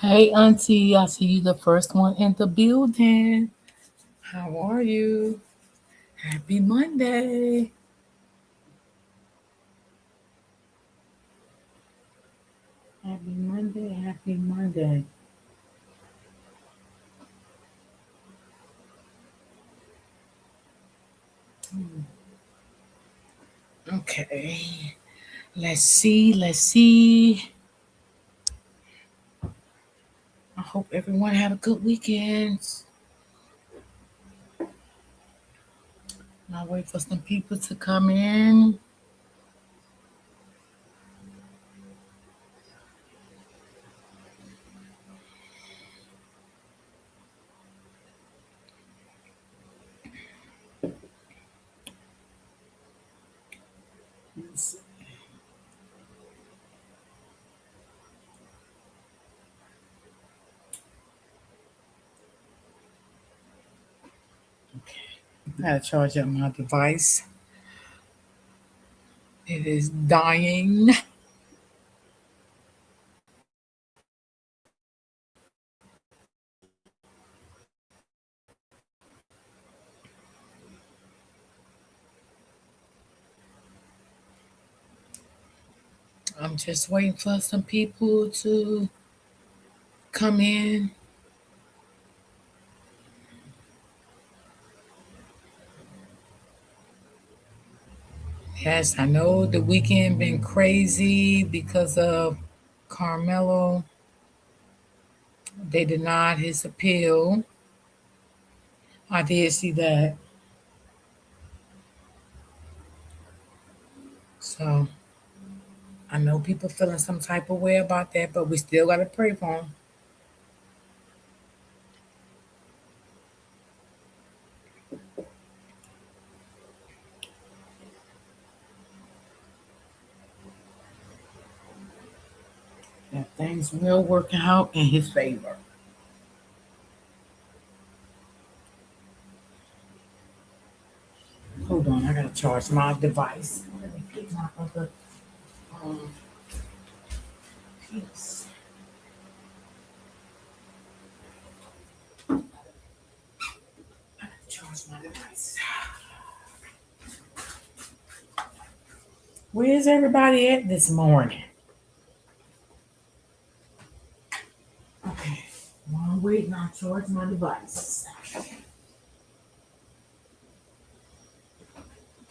Hey, Auntie, I see you the first one in the building. How are you? Happy Monday. Happy Monday. Happy Monday. Okay. Let's see. Let's see. I hope everyone had a good weekend. I'll wait for some people to come in. I gotta charge up my device. It is dying. I'm just waiting for some people to come in. Yes, I know the weekend been crazy because of Carmelo. They denied his appeal. I did see that. So I know people feeling some type of way about that, but we still gotta pray for them. That things will work out in his favor. Hold on, I gotta charge my device. Let me get my other um, piece. I gotta charge my device. Where's everybody at this morning? Okay, while I'm waiting, I'll charge my device.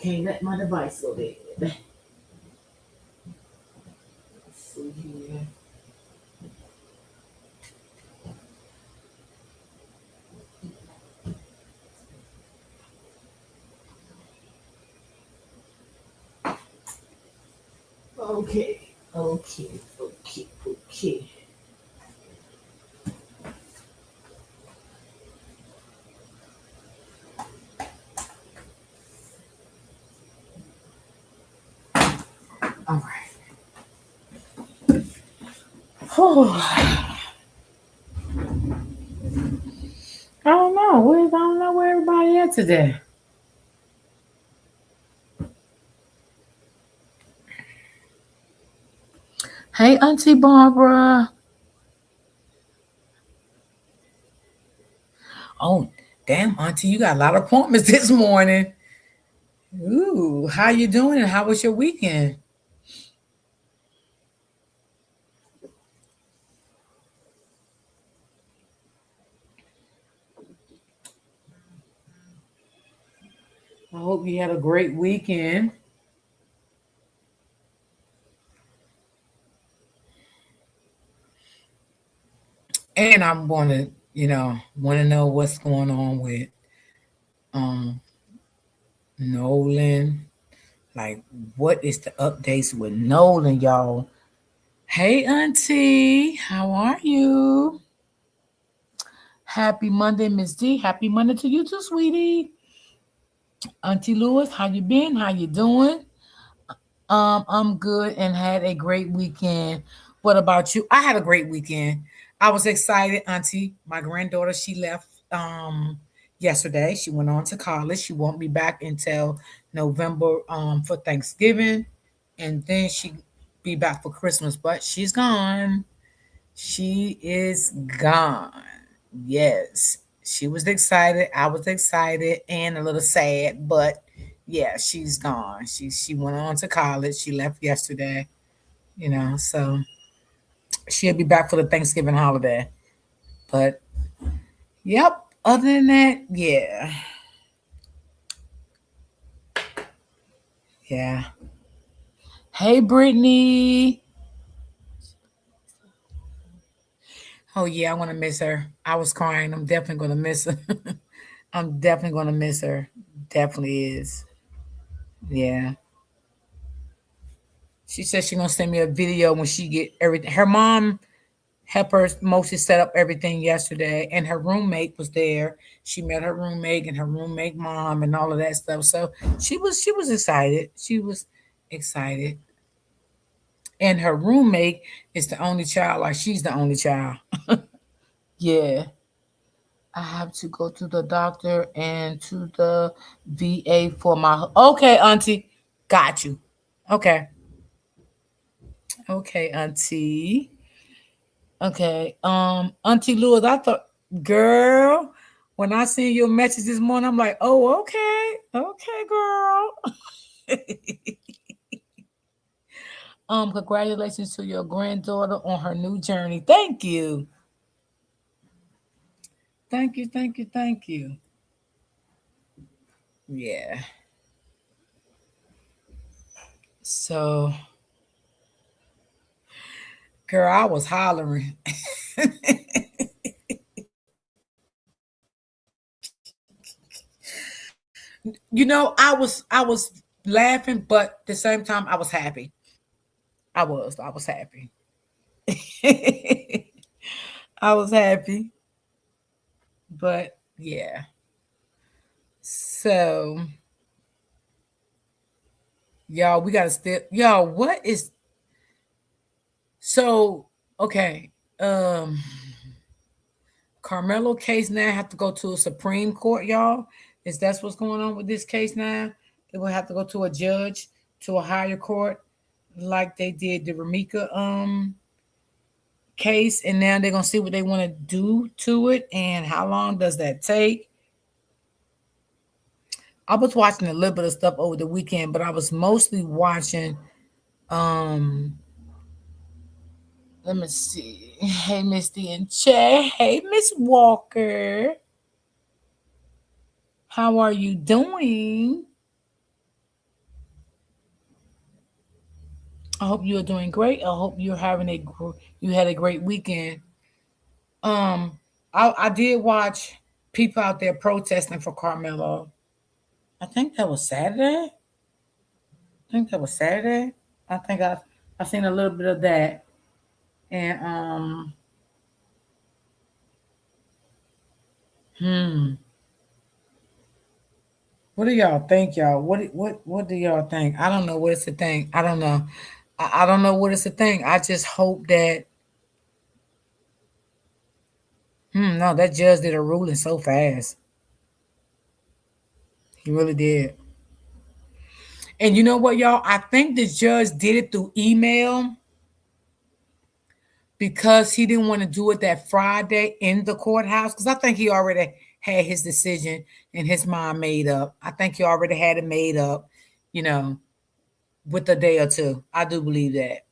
Can't let my device go dead. Let's see here. Okay, okay. All right. I don't know. I don't know where everybody at today. Hey, Auntie Barbara. Oh, damn, Auntie, you got a lot of appointments this morning. Ooh, how you doing? And how was your weekend? I hope you had a great weekend. And I'm going to, want to know what's going on with um Nolan. Like, what is the updates with Nolan, y'all? Hey, Auntie, how are you? Happy Monday, Miss D. Happy Monday to you too, sweetie. Auntie Lewis, how you been? How you doing? I'm good and had a great weekend. What about you? I had a great weekend. I was excited, Auntie. My granddaughter, she left yesterday. She went on to college. She won't be back until November for Thanksgiving, and then she be back for Christmas. But she's gone. She is gone. Yes. She was excited. I was excited and a little sad, but yeah, she's gone. She went on to college. She left yesterday, so she'll be back for the Thanksgiving holiday. But yep, other than that, yeah. Yeah. Hey Brittany. Oh yeah, I want to miss her. I was crying. I'm definitely gonna miss her. I'm definitely gonna miss her. Definitely is. Yeah. She said she's gonna send me a video when she get everything. Her mom helped her mostly set up everything yesterday, and her roommate was there. She met her roommate and her roommate mom and all of that stuff. So she was excited. She was excited. And her roommate is the only child, like she's the only child. Yeah. I have to go to the doctor and to the VA for my. Okay, Auntie. Got you. Okay. Okay, Auntie. Okay. Auntie Lewis, I thought, girl, when I seen your message this morning, I'm like, oh, okay. Okay, girl. Congratulations to your granddaughter on her new journey. Thank you. Thank you. Thank you. Thank you. Yeah. So, girl, I was hollering. I was laughing, but at the same time I was happy. I was happy. I was happy, but yeah. So y'all, we gotta still y'all. What is so okay? Um, Carmelo case now have to go to a Supreme Court, y'all. Is that's what's going on with this case now? They will have to go to a judge, to a higher court, like they did the Ramika case, and now they're gonna see what they want to do to it and how long does that take. I was watching a little bit of stuff over the weekend, but I was mostly watching um let me see. Hey Misty and Che. Hey Miss Walker. How are you doing? I hope you are doing great. I hope you're having you had a great weekend. Um I did watch people out there protesting for Carmelo. I think that was Saturday. I think that was Saturday. I think I seen a little bit of that. And hmm, what do y'all think, y'all? What do y'all think? I don't know what it's a thing. I don't know. I don't know what it's a thing. I just hope that no, that judge did a ruling so fast. He really did. And you know what, y'all? I think the judge did it through email because he didn't want to do it that Friday in the courthouse. Because I think he already had his decision and his mind made up. I think he already had it made up, you know, with a day or two. I do believe that.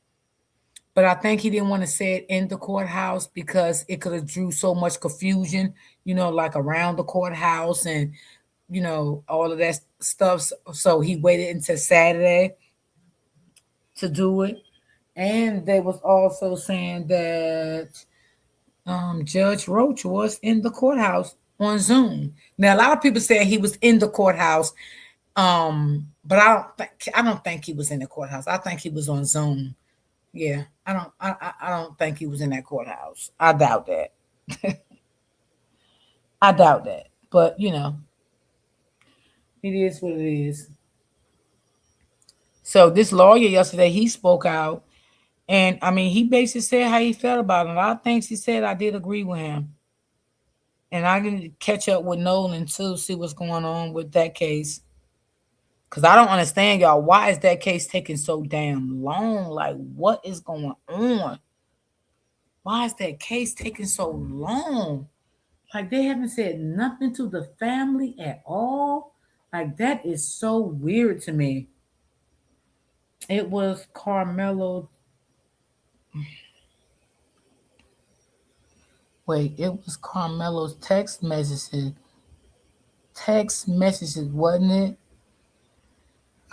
But I think he didn't want to say it in the courthouse because it could have drew so much confusion, like around the courthouse and all of that stuff. So he waited until Saturday to do it. And they was also saying that Judge Roach was in the courthouse on Zoom. Now a lot of people say he was in the courthouse, but I don't think he was in the courthouse. I think he was on Zoom. Yeah, I don't think he was in that courthouse. I doubt that. I doubt that. But it is what it is. So this lawyer yesterday he spoke out, and I mean he basically said how he felt about it. A lot of things he said I did agree with him, and I need to catch up with Nolan too, see what's going on with that case. Cause I don't understand y'all. Why is that case taking so damn long? Like, what is going on? Why is that case taking so long? Like they haven't said nothing to the family at all. Like that is so weird to me. It was Carmelo. Wait, it was Carmelo's text messages, wasn't it?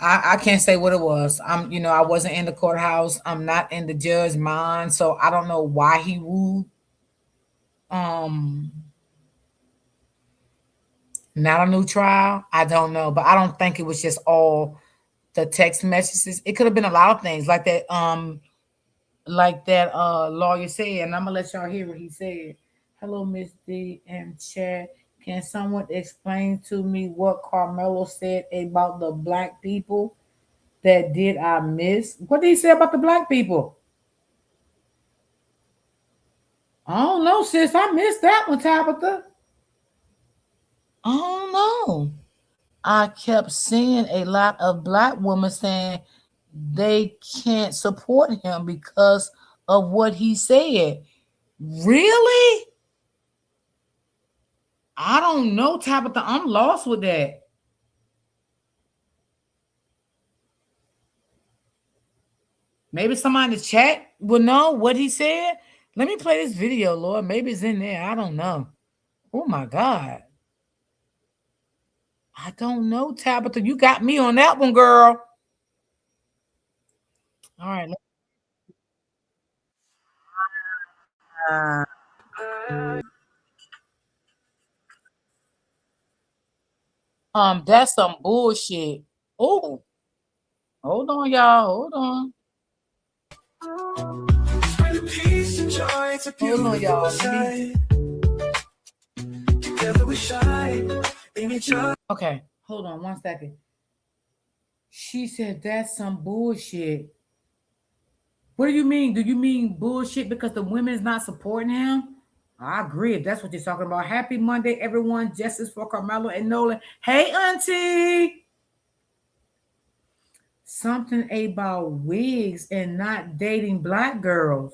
I can't say what it was. I wasn't in the courthouse. I'm not in the judge's mind, so I don't know why he ruled um not a new trial. I don't know, but I don't think it was just all the text messages. It could have been a lot of things like that lawyer said, and I'm gonna let y'all hear what he said. Hello, Miss D and Chad. Can someone explain to me what Carmelo said about the black people that did I miss? What did he say about the black people? I don't know, sis. I missed that one, Tabitha. I don't know. I kept seeing a lot of black women saying they can't support him because of what he said. Really? I don't know, Tabitha. I'm lost with that. Maybe somebody in the chat will know what he said. Let me play this video, Lord. Maybe it's in there. I don't know. Oh my God. I don't know, Tabitha. You got me on that one, girl. All right. Uh, that's some bullshit. Oh, hold on, y'all. Hold on. Hold on, y'all. Okay, hold on 1 second. She said that's some bullshit. What do you mean? Do you mean bullshit because the women's not supporting him? I agree if that's what you're talking about. Happy Monday, everyone. Justice for Karmelo and Nolan. Hey, Auntie. Something about wigs and not dating black girls.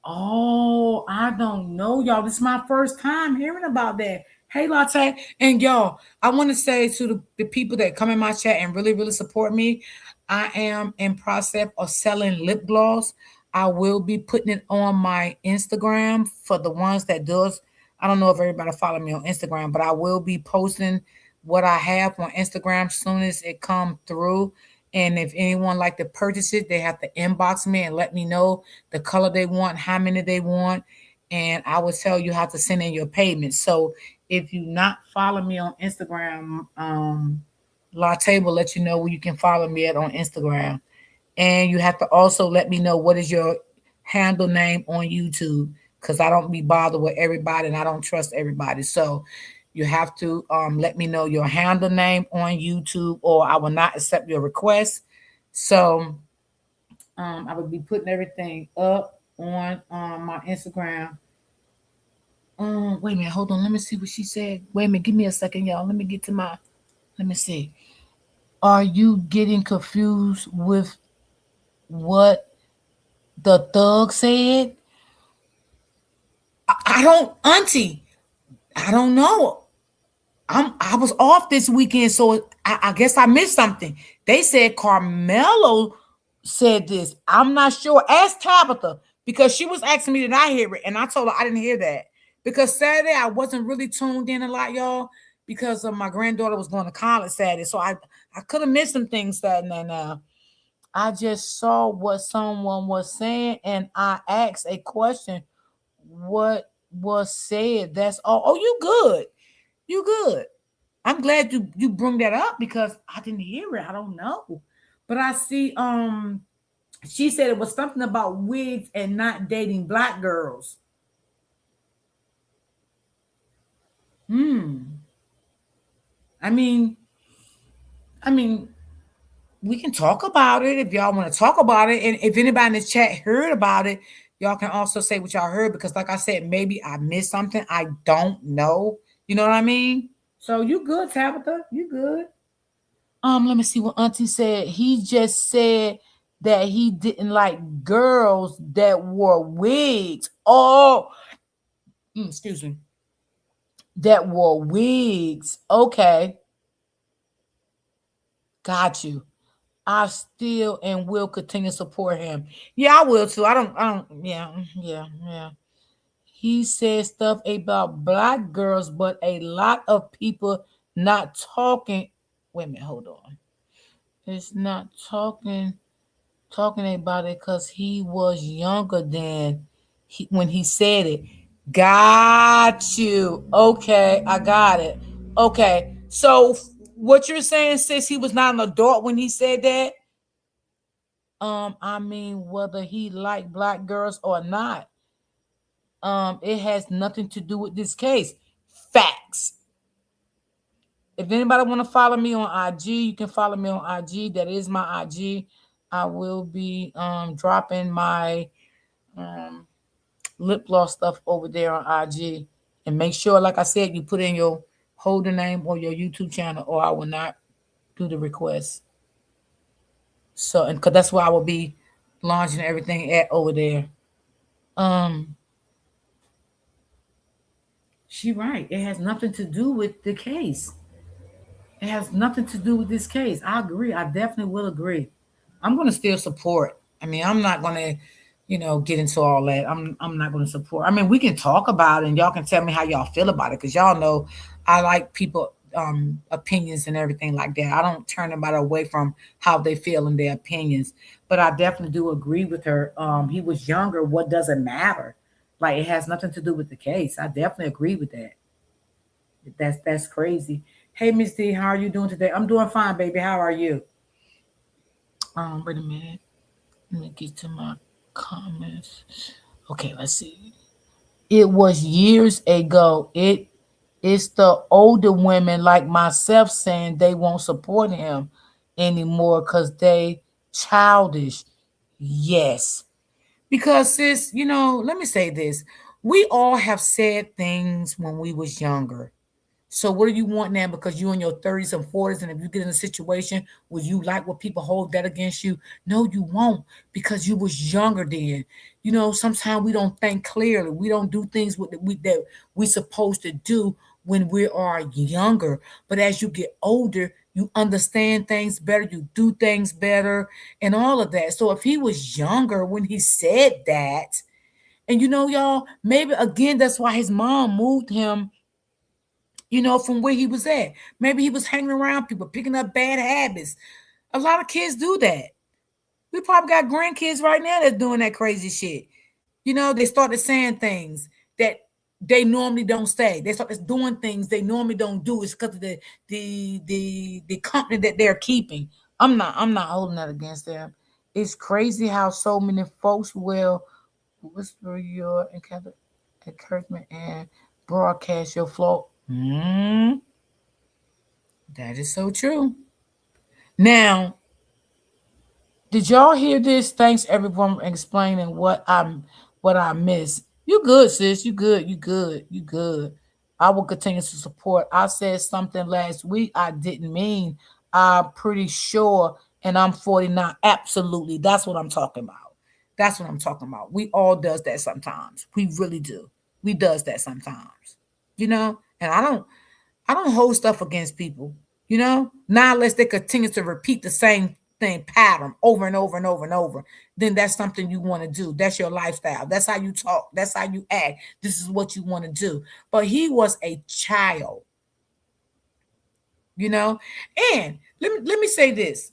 Oh, I don't know, y'all. This is my first time hearing about that. Hey, Latte. And y'all, I want to say to the people that come in my chat and really, really support me, I am in process of selling lip gloss. I will be putting it on my Instagram for the ones that does. I don't know if everybody follow me on Instagram, but I will be posting what I have on Instagram soon as it come through. And if anyone like to purchase it, they have to inbox me and let me know the color they want, how many they want, and I will tell you how to send in your payment. So if you not follow me on Instagram, Latte will let you know where you can follow me at on Instagram. And you have to also let me know what is your handle name on YouTube because I don't be bothered with everybody and I don't trust everybody. So you have to let me know your handle name on YouTube or I will not accept your request. So I will be putting everything up on my Instagram. Wait a minute, hold on. Let me see what she said. Wait a minute, give me a second, y'all. Let me get to my. Let me see. Are you getting confused with what the thug said? I don't, Auntie. I don't know. I was off this weekend, so I guess I missed something. They said Carmelo said this. I'm not sure. Ask Tabitha because she was asking me did I hear it, and I told her I didn't hear that because Saturday I wasn't really tuned in a lot, y'all, because of my granddaughter was going to college Saturday, so I could have missed some things Saturday. Now I just saw what someone was saying, and I asked a question. What was said? That's all. Oh, you good? You good? I'm glad you bring that up because I didn't hear it. I don't know. But I see she said it was something about wigs and not dating black girls. Hmm. I mean, I mean, we can talk about it if y'all want to talk about it. And if anybody in the chat heard about it, y'all can also say what y'all heard because like I said, maybe I missed something. I don't know. You know what I mean? So you good, Tabitha? You good? Let me see what Auntie said. He just said that he didn't like girls that wore wigs. Oh, excuse me, that wore wigs. Okay, got you. I still and will continue to support him. Yeah, I will too. Yeah, yeah. He said stuff about black girls, but a lot of people not talking. Wait a minute, hold on. It's not talking about it because he was younger than when he said it. Got you. Okay, I got it. Okay, so what you're saying, sis, he was not an adult when he said that. I mean, whether he liked black girls or not, it has nothing to do with this case. Facts. If anybody want to follow me on IG, you can follow me on IG. That is my IG. I will be dropping my um lip gloss stuff over there on IG. And make sure, like I said, you put in your holder name or your YouTube channel, or I will not do the request. So, and because that's where I will be launching everything at over there. Um, she right. It has nothing to do with the case. It has nothing to do with this case. I agree. I definitely will agree. I'm going to still support. I mean, I'm not going to, get into all that. I'm not going to support. I mean, we can talk about it, and y'all can tell me how y'all feel about it, because y'all know I like people opinions and everything like that. I don't turn anybody away from how they feel and their opinions. But I definitely do agree with her. He was younger. What does it matter? Like, it has nothing to do with the case. I definitely agree with that. That's crazy. Hey, Miss D, how are you doing today? I'm doing fine, baby. How are you? Wait a minute. Let me get to my comments. Okay, let's see. It was years ago. It's the older women like myself saying they won't support him anymore because they childish. Yes. Because sis, let me say this. We all have said things when we was younger. So what do you want now? Because you're in your 30s and 40s, and if you get in a situation where you like what people hold that against you, no, you won't, because you was younger then. Sometimes we don't think clearly. We don't do things that we supposed to do when we are younger. But as you get older, you understand things better, you do things better, and all of that. So if he was younger when he said that, and y'all, maybe again, that's why his mom moved him from where he was at. Maybe he was hanging around people, picking up bad habits. A lot of kids do that. We probably got grandkids right now that's doing that crazy shit. They started saying things that they normally don't say. They started doing things they normally don't do. It's because of the company that they're keeping. I'm not holding that against them. It's crazy how so many folks will whisper your encouragement and broadcast your flaw. That is so true. Now, did y'all hear this? Thanks everyone for explaining what I missed. You good, sis. You good. You good. You good. I will continue to support. I said something last week I didn't mean. I'm pretty sure, and I'm 49. Absolutely. That's what I'm talking about. That's what I'm talking about. We all does that sometimes. We really do. We does that sometimes. And I don't hold stuff against people, not unless they continue to repeat the same thing pattern over and over and over and over. Then that's something you want to do. That's your lifestyle. That's how you talk. That's how you act. This is what you want to do. But he was a child, you know. And let me say this.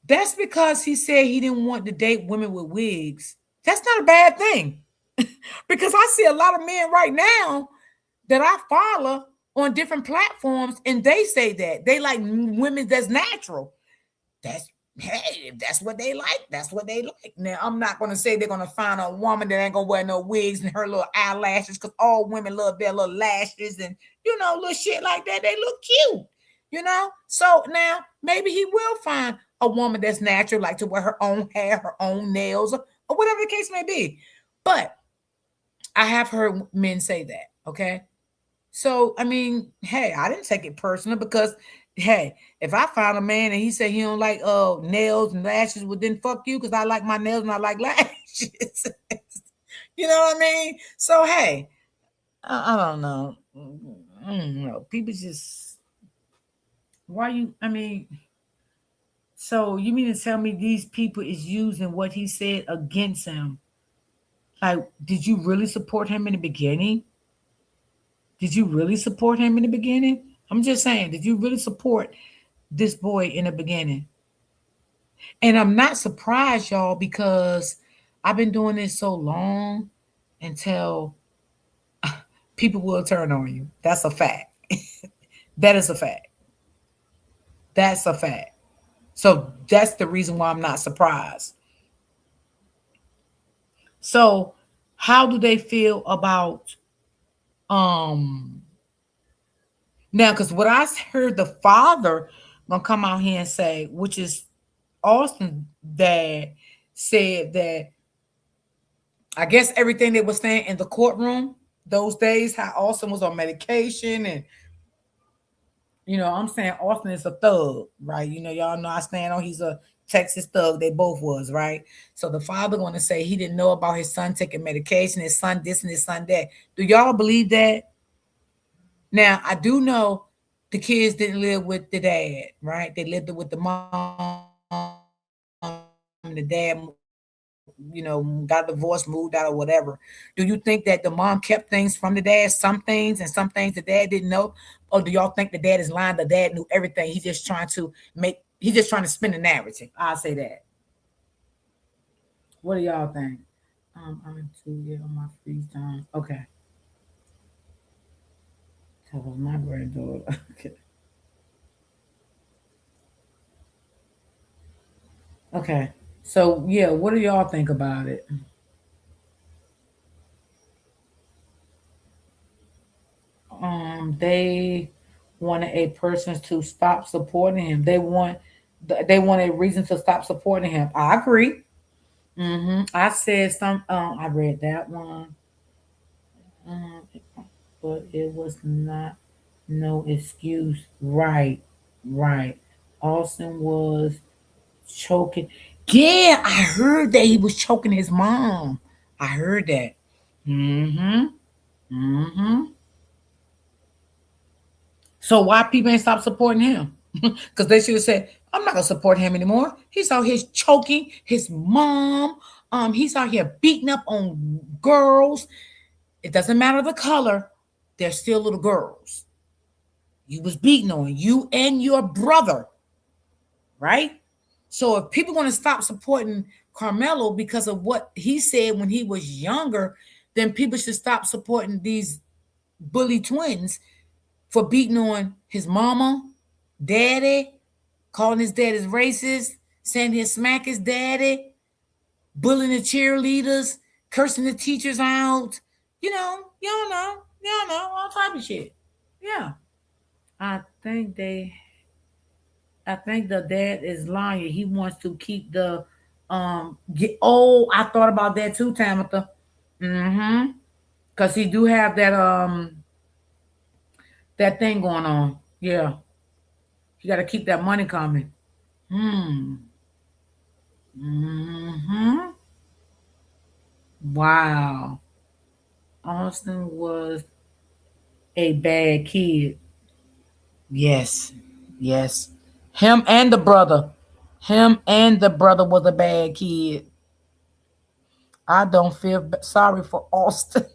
That's because he said he didn't want to date women with wigs. That's not a bad thing. Because I see a lot of men right now that I follow on different platforms, and they say that they like women that's natural. That's Hey, if that's what they like, that's what they like. Now, I'm not gonna say they're gonna find a woman that ain't gonna wear no wigs and her little eyelashes, because all women love their little lashes and little shit like that. They look cute. So now maybe he will find a woman that's natural, like to wear her own hair, her own nails, or whatever the case may be. But I have heard men say that. Okay. So, I mean, hey, I didn't take it personal because Hey, if I found a man and he said he don't like nails and lashes, well then fuck you because I like my nails and I like lashes. You know what I mean? So hey, I don't know. I don't know. People just why you? I mean, so you mean to tell me these people is using what he said against him? Like, did you really support him in the beginning? Did you really support him in the beginning? I'm just saying, did you really support this boy in the beginning? And I'm not surprised, y'all, because I've been doing this so long until people will turn on you. That's a fact. That is a fact. That's a fact. So that's the reason why I'm not surprised. So how do they feel about um now? Because what I heard the father gonna come out here and say, which is Austin dad, said that I guess everything they were saying in the courtroom those days, how Austin was on medication, and I'm saying Austin is a thug, right? Y'all know I stand on he's a Texas thug. They both was, right? So the father going to say he didn't know about his son taking medication, his son this and his son that. Do y'all believe that? Now I do know the kids didn't live with the dad, right? They lived with the mom. The dad, got divorced, moved out, or whatever. Do you think that the mom kept things from the dad, some things, and some things the dad didn't know? Or do y'all think the dad is lying? The dad knew everything. He's just trying to spin the narrative. I'll say that. What do y'all think? I'm in 2 years on my free time. Okay. That was my granddaughter. Okay. Okay. So yeah, what do y'all think about it? They wanted a person to stop supporting him. They want a reason to stop supporting him. I agree. I said some. I read that one, but it was not no excuse. Right, right. Austin was choking. Yeah, I heard that he was choking his mom. I heard that. Mm-hmm. Mm-hmm. So why people ain't stop supporting him? Because they should have said, I'm not gonna support him anymore. He's out here choking his mom. He's out here beating up on girls. It doesn't matter the color, they're still little girls. You was beating on you and your brother, right? So if people want to stop supporting Karmelo because of what he said when he was younger, then people should stop supporting these bully twins for beating on his mama, daddy, calling his daddy racist, saying he'll smack his daddy, bullying the cheerleaders, cursing the teachers out. Y'all know, all type of shit. Yeah. I think they I think the dad is lying. He wants to keep the I thought about that too, Tamitha. Mm-hmm. Cause he do have that thing going on. Yeah. You gotta keep that money coming. Hmm. Mm-hmm. Wow. Austin was a bad kid. Yes. Yes. Him and the brother. Him and the brother was a bad kid. I don't feel sorry for Austin.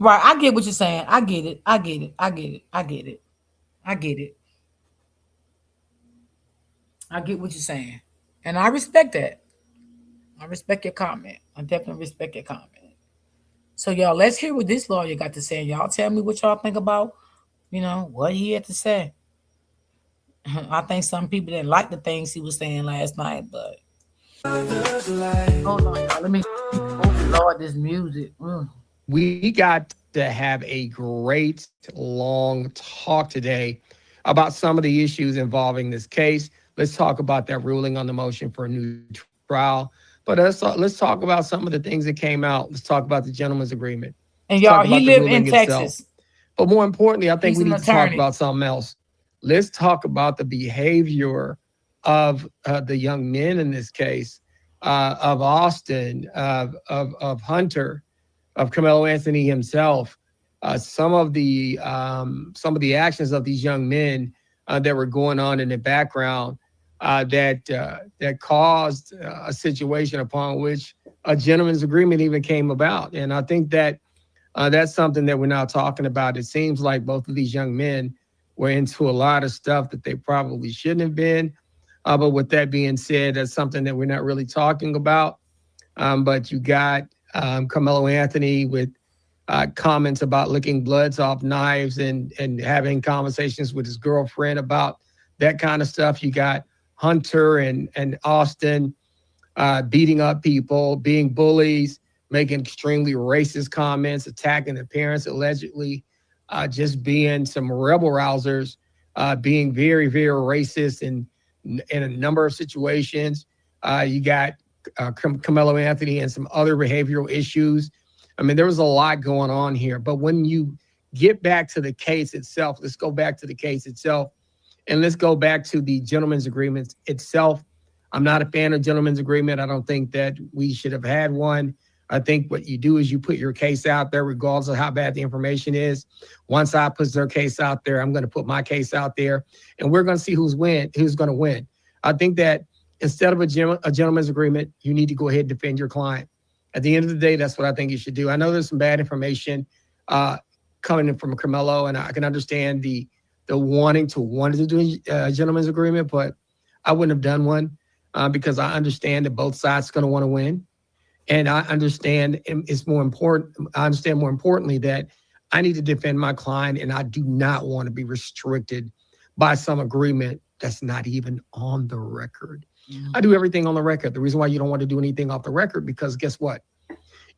Right. I get what you're saying. I get it. I get it. I get it. I get it. I get it. I get what you're saying. And I respect that. I respect your comment. I definitely respect your comment. So y'all, let's hear what this lawyer got to say. Y'all tell me what y'all think about, what he had to say. I think some people didn't like the things he was saying last night, but hold on, y'all. Let me. Oh Lord, this music. We got to have a great long talk today about some of the issues involving this case. Let's talk about that ruling on the motion for a new trial. But let's talk about some of the things that came out. Let's talk about the gentleman's agreement. And Let's y'all, talk he about the live in ruling itself. Texas. But more importantly, I think He's we an need to talk attorney. about something else. Let's talk about the behavior of the young men in this case, of Austin, of Hunter, of Carmelo Anthony himself. Some of the actions of these young men that were going on in the background that caused a situation upon which a gentleman's agreement even came about. And I think that that's something that we're now talking about. It seems like both of these young men were into a lot of stuff that they probably shouldn't have been. But with that being said, that's something that we're not really talking about. But you got Carmelo Anthony with comments about licking bloods off knives and having conversations with his girlfriend about that kind of stuff. You got Hunter and Austin beating up people, being bullies, making extremely racist comments, attacking the parents allegedly, just being some rebel rousers, being very, very racist in a number of situations. You got Carmelo Anthony and some other behavioral issues. I mean, there was a lot going on here. But when you get back to the case itself, let's go back to the case itself. And let's go back to the gentleman's agreement itself. I'm not a fan of gentleman's agreement. I don't think that we should have had one. I think what you do is you put your case out there, regardless of how bad the information is. One side puts their case out there. I'm going to put my case out there, and we're going to see who's going to win. I think that instead of a gentleman's agreement, you need to go ahead and defend your client. At the end of the day, that's what I think you should do. I know there's some bad information coming in from Carmelo, and I can understand the wanting to do a gentleman's agreement, but I wouldn't have done one because I understand that both sides are going to want to win. And I understand it's more important. I understand more importantly that I need to defend my client and I do not want to be restricted by some agreement that's not even on the record. I do everything on the record. The reason why you don't want to do anything off the record, because guess what?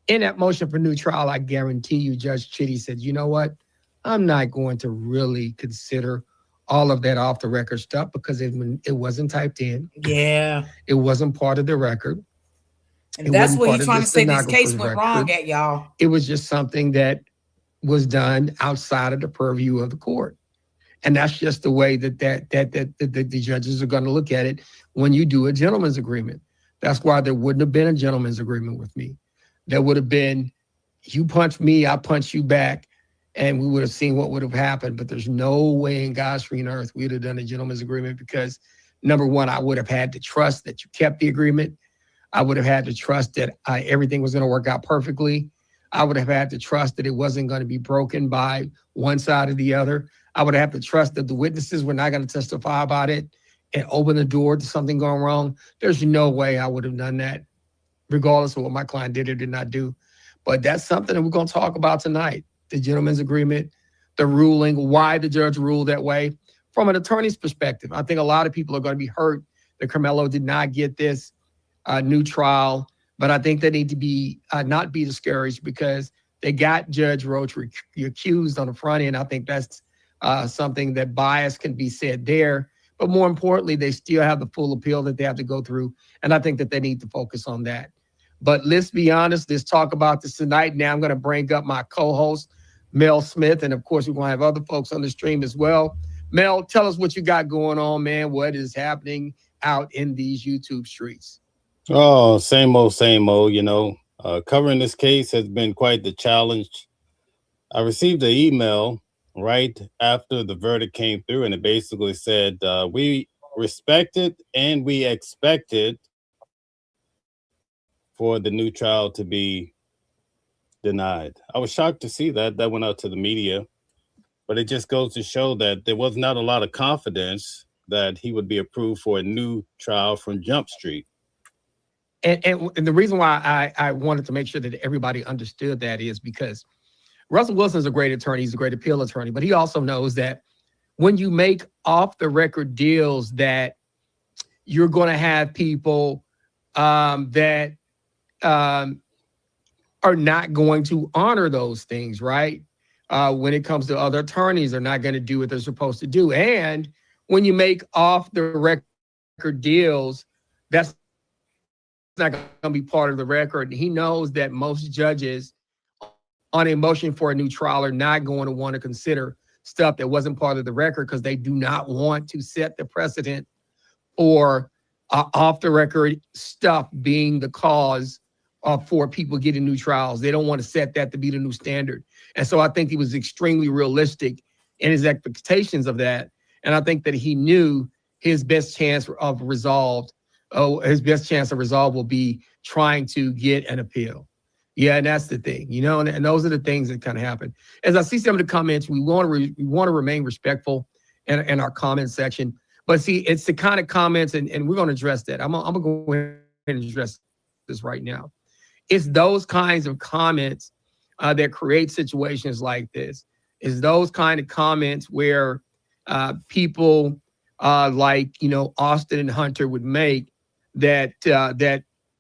In that motion for new trial, I guarantee you, Judge Chitty said, you know what? I'm not going to really consider all of that off the record stuff because it wasn't typed in. Yeah. It wasn't part of the record. And It that's wasn't what part he's of the trying to say this case stenographer's went wrong record. at, y'all. It was just something that was done outside of the purview of the court. And that's just the way that the judges are going to look at it when you do a gentleman's agreement. That's why there wouldn't have been a gentleman's agreement with me. There would have been, you punch me, I punch you back, and we would have seen what would have happened. But there's no way in God's green earth we would have done a gentleman's agreement because, number one, I would have had to trust that you kept the agreement. I would have had to trust that everything was going to work out perfectly. I would have had to trust that it wasn't going to be broken by one side or the other. I would have to trust that the witnesses were not going to testify about it and open the door to something going wrong. There's no way I would have done that, regardless of what my client did or did not do. But that's something that we're going to talk about tonight. The gentleman's agreement, the ruling, why the judge ruled that way. From an attorney's perspective, I think a lot of people are going to be hurt that Carmelo did not get this new trial. But I think they need to be not be discouraged because they got Judge Roach accused on the front end. I think that's something that bias can be said there. But more importantly, they still have the full appeal that they have to go through. And I think that they need to focus on that. But let's be honest, let's talk about this tonight. Now I'm going to bring up my co-host, Mel Smith. And of course, we're going to have other folks on the stream as well. Mel, tell us what you got going on, man. What is happening out in these YouTube streets? Oh, same old, same old. Covering this case has been quite the challenge. I received an email right after the verdict came through, and it basically said, we respected and we expected for the new trial to be denied. I was shocked to see that. That went out to the media, but it just goes to show that there was not a lot of confidence that he would be approved for a new trial from Jump Street. And the reason why I wanted to make sure that everybody understood that is because Russell Wilson is a great attorney. He's a great appeal attorney, but he also knows that when you make off the record deals that you're going to have people that are not going to honor those things, right? When it comes to other attorneys, they're not going to do what they're supposed to do. And when you make off the record deals, that's not going to be part of the record. He knows that most judges on a motion for a new trial are not going to want to consider stuff that wasn't part of the record because they do not want to set the precedent or off the record stuff being the cause for people getting new trials. They don't want to set that to be the new standard. And so I think he was extremely realistic in his expectations of that. And I think that he knew his best chance of resolved, his best chance of resolve will be trying to get an appeal. Yeah, and that's the thing, and those are the things that kind of happen. As I see some of the comments, we want to remain respectful in our comment section. But see, it's the kind of comments, and we're going to address that. I'm going to go ahead and address this right now. It's those kinds of comments that create situations like this. It's those kind of comments where people like Austin and Hunter would make that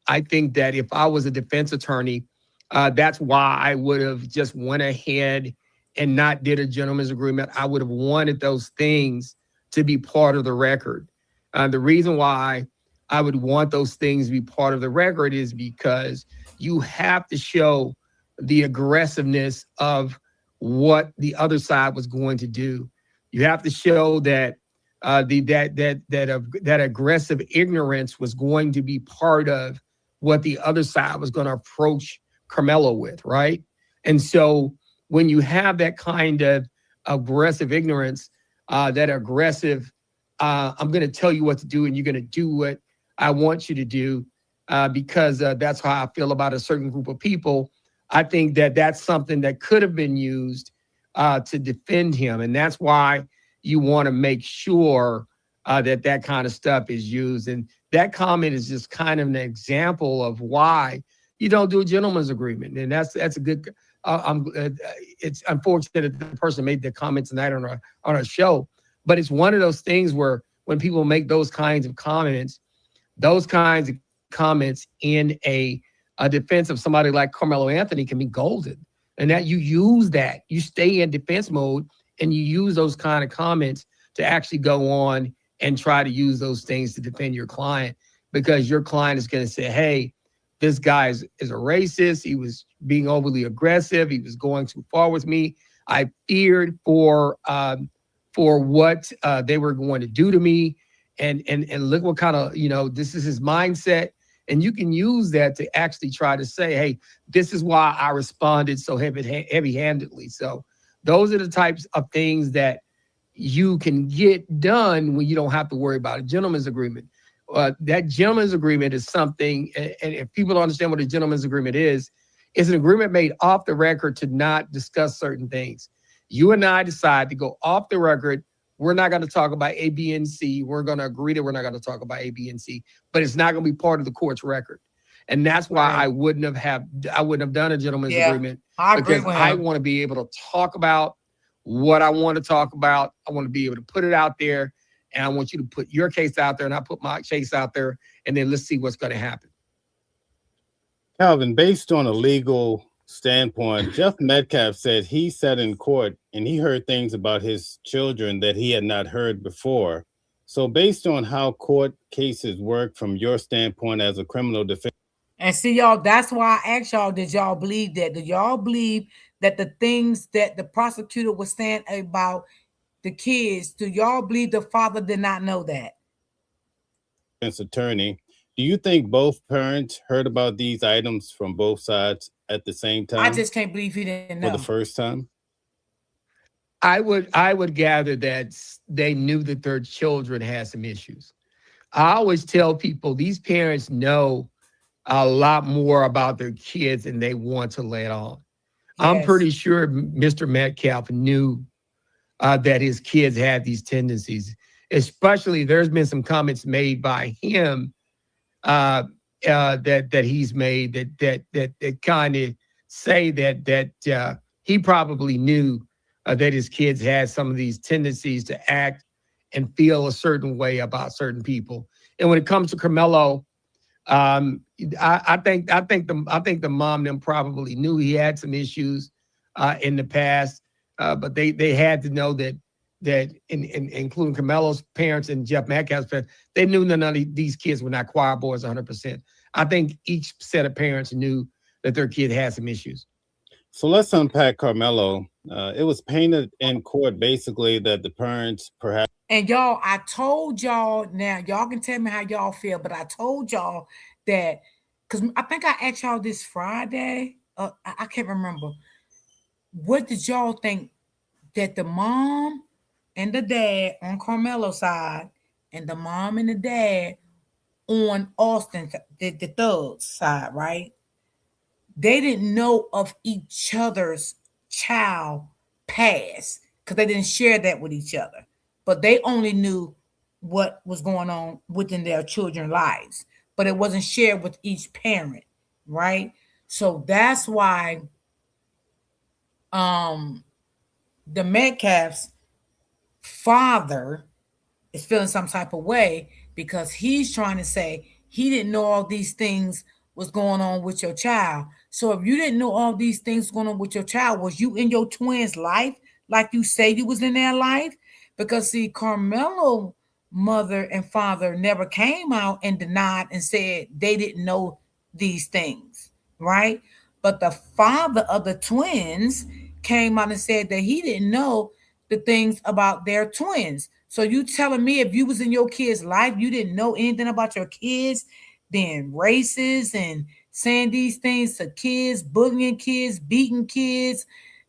I think that if I was a defense attorney, that's why I would have just went ahead and not did a gentleman's agreement. I would have wanted those things to be part of the record. The reason why I would want those things to be part of the record is because you have to show the aggressiveness of what the other side was going to do. You have to show that that aggressive ignorance was going to be part of what the other side was going to approach Karmelo with, right? And so when you have that kind of aggressive ignorance, that aggressive, I'm going to tell you what to do and you're going to do what I want you to do because that's how I feel about a certain group of people. I think that that's something that could have been used to defend him. And that's why you want to make sure that kind of stuff is used. And that comment is just kind of an example of why you don't do a gentleman's agreement. And that's a good, it's unfortunate that the person made the comment tonight on a show, but it's one of those things where when people make those kinds of comments in a defense of somebody like Carmelo Anthony can be golden. And that you stay in defense mode and you use those kind of comments to actually go on and try to use those things to defend your client, because your client is going to say, hey, this guy is a racist. He was being overly aggressive. He was going too far with me. I feared for what they were going to do to me. And look what kind of, this is his mindset. And you can use that to actually try to say, hey, this is why I responded so heavy-handedly. So those are the types of things that you can get done when you don't have to worry about a gentleman's agreement. That gentleman's agreement is something, and if people don't understand what a gentleman's agreement is, it's an agreement made off the record to not discuss certain things. You and I decide to go off the record. We're not going to talk about A, B, and C. We're going to agree that we're not going to talk about A, B, and C, but it's not going to be part of the court's record. And that's why Right. I wouldn't have done a gentleman's Yeah, agreement, I agree because with I him. want to be able to talk about what I want to talk about. I want to be able to put it out there, and I want you to put your case out there, and I put my case out there, and then let's see what's going to happen. Calvin, based on a legal standpoint, Jeff Metcalf said he sat in court and he heard things about his children that he had not heard before. So based on how court cases work from your standpoint as a criminal defense, And see, y'all, that's why I asked y'all, did y'all believe that? Do y'all believe that the things that the prosecutor was saying about the kids, do y'all believe the father did not know that? attorney, do you think both parents heard about these items from both sides at the same I time just can't believe he didn't for the know. first time? I would gather that they knew that their children had some issues. I always tell people these parents know a lot more about their kids than they want to let on. I'm Yes. pretty sure Mr. Metcalf knew that his kids had these tendencies. Especially, there's been some comments made by him that he's made that kind of say that he probably knew that his kids had some of these tendencies to act and feel a certain way about certain people. And when it comes to Carmelo, I think the mom them probably knew he had some issues in the past, but they had to know that including Carmelo's parents and Jeff Metcalf's parents, they knew none of these kids were not choir boys 100%. I think each set of parents knew that their kid had some issues. So let's unpack Carmelo. It was painted in court basically that the parents perhaps And y'all, I told y'all, now y'all can tell me how y'all feel, but I told y'all that because I think I asked y'all this Friday. I can't remember. What did y'all think that the mom and the dad on Carmelo's side and the mom and the dad on Austin, the thug's side, right? They didn't know of each other's child past because they didn't share that with each other. But they only knew what was going on within their children's lives, but it wasn't shared with each parent, right? So that's why um the Metcalf's father is feeling some type of way because he's trying to say he didn't know all these things was going on with your child. So if you didn't know all these things going on with your child, was you in your twins' life like you say you was in their life? Because see, Carmelo mother and father never came out and denied and said they didn't know these things, right? But the father of the twins came out and said that he didn't know the things about their twins. So you telling me if you was in your kid's life, you didn't know anything about your kids, being racist and saying these things to kids, bullying kids, beating kids.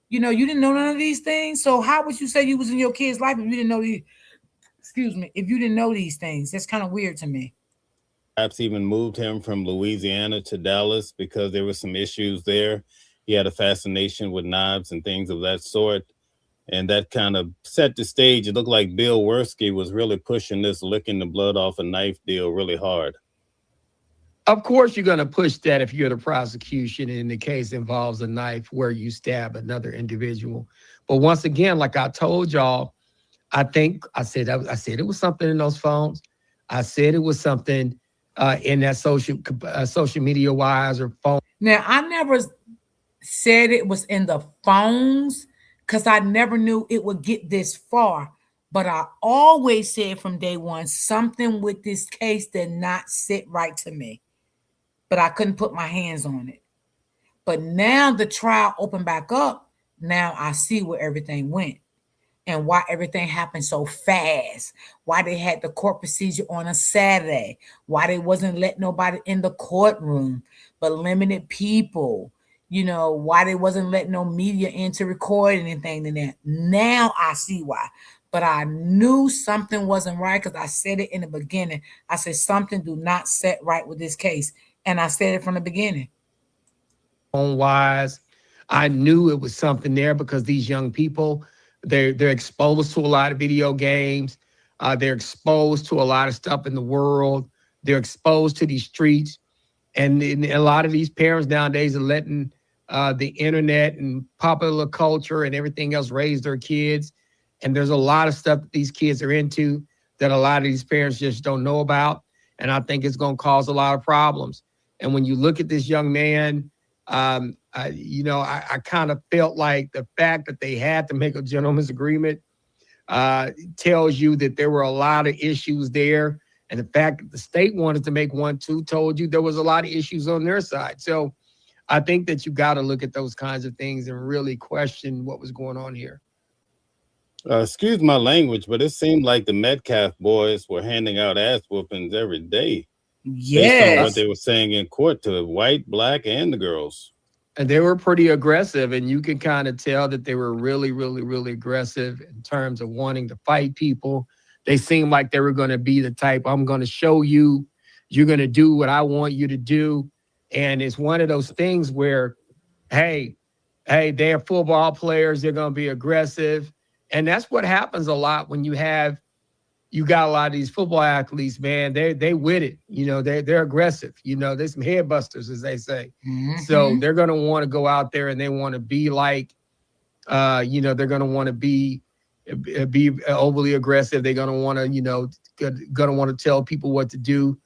You didn't know none of these things. So how would you say you was in your kid's life if you didn't know these? Excuse me, if you didn't know these things? That's kind of weird to me. even moved him from Louisiana to Dallas because there were some issues there. He had a fascination with knives and things of that sort. And that kind of set the stage. It looked like Bill Worski was really pushing this licking the blood off a knife deal really hard. Of course, you're going to push that if you're the prosecution and the case involves a knife where you stab another individual. But once again, like I told y'all, I said it was something in those phones. I said it was something in that social media wise or phone. Now I never said it was in the phones because I never knew it would get this far. But I always said from day one something with this case did not sit right to me. But I couldn't put my hands on it. But now the trial opened back up. Now I see where everything went and why everything happened so fast. Why they had the court procedure on a Saturday. Why they wasn't letting nobody in the courtroom, but limited people. Why they wasn't letting no media in to record anything in there. Now I see why. But I knew something wasn't right because I said it in the beginning. I said something do not set right with this case. And I said it from the beginning. Wise. I knew it was something there because these young people, they're exposed to a lot of video games. They're exposed to a lot of stuff in the world. They're exposed to these streets. And a lot of these parents nowadays are letting the internet and popular culture and everything else raise their kids. And there's a lot of stuff that these kids are into that a lot of these parents just don't know about. And I think it's going to cause a lot of problems. And when you look at this young man, I kind of felt like the fact that they had to make a gentleman's agreement tells you that there were a lot of issues there. And the fact that the state wanted to make one too told you there was a lot of issues on their side. So I think that you got to look at those kinds of things and really question what was going on here. Excuse my language, but it seemed like the Metcalf boys were handing out ass whoopings every day based on what Yes. they were saying in court to white, black, and the girls. And they were pretty aggressive, and you can kind of tell that they were really, really, really aggressive in terms of wanting to fight people. They seemed like they were going to be the type, I'm going to show you, you're going to do what I want you to do. And it's one of those things where, hey, they're football players, they're going to be aggressive. And that's what happens a lot when you got a lot of these football athletes, man. They with it. They're aggressive. There's some head busters, as they say. So they're gonna want to go out there and they want to be like, they're gonna want to be overly aggressive. They're gonna want to, gonna want to tell people what to do,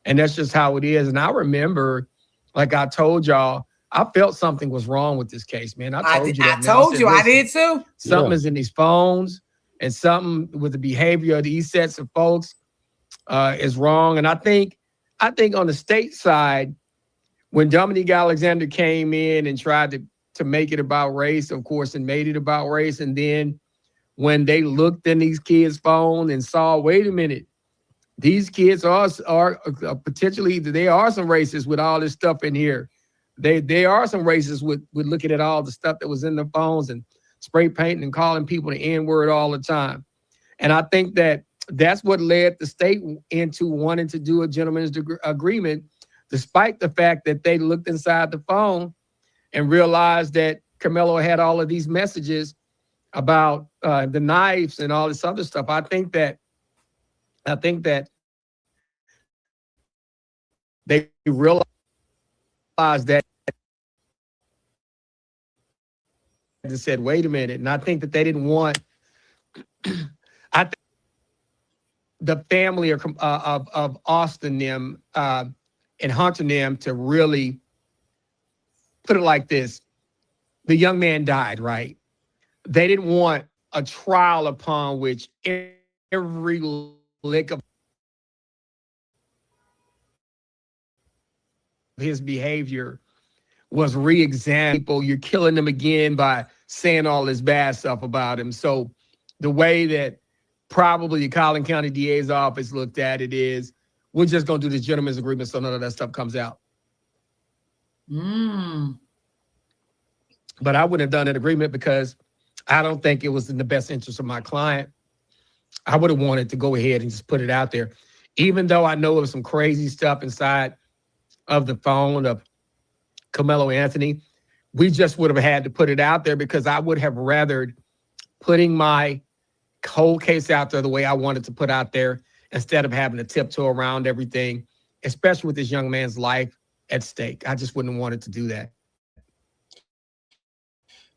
and that's just how it is. And I remember, like I told y'all, I felt something was wrong with this case, man. I told you I that, man. I told said, you I listen, did too. something Yeah. is in these phones and something with the behavior of these sets of folks is wrong. And I think on the state side, when Dominique Alexander came in and tried to to make it about race, of course, and made it about race. And then when they looked in these kids' phone and saw, wait a minute, these kids are potentially, they are some racists with all this stuff in here. They are some racists with looking at all the stuff that was in the phones and spray painting and calling people the N word all the time. And I think that that's what led the state into wanting to do a gentleman's agreement, despite the fact that they looked inside the phone and realized that Carmelo had all of these messages about the knives and all this other stuff. I think that they realized that and said, wait a minute. And I think that they didn't want, I think the family of Austin them and Hunter them to really put it like this. The young man died, right? They didn't want a trial upon which every lick of his behavior was re-examined. People, you're killing them again by saying all this bad stuff about him. So the way that probably the Collin County DA's office looked at it is, we're just going to do this gentleman's agreement so none of that stuff comes out. Mm. But I wouldn't have done an agreement because I don't think it was in the best interest of my client. I would have wanted to go ahead and just put it out there, even though I know there was some crazy stuff inside of the phone of Carmelo Anthony. We just would have had to put it out there because I would have rathered putting my cold case out there the way I wanted to put out there instead of having to tiptoe around everything, especially with this young man's life at stake. I just wouldn't have wanted to do that.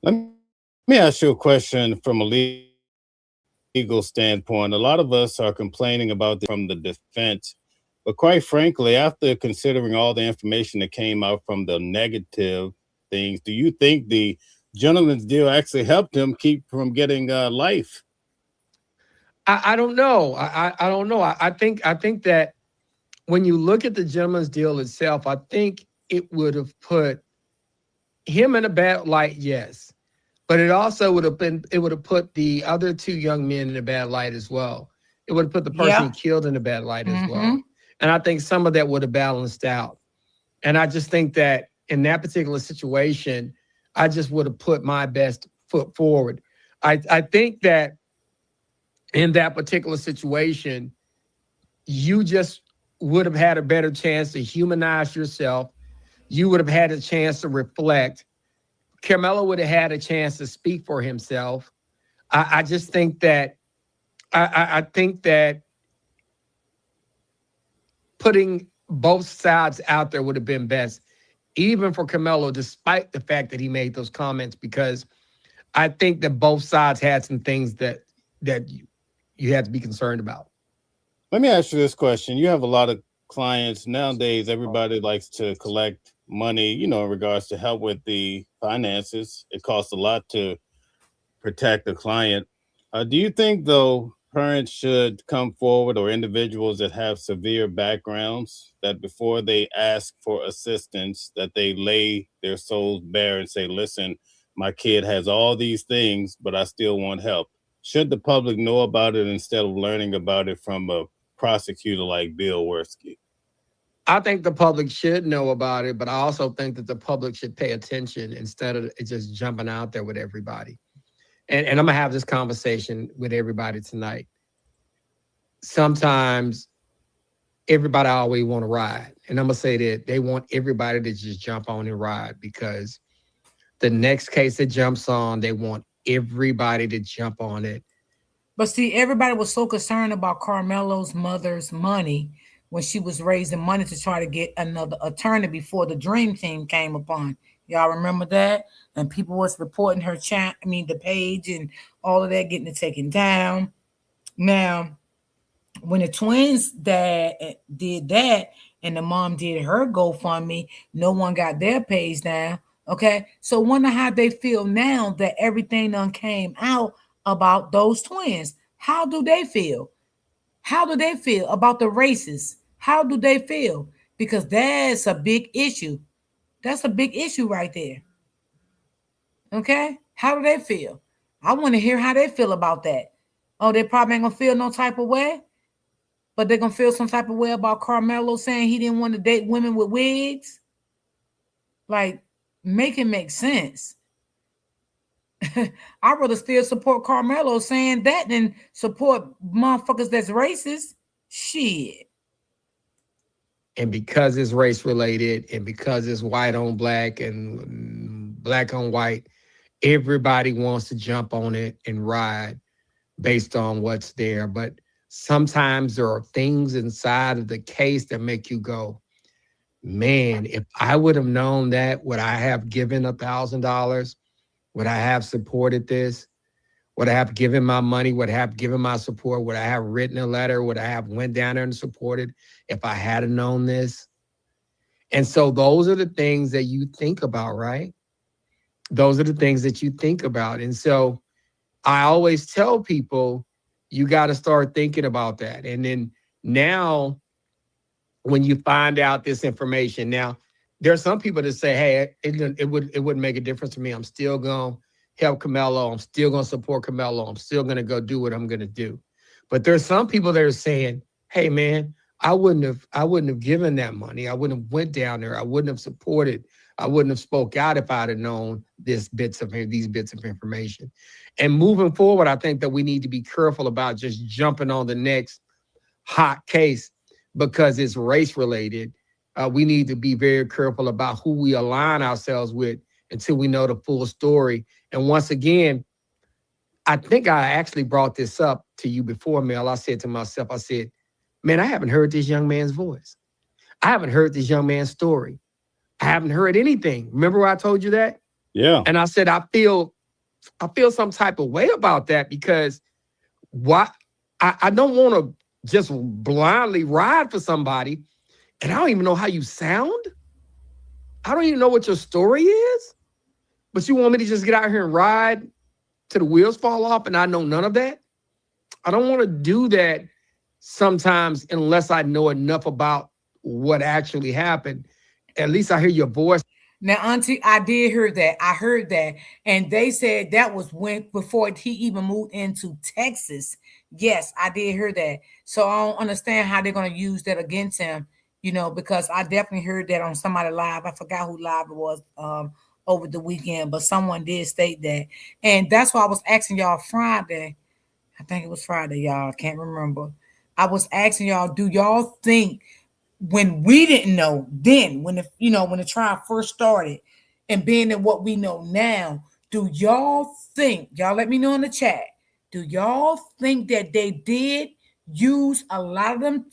Let me ask you a question from a legal standpoint. A lot of us are complaining about this from the defense, but quite frankly, after considering all the information that came out from the negative things, do you think the gentleman's deal actually helped him keep from getting life? I don't know. I don't know. I think that when you look at the gentleman's deal itself, I think it would have put him in a bad light, yes. But it also would have put the other two young men in a bad light as well. It would have put the person Yeah. he killed in a bad light as Mm-hmm. well. And I think some of that would have balanced out. And I just think that in that particular situation, I just would have put my best foot forward. I think that in that particular situation, you just would have had a better chance to humanize yourself. You would have had a chance to reflect. Carmelo would have had a chance to speak for himself. I just think that I think that putting both sides out there would have been best, even for Carmelo, despite the fact that he made those comments, because I think that both sides had some things that you had to be concerned about. Let me ask you this question. You have a lot of clients nowadays. Everybody likes to collect money, in regards to help with the finances. It costs a lot to protect the client. Do you think, though, parents should come forward, or individuals that have severe backgrounds, that before they ask for assistance, that they lay their souls bare and say, listen, my kid has all these things, but I still want help? Should the public know about it instead of learning about it from a prosecutor like Bill Werski? I think the public should know about it, but I also think that the public should pay attention instead of it just jumping out there with everybody. And I'm going to have this conversation with everybody tonight. Sometimes everybody always want to ride. And I'm going to say that they want everybody to just jump on and ride, because the next case that jumps on, they want everybody to jump on it. But see, everybody was so concerned about Carmelo's mother's money when she was raising money to try to get another attorney before the Dream Team came upon. Y'all remember that? And people was reporting her the page and all of that, getting it taken down. Now, when the twins dad did that and the mom did her GoFundMe, no one got their page down. Okay, so wonder how they feel now that everything done came out about those twins. How do they feel? How do they feel about the races? How do they feel? Because that's a big issue. That's a big issue right there. Okay, how do they feel? I want to hear how they feel about that. Oh, they probably ain't gonna feel no type of way, but they're gonna feel some type of way about Carmelo saying he didn't want to date women with wigs. Like, make it make sense. I'd rather still support Carmelo saying that than support motherfuckers that's racist. Shit. And because it's race related and because it's white on black and black on white, everybody wants to jump on it and ride based on what's there. But sometimes there are things inside of the case that make you go, man, if I would have known that, would I have given $1,000? Would I have supported this? Would I have given my money? Would I have given my support? Would I have written a letter? Would I have went down there and supported if I had known this? And so those are the things that you think about, right? Those are the things that you think about. And so I always tell people, you got to start thinking about that. And then now, when you find out this information, now there are some people that say, "Hey, it wouldn't make a difference to me. I'm still going to help Carmelo. I'm still going to support Carmelo. I'm still going to go do what I'm going to do." But there's some people that are saying, "Hey, man, I wouldn't have given that money. I wouldn't have went down there. I wouldn't have supported. I wouldn't have spoke out if I'd have known these bits of information." And moving forward, I think that we need to be careful about just jumping on the next hot case because it's race related. We need to be very careful about who we align ourselves with until we know the full story. And once again, I think I actually brought this up to you before, Mel. I said to myself, I said, man, I haven't heard this young man's voice. I haven't heard this young man's story. I haven't heard anything. Remember where I told you that? Yeah. And I said, I feel some type of way about that because why I don't want to just blindly ride for somebody and I don't even know how you sound. I don't even know what your story is. But you want me to just get out here and ride till the wheels fall off and I know none of that? I don't want to do that sometimes unless I know enough about what actually happened. At least I hear your voice. Now, Auntie, I did hear that. I heard that. And they said that was when before he even moved into Texas. Yes, I did hear that. So I don't understand how they're gonna use that against him, because I definitely heard that on somebody live. I forgot who live it was over the weekend, but someone did state that. And that's why I was asking y'all Friday. I think it was Friday, y'all. I can't remember. I was asking y'all, do y'all think when we didn't know then, when the trial first started, and being in what we know now, do y'all think, y'all let me know in the chat, do y'all think that they did use a lot of them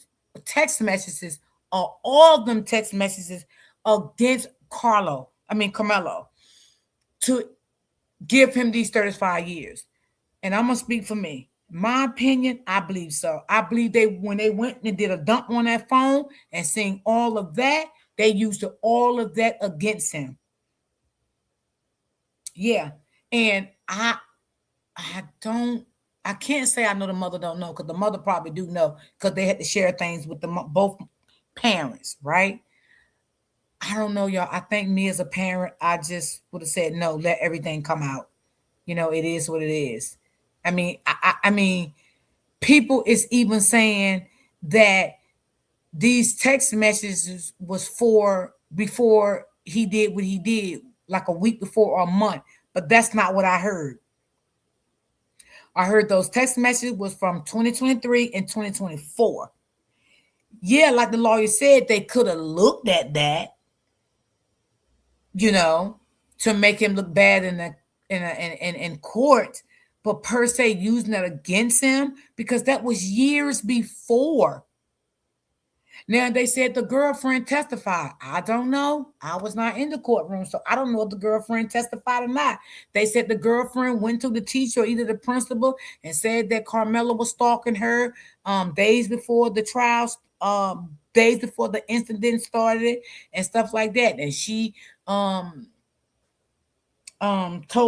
text messages or all of them text messages against Carmelo to give him these 35 years? And I'm gonna speak for me. My opinion, I believe so. I believe they when they went and did a dump on that phone and seeing all of that, they used all of that against him. Yeah. And I don't I can't say I know the mother don't know because the mother probably do know because they had to share things with the both parents, right? I don't know, y'all. I think me as a parent, I just would have said no, let everything come out. It is what it is. I mean, people is even saying that these text messages was for before he did what he did, like a week before or a month. But that's not what I heard. I heard those text messages was from 2023 and 2024. Yeah, like the lawyer said, they could have looked at that, you know, to make him look bad in court, but per se using that against him because that was years before. Now they said the girlfriend testified. I don't know. I was not in the courtroom, so I don't know if the girlfriend testified or not. They said the girlfriend went to the teacher or either the principal and said that Carmelo was stalking her days before the trials, days before the incident started and stuff like that. And she um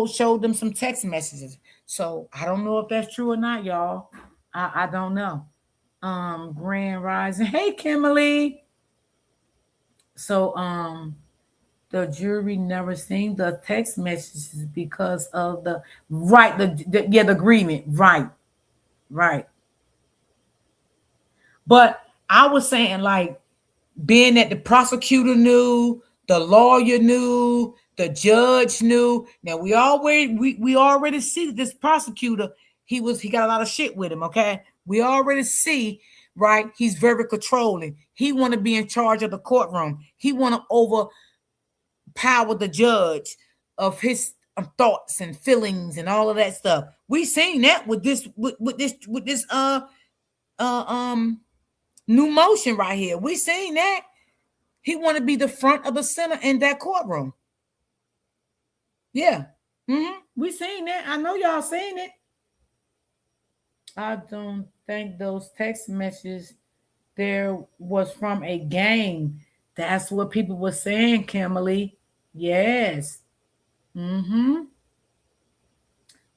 showed them some text messages. So I don't know if that's true or not, y'all. I don't know. Grand Rising. Hey Kimberly. So The jury never seen the text messages because of the right, the agreement. Right, right. But I was saying, like, being that the prosecutor knew, the lawyer knew, the judge knew. Now we already see that this prosecutor, he got a lot of shit with him, okay? We already see, right? He's very controlling. He want to be in charge of the courtroom. He want to overpower the judge of his thoughts and feelings and all of that stuff. We seen that uh um new motion right here. We seen that. He want to be the front of the center in that courtroom. Yeah. We seen that. I know y'all seen it. I don't think those text messages there was from a game. That's what people were saying, Kimberly. Yes. Mm-hmm.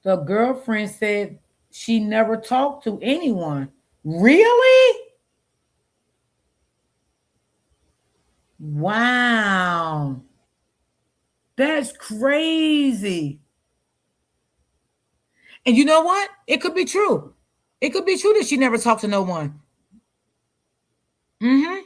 The girlfriend said she never talked to anyone. Really? Wow. That's crazy. And you know what? It could be true. It could be true that she never talked to no one. Hmm.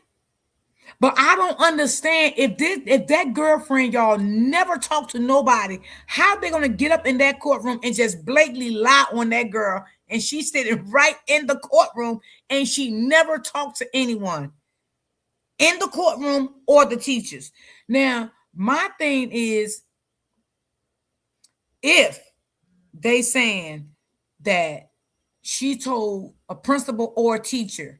But I don't understand if that girlfriend, y'all, never talked to nobody, how they gonna get up in that courtroom and just blatantly lie on that girl, and she's sitting right in the courtroom and she never talked to anyone in the courtroom or the teachers. Now, my thing is, if they saying that she told a principal or a teacher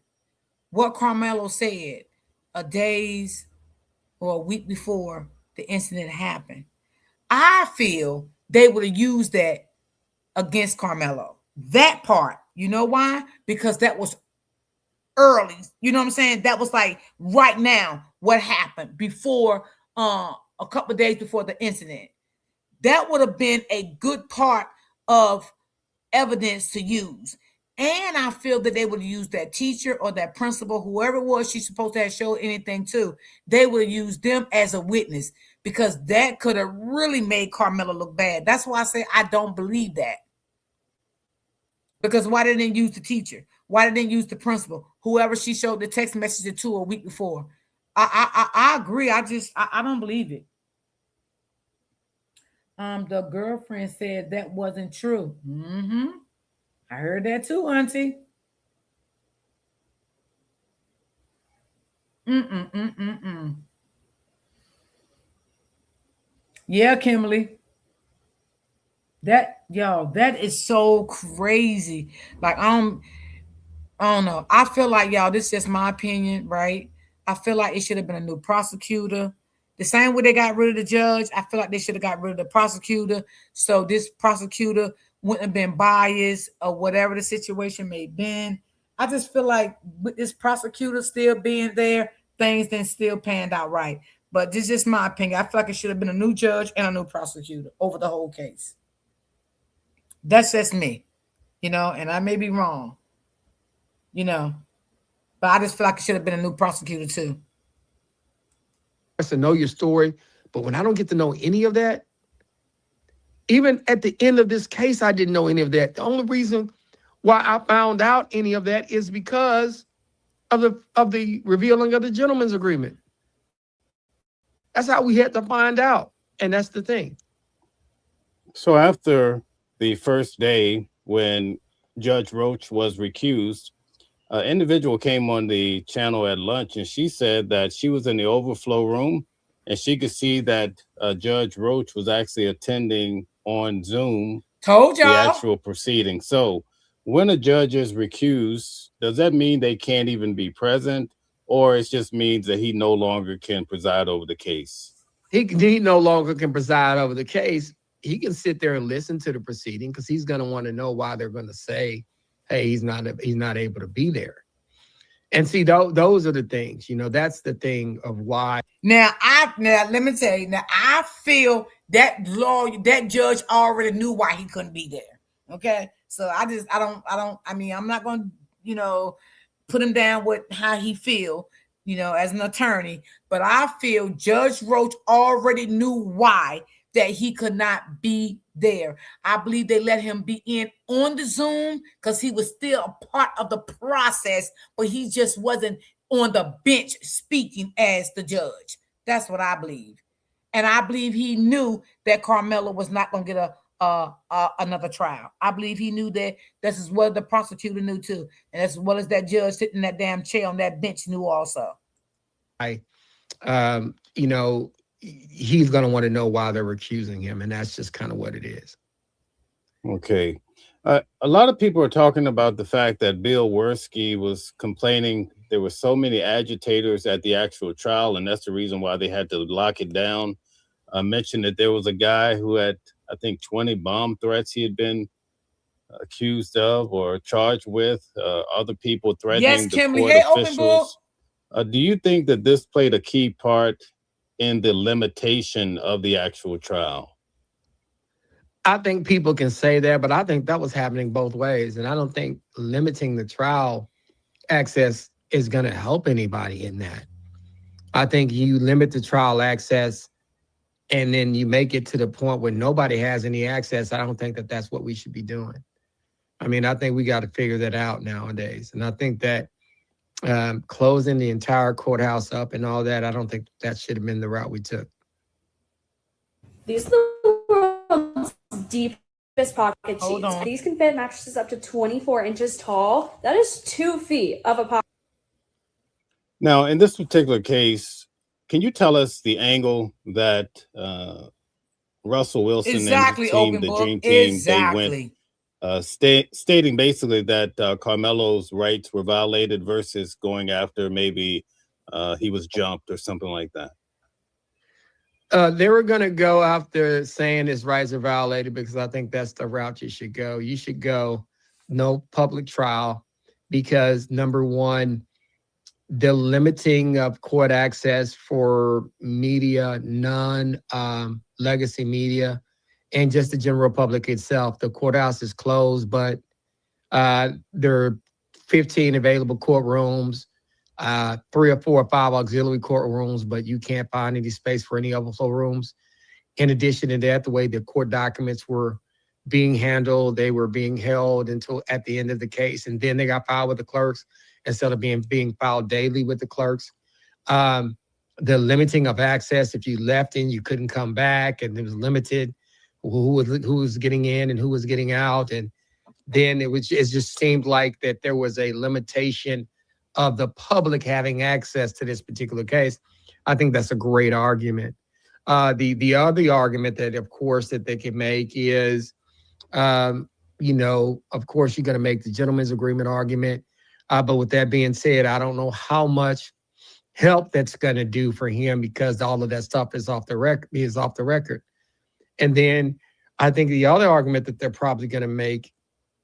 what Karmelo said a days or a week before the incident happened, I feel they would have used that against Karmelo. That part, you know why? Because that was early. You know what I'm saying? That was like right now what happened before a couple of days before the incident. That would have been a good part of evidence to use. And I feel that they would have used that teacher or that principal, whoever it was she's supposed to have showed anything to, they would have used them as a witness, because that could have really made Karmelo look bad. That's why I say I don't believe that. Because why didn't they use the teacher? Why didn't they use the principal? Whoever she showed the text message to a week before. I agree. I don't believe it. The girlfriend said that wasn't true. I heard that too, Auntie. Mm-mm-mm-mm-mm. Yeah, Kimberly. That, y'all, that is so crazy. Like, I don't know. I feel like, y'all, this is just my opinion, right? I feel like it should have been a new prosecutor. The same way they got rid of the judge, I feel like they should have got rid of the prosecutor. So this prosecutor wouldn't have been biased or whatever the situation may have been. I just feel like with this prosecutor still being there, things then still panned out right. But this is just my opinion. I feel like it should have been a new judge and a new prosecutor over the whole case. That's just me, and I may be wrong, you know, but I just feel like it should have been a new prosecutor too. To know your story. But when I don't get to know any of that, even at the end of this case, I didn't know any of that. The only reason why I found out any of that is because of the revealing of the gentleman's agreement. That's how we had to find out. And that's the thing. So after the first day when Judge Roach was recused, an individual came on the channel at lunch and she said that she was in the overflow room and she could see that Judge Roach was actually attending on Zoom Told the y'all. actual proceeding. So when a judge is recused, does that mean they can't even be present, or it just means that he no longer can preside over the case? He no longer can preside over the case. He can sit there and listen to the proceeding because he's going to want to know why they're going to say, hey, he's not able to be there. And see, those are the things, that's the thing of why. Now let me tell you. Now I feel that judge already knew why he couldn't be there. Okay, so I don't. I mean, I'm not gonna put him down with how he feel. as an attorney, but I feel Judge Roach already knew why that he could not be there. I believe they let him be in on the Zoom because he was still a part of the process, but he just wasn't on the bench speaking as the judge. That's what I believe. And I believe he knew that Karmelo was not going to get another trial. I believe he knew that. That's as well the prosecutor knew too, and as well as that judge sitting in that damn chair on that bench knew also. I, you know, he's going to want to know why they're accusing him, and that's just kind of what it is. Okay. A lot of people are talking about the fact that Bill Werski was complaining there were so many agitators at the actual trial, and that's the reason why they had to lock it down. Mentioned that there was a guy who had, I think, 20 bomb threats he had been accused of or charged with, other people Yes, threatening the Kimberly. court Hey, open book. officials. Do you think that this played a key part in the limitation of the actual trial? I think people can say that, but I think that was happening both ways. And I don't think limiting the trial access is going to help anybody in that. I think you limit the trial access and then you make it to the point where nobody has any access. I don't think that that's what we should be doing. I mean, I think we got to figure that out nowadays. And I think that closing the entire courthouse up and all that, I don't think that should have been the route we took. These are the world's deepest pocket sheets. Hold on. These can fit mattresses up to 24 inches tall. That is 2 feet of a pocket. Now, in this particular case, can you tell us the angle that Russell Wilson Exactly, and his team, open the book. Dream Team, Exactly. they went stating basically that Carmelo's rights were violated versus going after maybe he was jumped or something like that? They were going to go after saying his rights are violated because I think that's the route you should go. You should go no public trial because, number one, the limiting of court access for media, non-legacy media, and just the general public itself. The courthouse is closed, but there are 15 available courtrooms, 3 or 4 or 5 auxiliary courtrooms, but you can't find any space for any overflow rooms. In addition to that, the way the court documents were being handled, they were being held until at the end of the case, and then they got filed with the clerks instead of being filed daily with the clerks. The limiting of access, if you left and you couldn't come back, and it was limited who was getting in and who was getting out, and then it just seemed like that there was a limitation of the public having access to this particular case. I think that's a great argument. The other argument that, of course, that they can make is, of course, you're going to make the gentleman's agreement argument. But with that being said, I don't know how much help that's going to do for him because all of that stuff is off the record. And then I think the other argument that they're probably going to make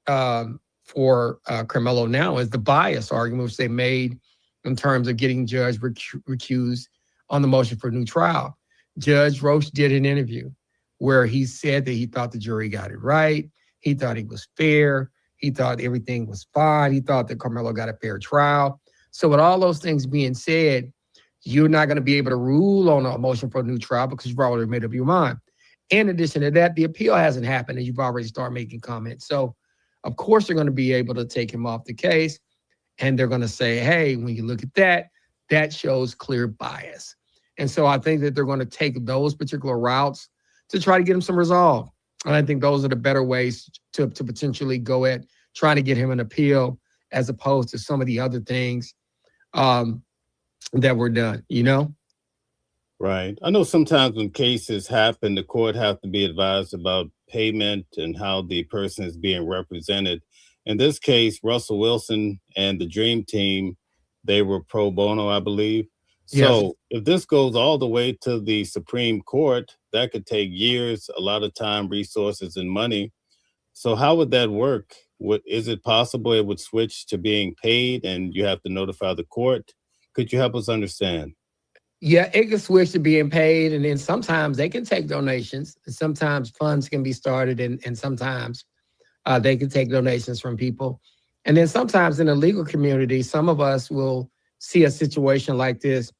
for Karmelo now is the bias argument, which they made in terms of getting Judge recused on the motion for a new trial. Judge Roach did an interview where he said that he thought the jury got it right. He thought it was fair. He thought everything was fine. He thought that Karmelo got a fair trial. So with all those things being said, you're not going to be able to rule on a motion for a new trial because you've already made up your mind. In addition to that, the appeal hasn't happened and you've already started making comments. So, of course, they're going to be able to take him off the case. And they're going to say, hey, when you look at that, that shows clear bias. And so I think that they're going to take those particular routes to try to get him some resolve. And I think those are the better ways to potentially go at trying to get him an appeal as opposed to some of the other things that were done, Right. I know sometimes when cases happen, the court have to be advised about payment and how the person is being represented. In this case, Russell Wilson and the Dream Team, they were pro bono, I believe. So Yes. if this goes all the way to the Supreme Court, that could take years, a lot of time, resources, and money. So how would that work? Is it possible it would switch to being paid and you have to notify the court? Could you help us understand? Yeah, it can switch to being paid. And then sometimes they can take donations. And sometimes funds can be started and sometimes they can take donations from people. And then sometimes in the legal community, some of us will see a situation like this,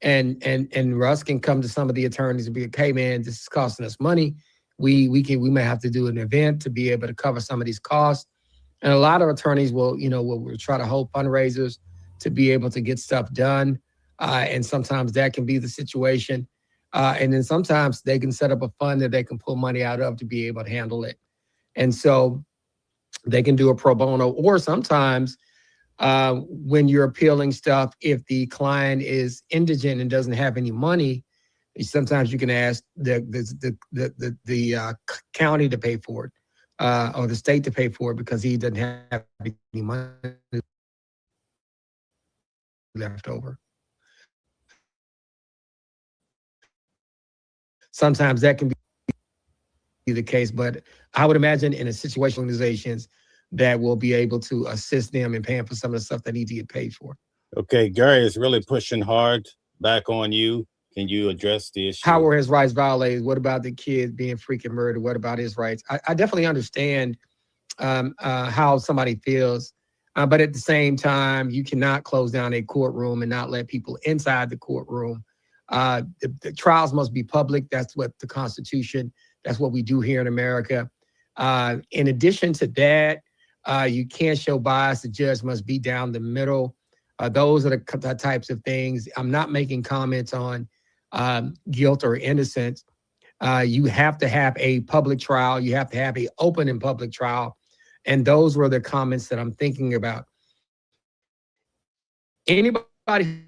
and Russ can come to some of the attorneys and be like, hey man, this is costing us money. We may have to do an event to be able to cover some of these costs. And a lot of attorneys will try to hold fundraisers to be able to get stuff done. And sometimes that can be the situation. And then sometimes they can set up a fund that they can pull money out of to be able to handle it. And so they can do a pro bono, or sometimes when you're appealing stuff, if the client is indigent and doesn't have any money, sometimes you can ask the county to pay for it, or the state to pay for it, because he doesn't have any money left over. Sometimes that can be the case, but I would imagine in a situation, organizations that will be able to assist them in paying for some of the stuff they need to get paid for. Okay, Gary is really pushing hard back on you. Can you address the issue? How were his rights violated? What about the kids being freaking murdered? What about his rights? I definitely understand how somebody feels, but at the same time, you cannot close down a courtroom and not let people inside the courtroom. The trials must be public. That's what the Constitution, that's what we do here in America. In addition to that, you can't show bias. The judge must be down the middle. Those are the types of things. I'm not making comments on guilt or innocence. You have to have a public trial. You have to have an open and public trial. And those were the comments that I'm thinking about. Anybody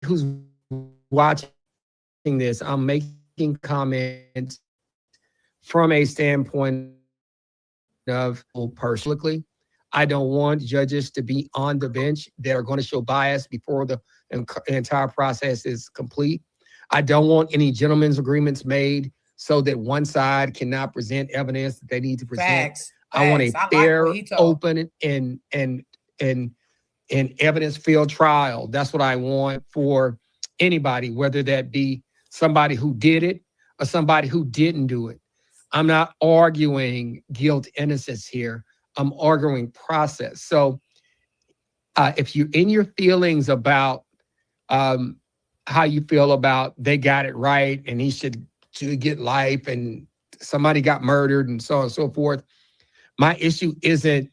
who's watching this, I'm making comments from a standpoint of personally. I don't want judges to be on the bench that are going to show bias before the entire process is complete. I don't want any gentlemen's agreements made so that one side cannot present evidence that they need to present. Facts. I want a fair, like open, and evidence-filled trial. That's what I want for anybody, whether that be somebody who did it or somebody who didn't do it. I'm not arguing guilt, innocence here. I'm arguing process. So if you're in your feelings about how you feel about they got it right and he should get life and somebody got murdered and so on and so forth, my issue isn't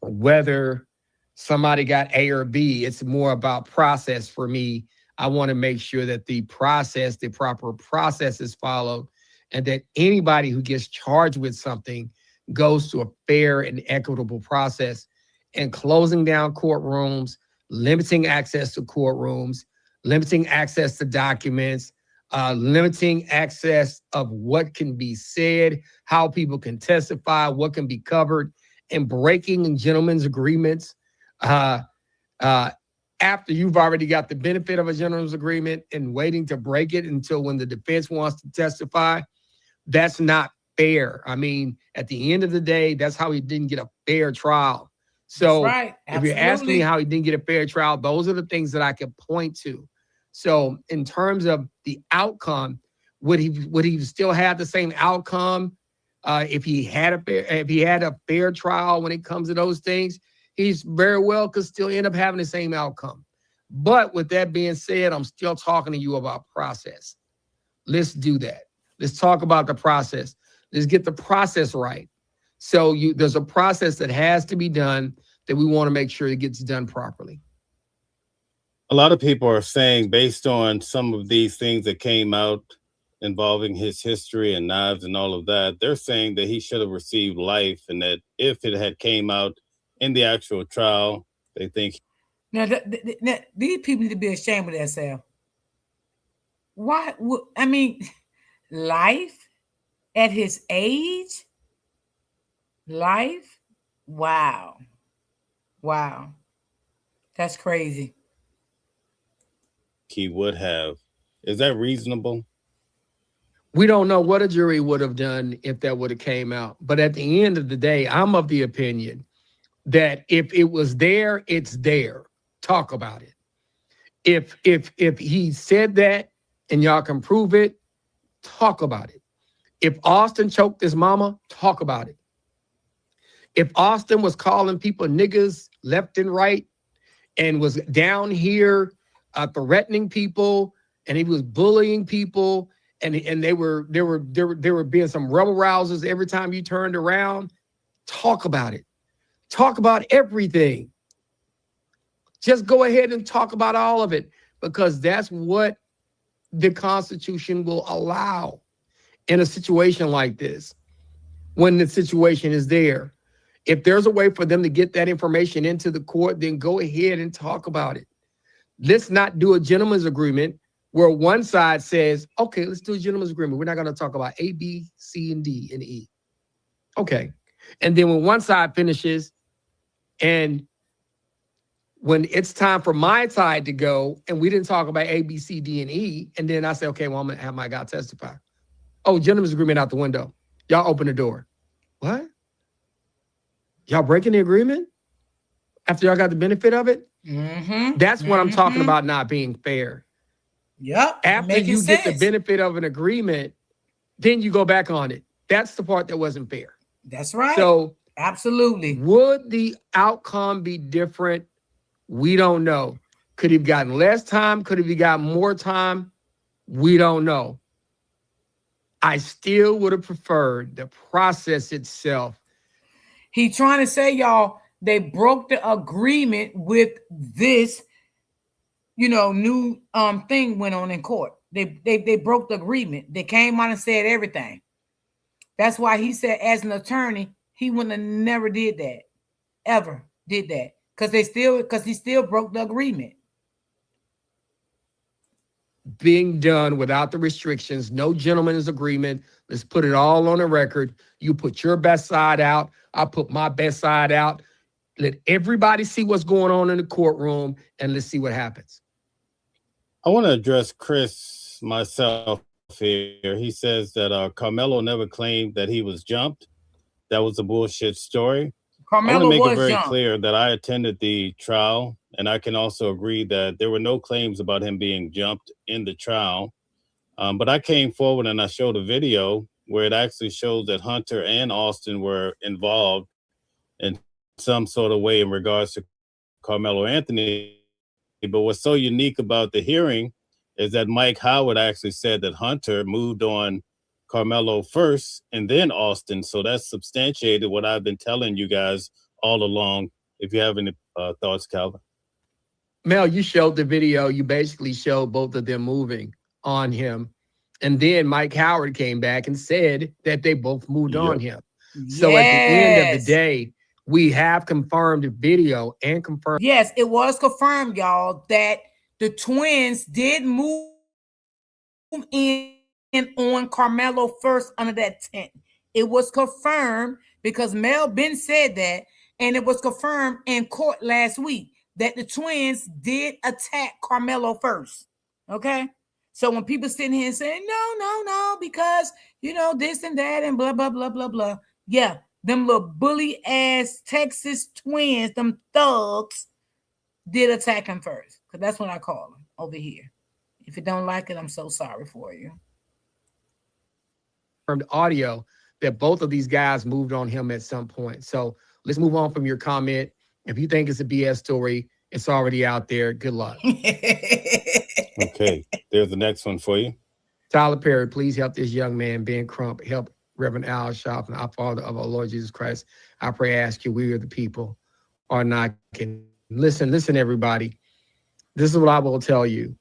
whether somebody got A or B. It's more about process for me. I want to make sure that the proper process is followed, and that anybody who gets charged with something goes to a fair and equitable process. And closing down courtrooms, limiting access to courtrooms, limiting access to documents, limiting access of what can be said, how people can testify, what can be covered, and breaking gentlemen's agreements after you've already got the benefit of a gentleman's agreement and waiting to break it until when the defense wants to testify. That's not fair. I mean, at the end of the day, that's how he didn't get a fair trial. So right. If you're asking me how he didn't get a fair trial, those are the things that I can point to. So in terms of the outcome, would he still have the same outcome if he had a fair trial when it comes to those things? He's very well could still end up having the same outcome. But with that being said, I'm still talking to you about process. Let's do that. Let's talk about the process. Let's get the process right. So there's a process that has to be done that we want to make sure it gets done properly. A lot of people are saying, based on some of these things that came out involving his history and knives and all of that, they're saying that he should have received life, and that if it had came out in the actual trial, they think. Now, these people need to be ashamed of themselves. Why? I mean, life at his age? Life? Wow. Wow. That's crazy. He would have. Is that reasonable? We don't know what a jury would have done if that would have came out. But at the end of the day, I'm of the opinion that if it was there, it's there. Talk about it. If he said that and y'all can prove it, talk about it. If Austin choked his mama, talk about it. If Austin was calling people niggas left and right, and was down here threatening people, and he was bullying people, and they were being some rebel rousers every time you turned around. Talk about it. Talk about everything. Just go ahead and talk about all of it, because that's what the Constitution will allow in a situation like this. When the situation is there, if there's a way for them to get that information into the court, then go ahead and talk about it. Let's not do a gentleman's agreement where one side says, okay, let's do a gentleman's agreement. We're not going to talk about A, B, C, and D, and E. Okay. And then when one side finishes, and when it's time for my side to go, and we didn't talk about A, B, C, D, and E, and then I say, okay, well, I'm going to have my guy testify. Oh, gentleman's agreement out the window. Y'all open the door. What? Y'all breaking the agreement after y'all got the benefit of it? That's what I'm talking about, not being fair. Yep. After you get the benefit of an agreement, then you go back on it. That's the part that wasn't fair. That's right. So absolutely. Would the outcome be different? We don't know. Could he have gotten less time? Could he have gotten more time? We don't know. I still would have preferred the process itself. He trying to say, y'all, they broke the agreement with this, new thing went on in court. They broke the agreement. They came out and said everything. That's why he said, as an attorney, he wouldn't have never did that, ever did that, because he still broke the agreement. Being done without the restrictions, no gentleman's agreement. Let's put it all on the record. You put your best side out. I put my best side out. Let everybody see what's going on in the courtroom, and let's see what happens. I want to address Chris myself here. He says that Karmelo never claimed that he was jumped. That was a bullshit story. Karmelo I want to make it very jumped. clear that I attended the trial, and I can also agree that there were no claims about him being jumped in the trial. But I came forward and I showed a video where it actually shows that Hunter and Austin were involved in some sort of way in regards to Carmelo Anthony. But what's so unique about the hearing is that Mike Howard actually said that Hunter moved on Carmelo first and then Austin. So that's substantiated what I've been telling you guys all along. If you have any thoughts, Calvin. Mel, you showed the video. You basically showed both of them moving on him. And then Mike Howard came back and said that they both moved on him. So at the end of the day, we have confirmed the video and confirmed. Yes, it was confirmed, y'all, that the twins did move in on Carmelo first under that tent. It was confirmed because Mel Ben said that, and it was confirmed in court last week that the twins did attack Carmelo first. Okay? So when people sitting here saying, no, because, this and that and blah, blah, blah, blah, blah. Yeah, them little bully ass Texas twins, them thugs, did attack him first. Because that's what I call them over here. If you don't like it, I'm so sorry for you. From the audio that both of these guys moved on him at some point. So let's move on from your comment. If you think it's a BS story, it's already out there. Good luck. Okay, there's the next one for you. Tyler Perry, please help this young man, Ben Crump, help Reverend Al Sharp and our Father of our Lord Jesus Christ. I pray, ask you, we are the people, are not can. Listen, everybody. This is what I will tell you.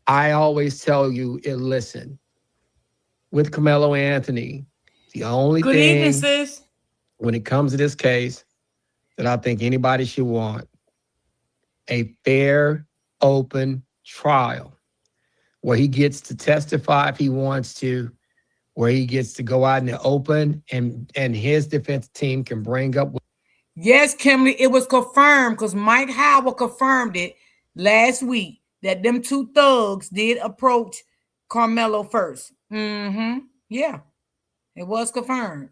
I always tell you, listen. With Carmelo Anthony, the only Good thing evening, sis. When it comes to this case that I think anybody should want, a fair, open trial where he gets to testify if he wants to, where he gets to go out in the open and his defense team can bring up. Yes, Kimberly, it was confirmed because Mike Howard confirmed it last week that them two thugs did approach Carmelo first. Yeah, it was confirmed.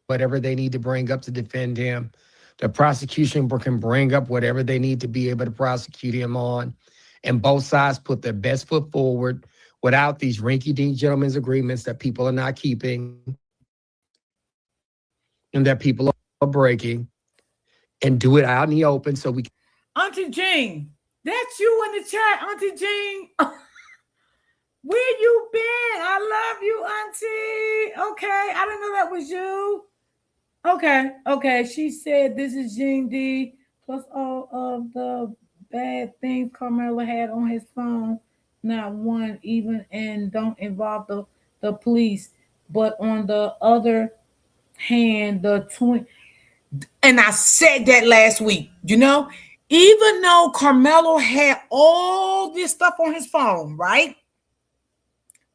Whatever they need to bring up to defend him. The prosecution can bring up whatever they need to be able to prosecute him on. And both sides put their best foot forward without these rinky-dink gentlemen's agreements that people are not keeping and that people are breaking, and do it out in the open so we can. Auntie Jean. That's you in the chat, Auntie Jean. Where you been? I love you, Auntie. Okay, I didn't know that was you. Okay. She said this is Jean D plus all of the bad things Carmelo had on his phone. Not one even and don't involve the police. But on the other hand, the twin and I said that last week, even though Carmelo had all this stuff on his phone, right?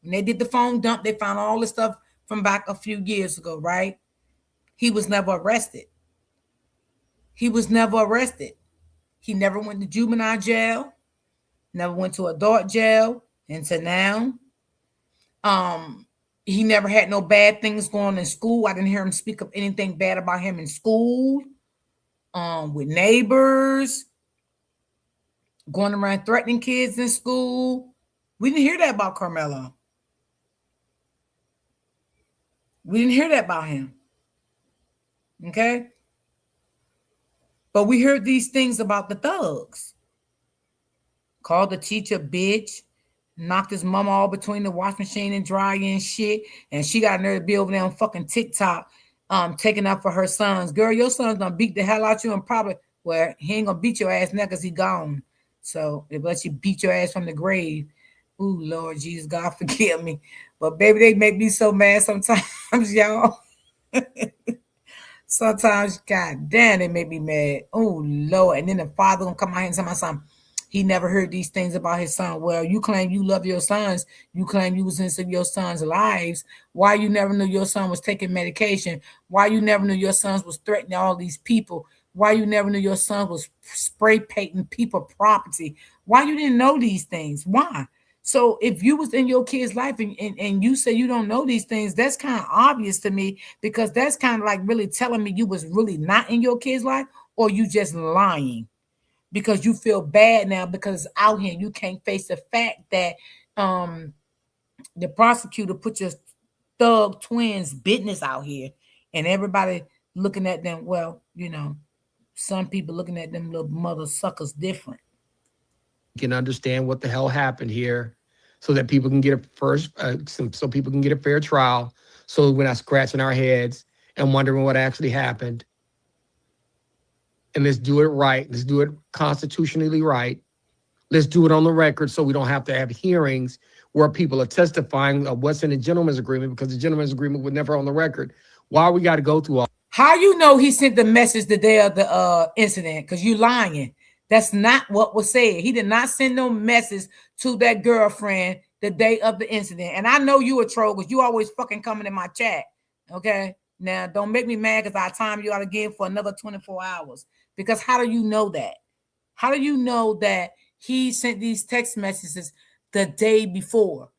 When they did the phone dump, they found all this stuff from back a few years ago, right? He was never arrested. He was never arrested. He never went to juvenile jail, never went to adult jail, until now. He never had no bad things going on in school. I didn't hear him speak of anything bad about him in school, with neighbors, going around threatening kids in school. We didn't hear that about Carmelo. We didn't hear that about him. Okay? But we heard these things about the thugs. Called the teacher bitch, knocked his mama all between the wash machine and dryer and shit, and she got nerve to be over there on fucking TikTok, taking up for her sons. Girl, your son's gonna beat the hell out you and probably, well, he ain't gonna beat your ass now because he gone. So it lets you beat your ass from the grave. Ooh, Lord Jesus, God forgive me. But baby, they make me so mad sometimes, y'all. Sometimes, God damn, they make me mad. Oh, Lord. And then the father gonna come out here and tell my son, he never heard these things about his son. Well, you claim you love your sons. You claim you was into your sons' lives. Why you never knew your son was taking medication? Why you never knew your sons was threatening all these people? Why you never knew your son was spray painting people property? Why you didn't know these things? Why? So if you was in your kid's life and you say you don't know these things, that's kind of obvious to me, because that's kind of like really telling me you was really not in your kid's life, or you just lying because you feel bad now because it's out here and you can't face the fact that the prosecutor put your thug twins business out here and everybody looking at them. Well, some people looking at them little mother suckers different. Can understand what the hell happened here, so that people can get so people can get a fair trial, so we're not scratching our heads and wondering what actually happened. And let's do it right. Let's do it constitutionally right. Let's do it on the record, so we don't have to have hearings where people are testifying of what's in the gentleman's agreement, because the gentleman's agreement was never on the record. Why we got to go through all? How you know he sent the message the day of the incident? Because you lying. That's not what was said. He did not send no message to that girlfriend the day of the incident. And I know you a troll because you always fucking coming in my chat. Okay? Now, don't make me mad because I time you out again for another 24 hours. Because how do you know that? How do you know that he sent these text messages the day before?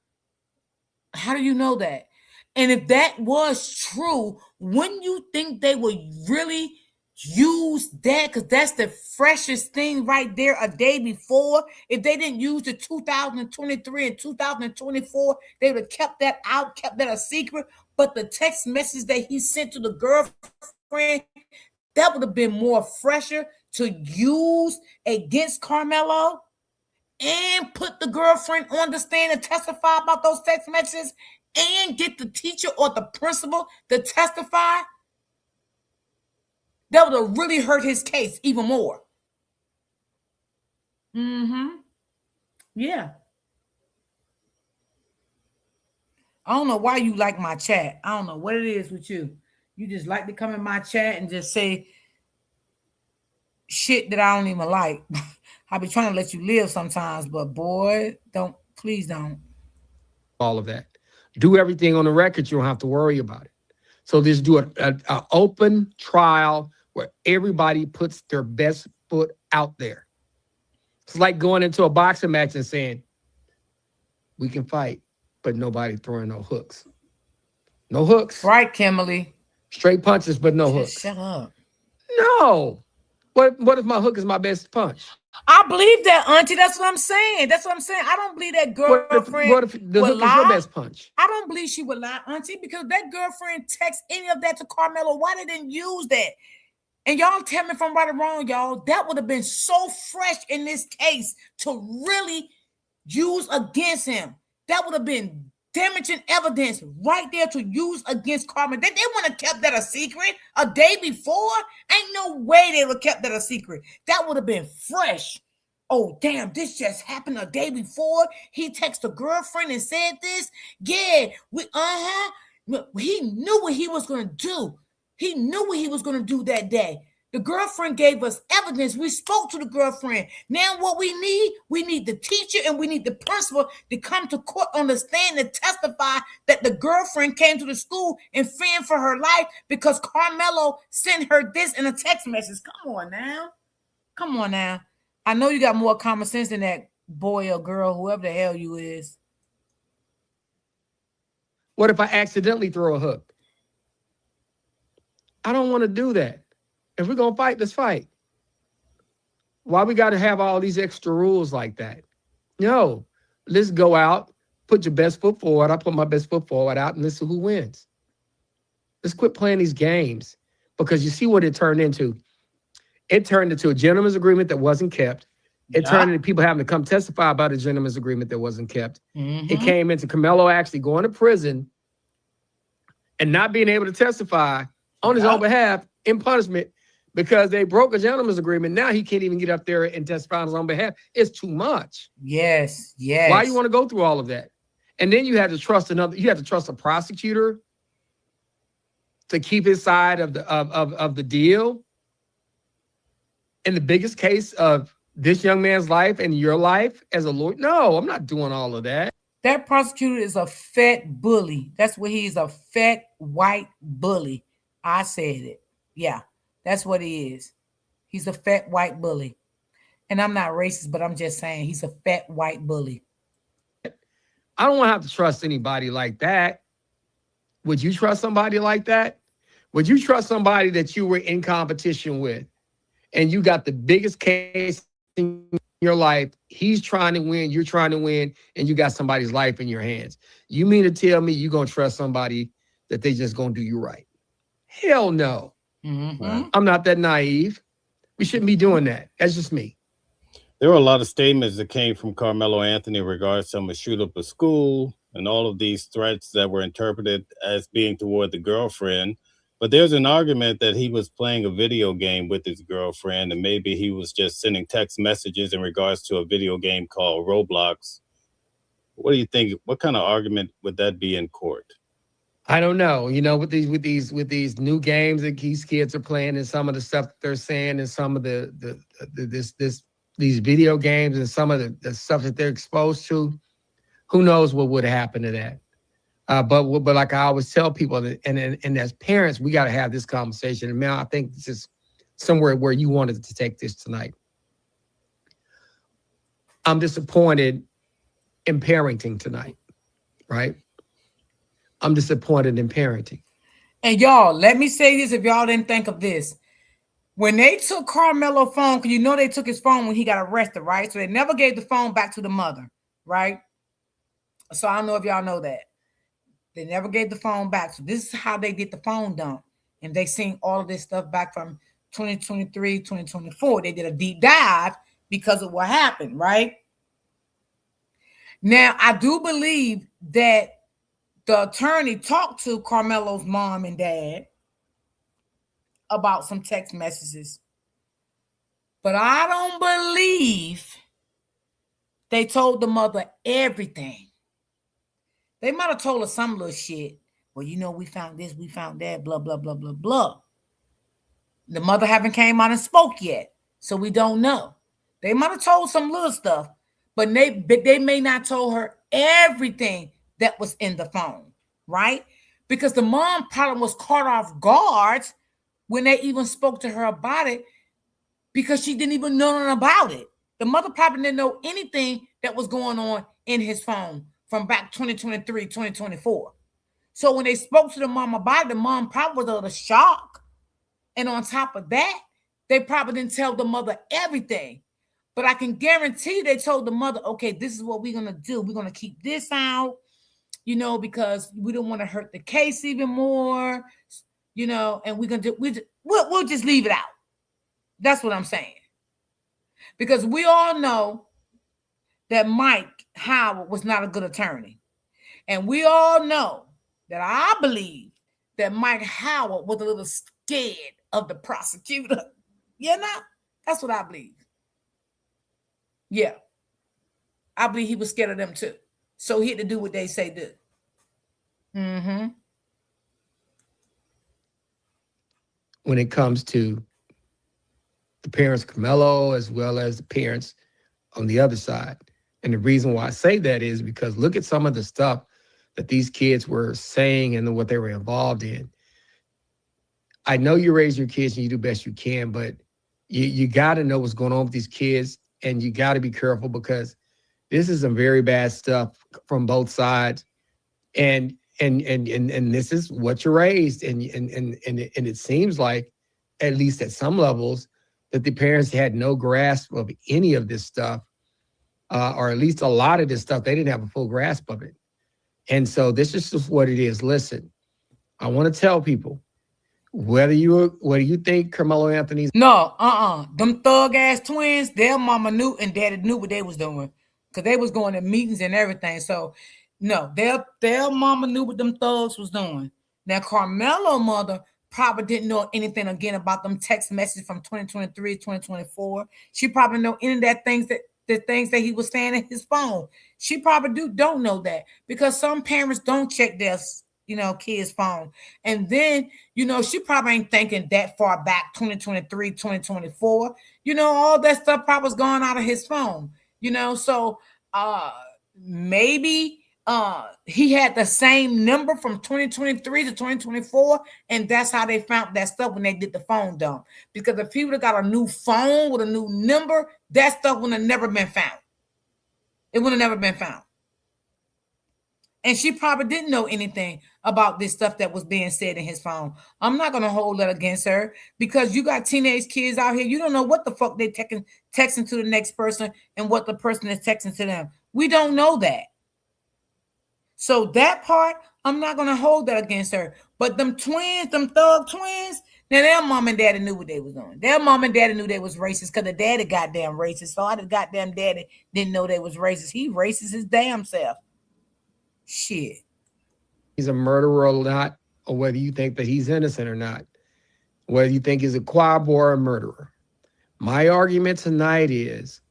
How do you know that? And if that was true, wouldn't you think they would really use that? Because that's the freshest thing right there a day before. If they didn't use the 2023 and 2024, they would have kept that out, kept that a secret. But the text message that he sent to the girlfriend, that would have been more fresher to use against Carmelo, and put the girlfriend on the stand and testify about those text messages, and get the teacher or the principal to testify. That would have really hurt his case even more. Yeah. I don't know why you like my chat. I don't know what it is with you. You just like to come in my chat and just say shit that I don't even like. I be trying to let you live sometimes, but boy, please don't. All of that. Do everything on the record. You don't have to worry about it. So just do an open trial where everybody puts their best foot out there. It's like going into a boxing match and saying, we can fight, but nobody throwing no hooks. No hooks. Right, Kimberly. Straight punches, but no hooks. Shut up. No. What if my hook is my best punch? I believe that, Auntie. That's what I'm saying. I don't believe that girlfriend. What if the hook is your best punch? I don't believe she would lie, Auntie, because that girlfriend text any of that to Carmelo. Why they didn't use that? And y'all tell me if I'm right or wrong, y'all. That would have been so fresh in this case to really use against him. That would have been damaging evidence right there to use against Carmen. They wouldn't have kept that a secret a day before. Ain't no way they would have kept that a secret. That would have been fresh. Oh, damn, this just happened a day before. He texted a girlfriend and said this. Yeah, he knew what he was going to do. He knew what he was going to do that day. The girlfriend gave us evidence. We spoke to the girlfriend. Now what we need the teacher and we need the principal to come to court on the stand and testify that the girlfriend came to the school and fearing for her life because Karmelo sent her this in a text message. Come on now. Come on now. I know you got more common sense than that boy or girl, whoever the hell you is. What if I accidentally throw a hook? I don't want to do that. If we're going to fight, let's fight. Why we got to have all these extra rules like that? No, let's go out, put your best foot forward. I put my best foot forward out and let's see who wins. Let's quit playing these games because you see what it turned into. It turned into a gentleman's agreement that wasn't kept. It turned into people having to come testify about a gentleman's agreement that wasn't kept. It came into Karmelo actually going to prison and not being able to testify on his own behalf in punishment because they broke a gentleman's agreement. Now he can't even get up there and testify on his own behalf. It's too much. Yes, yes. Why do you want to go through all of that? And then you have to trust you have to trust a prosecutor to keep his side of the deal. In the biggest case of this young man's life and your life as a lawyer, no, I'm not doing all of that. That prosecutor is a fat bully. That's what he's, a fat white bully. I said it. Yeah, that's what he is. He's a fat white bully. And I'm not racist, but I'm just saying he's a fat white bully. I don't want to have to trust anybody like that. Would you trust somebody like that? Would you trust somebody that you were in competition with and you got the biggest case in your life? He's trying to win, you're trying to win, and you got somebody's life in your hands. You mean to tell me you're going to trust somebody that they just going to do you right? Hell no. I'm not that naive. We shouldn't be doing that. That's just me. There were a lot of statements that came from Karmelo Anthony in regards to him to shoot up a school and all of these threats that were interpreted as being toward the girlfriend. But there's an argument that he was playing a video game with his girlfriend and maybe he was just sending text messages in regards to a video game called Roblox. What do you think? What kind of argument would that be in court? I don't know. You know, with these new games that these kids are playing and some of the stuff that they're saying and some of these video games and some of the stuff that they're exposed to, who knows what would happen to that? But like I always tell people, and as parents, we got to have this conversation. And man, I think this is somewhere where you wanted to take this tonight. I'm disappointed in parenting tonight, right? I'm disappointed in parenting. And y'all, let me say this if y'all didn't think of this. When they took Karmelo's phone, because you know they took his phone when he got arrested, right? So they never gave the phone back to the mother, right? So I don't know if y'all know that. They never gave the phone back. So this is how they did the phone dump. And they seen all of this stuff back from 2023, 2024. They did a deep dive because of what happened, right? Now, I do believe that the attorney talked to Karmelo's mom and dad about some text messages. But I don't believe they told the mother everything. They might have told her some little shit. Well, you know, we found this, we found that, blah, blah, blah, blah, blah. The mother haven't came out and spoke yet, so we don't know. They might have told some little stuff, but they may not told her everything that was in the phone, right? Because the mom probably was caught off guard when they even spoke to her about it because she didn't even know nothing about it. The mother probably didn't know anything that was going on in his phone from back 2023, 2024. So when they spoke to the mom about it, the mom probably was under shock. And on top of that, they probably didn't tell the mother everything. But I can guarantee they told the mother, okay, this is what we're going to do. We're going to keep this out, you know, because we don't want to hurt the case even more, you know, and we're going to we'll just leave it out. That's what I'm saying. Because we all know that Mike Howard was not a good attorney. And we all know that I believe that Mike Howard was a little scared of the prosecutor. You know? That's what I believe. Yeah. I believe he was scared of them too. So he had to do what they say do. Mm-hmm. When it comes to the parents, Carmelo, as well as the parents on the other side. And the reason why I say that is because look at some of the stuff that these kids were saying and what they were involved in. I know you raise your kids and you do best you can, but you got to know what's going on with these kids, and you got to be careful because this is some very bad stuff from both sides, and this is what you're raised, and it seems like, at least at some levels, that the parents had no grasp of any of this stuff, or at least a lot of this stuff. They didn't have a full grasp of it, and so this is just what it is. Listen, I want to tell people whether you think Carmelo Anthony's No, them thug ass twins, their mama knew and daddy knew what they was doing. Cause they was going to meetings and everything. So no, their mama knew what them thugs was doing. Now Carmelo mother probably didn't know anything again about them text messages from 2023, 2024. She probably know any of that things that the things that he was saying in his phone. She probably don't know that because some parents don't check their kids' phone. And then, she probably ain't thinking that far back, 2023, 2024. All that stuff probably was going out of his phone, so maybe he had the same number from 2023 to 2024, and that's how they found that stuff when they did the phone dump. Because if he would have got a new phone with a new number, that stuff would have never been found. It would have never been found. And she probably didn't know anything about this stuff that was being said in his phone. I'm not going to hold that against her because you got teenage kids out here. You don't know what the fuck they're texting to the next person and what the person is texting to them. We don't know that. So that part, I'm not going to hold that against her. But them twins, them thug twins, now their mom and daddy knew what they was doing. Their mom and daddy knew they was racist because the daddy goddamn racist. So how the goddamn daddy didn't know they was racist? He racist his damn self. Shit. a murderer or not, or whether you think that he's innocent or not, whether you think he's a quab or a murderer. My argument tonight is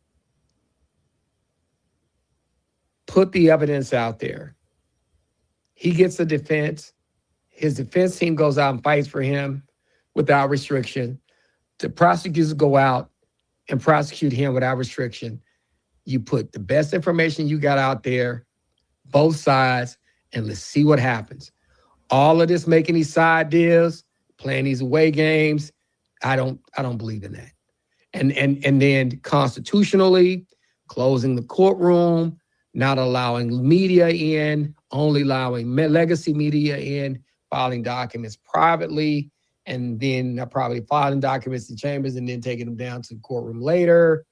put the evidence out there. He gets a defense. His defense team goes out and fights for him without restriction. The prosecutors go out and prosecute him without restriction. You put the best information you got out there, both sides, and let's see what happens. All of this making these side deals, playing these away games, I don't believe in that. And then constitutionally, closing the courtroom, not allowing media in, only allowing legacy media in, filing documents privately, and then probably filing documents in chambers and then taking them down to the courtroom later.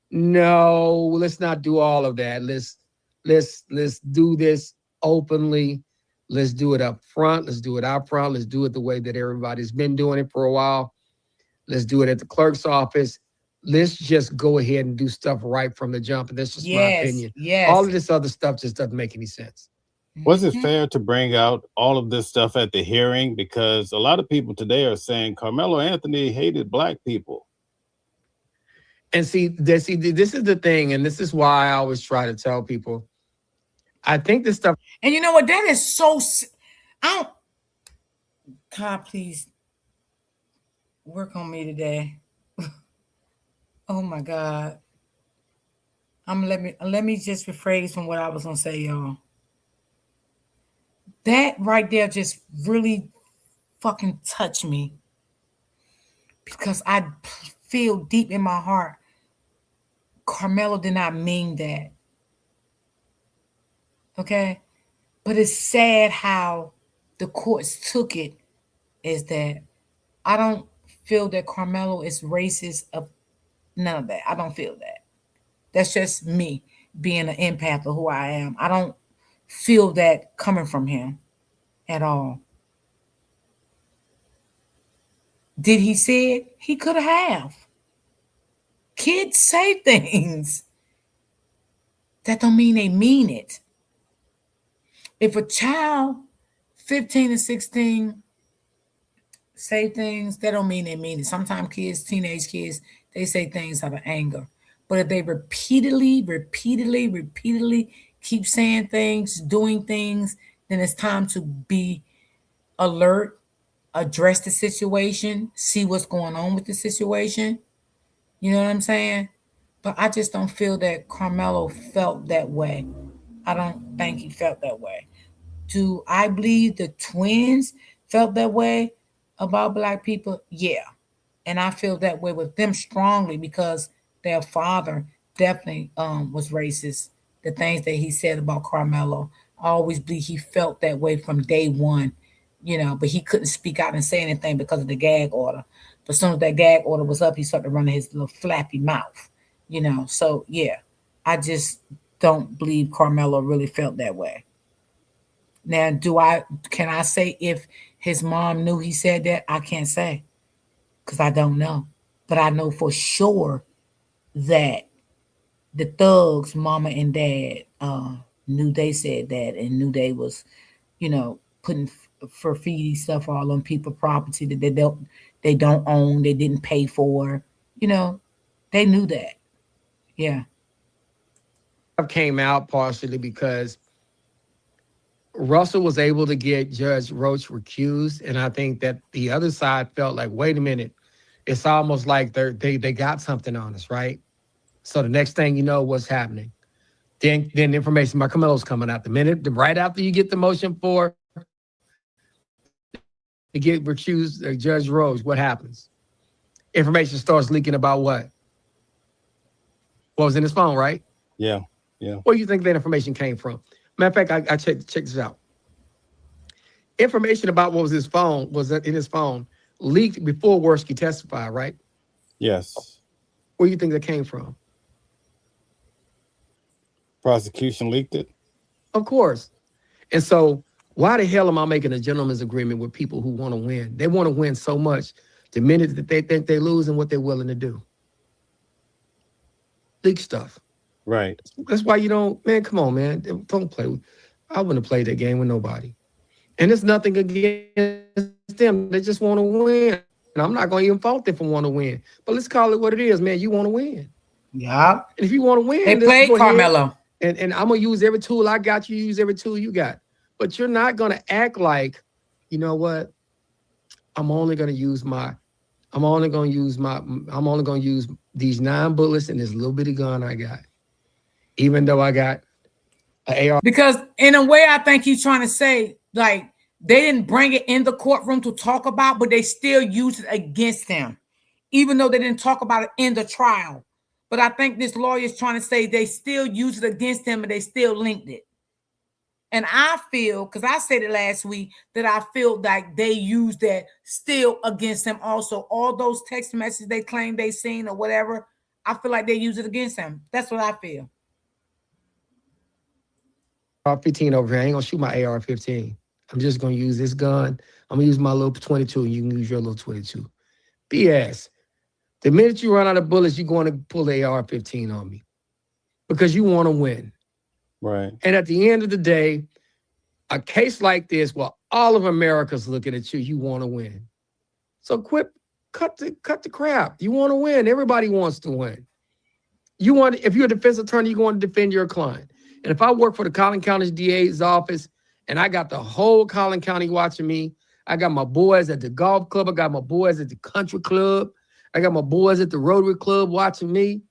No, let's not do all of that. Let's do this openly. Let's do it up front. Let's do it out front. Let's do it the way that everybody's been doing it for a while. Let's do it at the clerk's office. Let's just go ahead and do stuff right from the jump. And that's just my opinion. Yes. All of this other stuff just doesn't make any sense. Was it fair to bring out all of this stuff at the hearing? Because a lot of people today are saying Carmelo Anthony hated black people. And see, this is the thing, and this is why I always try to tell people, I think this stuff. And you know what? That is so. God, please work on me today. Oh my God. Let me just rephrase from what I was gonna say, y'all. That right there just really fucking touched me because I feel deep in my heart Carmelo did not mean that. Okay? But it's sad how the courts took it as that. I don't feel that Carmelo is racist of none of that. I don't feel that. That's just me being an empath of who I am. I don't feel that coming from him at all. Did he say it? He could have. Kids say things. That don't mean they mean it. If a child 15 and 16 say things, that don't mean they mean it. Sometimes kids, teenage kids, they say things out of anger. But if they repeatedly keep saying things, doing things, then it's time to be alert, address the situation, see what's going on with the situation. You know what I'm saying? But I just don't feel that Carmelo felt that way. I don't think he felt that way. Do I believe the twins felt that way about black people? Yeah. And I feel that way with them strongly because their father definitely was racist. The things that he said about Carmelo, I always believe he felt that way from day one, but he couldn't speak out and say anything because of the gag order. But as soon as that gag order was up, he started running his little flappy mouth. So yeah, I just don't believe Carmelo really felt that way. Now, can I say if his mom knew he said that? I can't say because I don't know. But I know for sure that the thugs, mama and dad, knew they said that and knew they was, putting graffiti stuff all on people property that they don't own, they didn't pay for. You know, they knew that. Yeah. Came out partially because Russell was able to get Judge Roach recused, and I think that the other side felt like, wait a minute, it's almost like they got something on us, right? So the next thing you know, what's happening? Then information about Carmelo's coming out. Right after you get the motion for to get recused Judge Roach, what happens? Information starts leaking about what? What was in his phone, right? Yeah. Where do you think that information came from? Matter of fact, I checked this out. Information about what was in his phone leaked before Worski testified, right? Yes. Where do you think that came from? Prosecution leaked it. Of course. And so why the hell am I making a gentleman's agreement with people who want to win? They want to win so much. The minute that they think they're losing, what they're willing to do. Leak stuff. Right. That's why you don't, man, come on, man. Don't play. I wouldn't have played that game with nobody. And it's nothing against them. They just want to win. And I'm not going to even fault them for wanting to win. But let's call it what it is, man. You want to win. Yeah. And if you want to win, they let's played go ahead. Carmelo. And I'm going to use every tool I got. You use every tool you got. But you're not going to act like, you know what? I'm only going to use these 9 bullets and this little bitty gun I got. Even though I got an AR. Because in a way, I think he's trying to say, like, they didn't bring it in the courtroom to talk about, but they still used it against him, even though they didn't talk about it in the trial. But I think this lawyer is trying to say they still used it against him and they still linked it. And I feel, because I said it last week, that I feel like they used that still against him also. All those text messages they claim they seen or whatever, I feel like they use it against him. That's what I feel. AR-15 over here. I ain't gonna shoot my AR-15. I'm just gonna use this gun. I'm gonna use my little 22, and you can use your little 22. BS. The minute you run out of bullets, you're going to pull the AR-15 on me because you want to win. Right. And at the end of the day, a case like this, well, all of America's looking at you. You want to win. So cut the crap. You want to win. Everybody wants to win. If you're a defense attorney, you want to defend your client. And if I work for the Collin County DA's office and I got the whole Collin County watching me, I got my boys at the golf club, I got my boys at the country club, I got my boys at the Rotary Club watching me,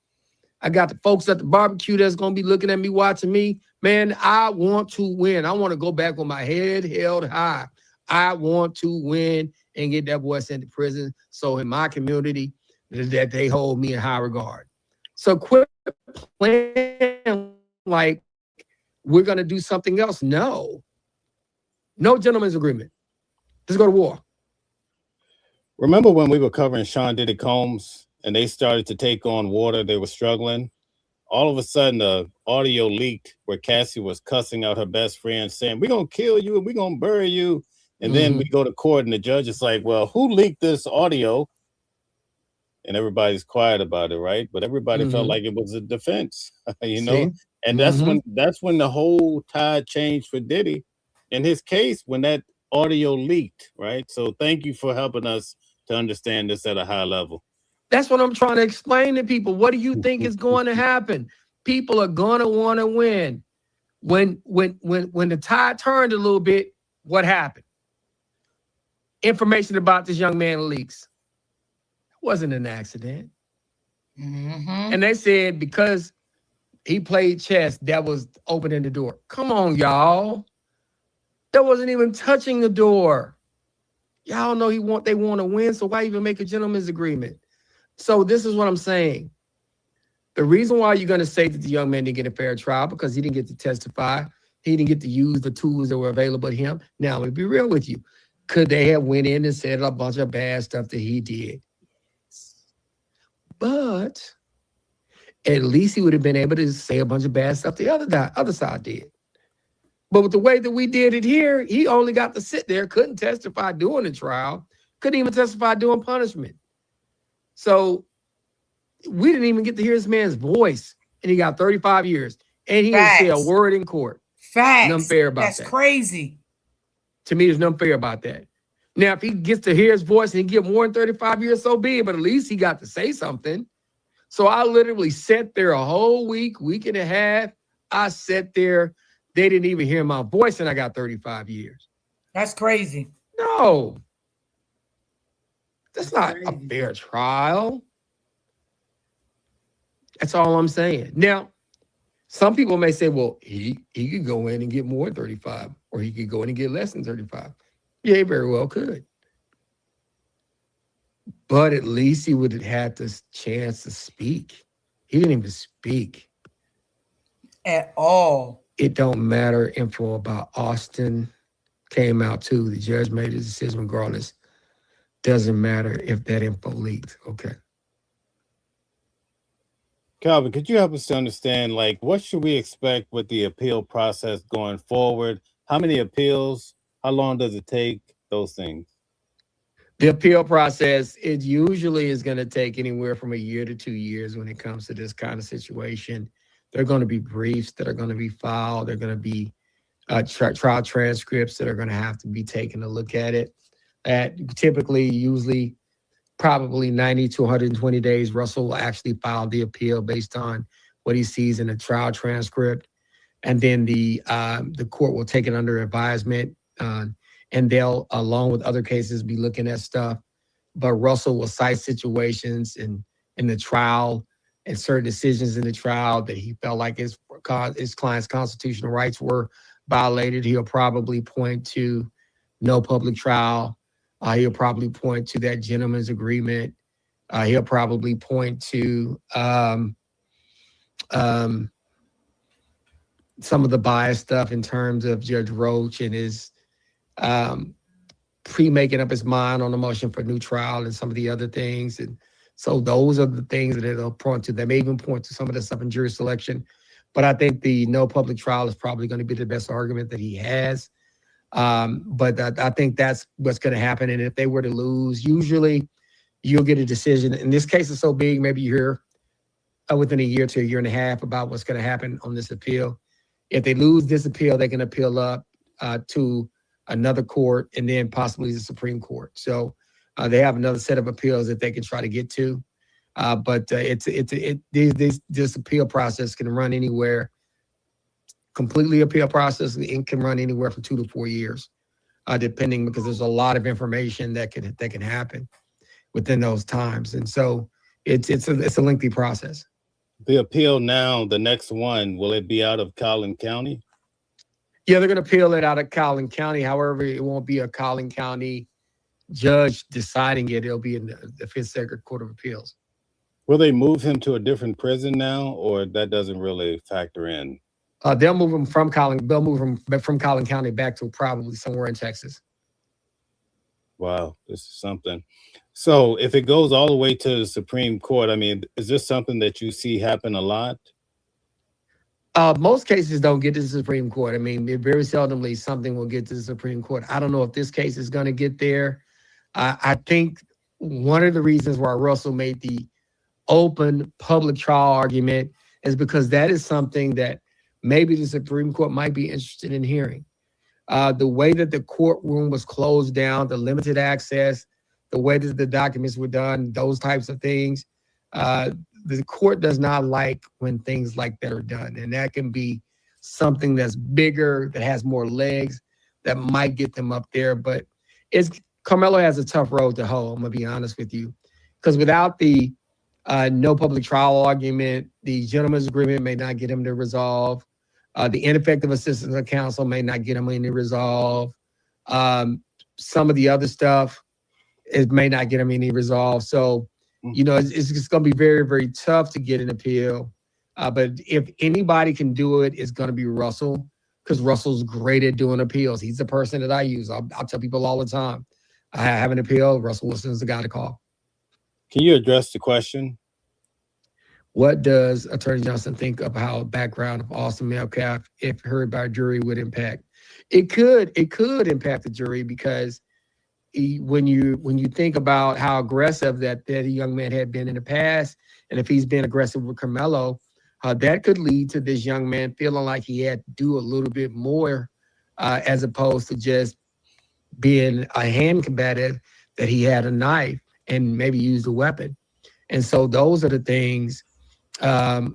I got the folks at the barbecue that's going to be looking at me watching me. Man, I want to win. I want to go back with my head held high. I want to win and get that boy sent to prison so in my community that they hold me in high regard. So quit playing like we're going to do something else. No gentleman's agreement. Let's go to war. Remember when we were covering Sean Diddy Combs and they started to take on water, they were struggling. All of a sudden, the audio leaked where Cassie was cussing out her best friend saying, we're going to kill you and we're going to bury you. And then we go to court and the judge is like, well, who leaked this audio? and everybody's quiet about it, right? But everybody felt Mm-hmm. like it was a defense, you know. See? And Mm-hmm. that's when the whole tide changed for Diddy in his case when that audio leaked, right? So thank you for helping us to understand this at a high level. That's what I'm trying to explain to people. What do you think is going to happen? People are going to want to win. When the tide turned a little bit, what happened? Information about this young man leaks. It wasn't an accident. Mm-hmm. And they said because he played chess, that was opening the door. Come on, y'all. That wasn't even touching the door. Y'all know they want to win, so why even make a gentleman's agreement? So this is what I'm saying. The reason why you're going to say that the young man didn't get a fair trial because he didn't get to testify. He didn't get to use the tools that were available to him. Now, let me be real with you. Could they have went in and said a bunch of bad stuff that he did? But at least he would have been able to say a bunch of bad stuff the other side did. But with the way that we did it here, he only got to sit there, couldn't testify during the trial, couldn't even testify during punishment. So we didn't even get to hear this man's voice, and he got 35 years, and he didn't say a Facts. word in court. Nothing Facts. fair about That's that. crazy. To me, there's nothing fair about that. Now, if he gets to hear his voice and he get more than 35 years, so be it, but at least he got to say something. So I literally sat there a whole week and a half. I sat there. They didn't even hear my voice, and I got 35 years. That's crazy. No, that's That's not a crazy. fair trial. That's all I'm saying. Now, some people may say, well, he could go in and get more than 35, or he could go in and get less than 35. Yeah, he very well could. But at least he would have had this chance to speak. He didn't even speak. At all. It don't matter. Info about Austin came out too. The judge made his decision regardless. Doesn't matter if that info leaked. Okay. Calvin, could you help us to understand, like, what should we expect with the appeal process going forward? How many appeals? How long does it take? Those things. The appeal process, it usually is going to take anywhere from a year to 2 years when it comes to this kind of situation. There are going to be briefs that are going to be filed. There are going to be trial transcripts that are going to have to be taken to look at it. Usually, probably 90 to 120 days, Russell will actually file the appeal based on what he sees in the trial transcript. And then the court will take it under advisement, and they'll, along with other cases, be looking at stuff. But Russell will cite situations in the trial and certain decisions in the trial that he felt like his client's constitutional rights were violated. He'll probably point to no public trial. He'll probably point to that gentleman's agreement. He'll probably point to some of the bias stuff in terms of Judge Roach and his pre-making up his mind on the motion for new trial and some of the other things. And so those are the things that they'll point to. They may even point to some of the stuff in jury selection. But I think the no public trial is probably going to be the best argument that he has. But I think that's what's going to happen. And if they were to lose, usually you'll get a decision. In this case, it's so big, maybe you hear within a year to a year and a half about what's going to happen on this appeal. If they lose this appeal, they can appeal up to another court and then possibly the Supreme Court. So they have another set of appeals that they can try to get to. But this appeal process can run anywhere. Completely appeal process, it can run anywhere from 2 to 4 years, depending, because there's a lot of information that can happen within those times, and so it's a lengthy process. The appeal now, the next one, will it be out of Collin County? Yeah, they're going to appeal it out of Collin County. However, it won't be a Collin County judge deciding it. It'll be in the Fifth Circuit Court of Appeals. Will they move him to a different prison now, or that doesn't really factor in? They'll move him from Collin. They'll move him from Collin County back to probably somewhere in Texas. Wow, this is something. So if it goes all the way to the Supreme Court, I mean, is this something that you see happen a lot? Most cases don't get to the Supreme Court. I mean, very seldomly something will get to the Supreme Court. I don't know if this case is going to get there. I think one of the reasons why Russell made the open public trial argument is because that is something that maybe the Supreme Court might be interested in hearing. The way that the courtroom was closed down, the limited access, the way that the documents were done, those types of things. Uh, the court does not like when things like that are done. And that can be something that's bigger, that has more legs, that might get them up there. But it's Carmelo has a tough road to hoe, I'm going to be honest with you. Because without the no public trial argument, the gentleman's agreement may not get him to resolve. The ineffective assistance of counsel may not get him any resolve. Some of the other stuff, it may not get him any resolve. So, it's going to be very, very tough to get an appeal. But if anybody can do it, it's going to be Russell, because Russell's great at doing appeals. He's the person that I use. I'll tell people all the time, I have an appeal, Russell Wilson is the guy to call. Can you address the question? What does Attorney Johnson think of how background of Austin Metcalf, if heard by a jury, would impact? It could impact the jury, because when you think about how aggressive that young man had been in the past, and if he's been aggressive with Karmelo, that could lead to this young man feeling like he had to do a little bit more, as opposed to just being a hand combative, that he had a knife and maybe used a weapon. And so those are the things that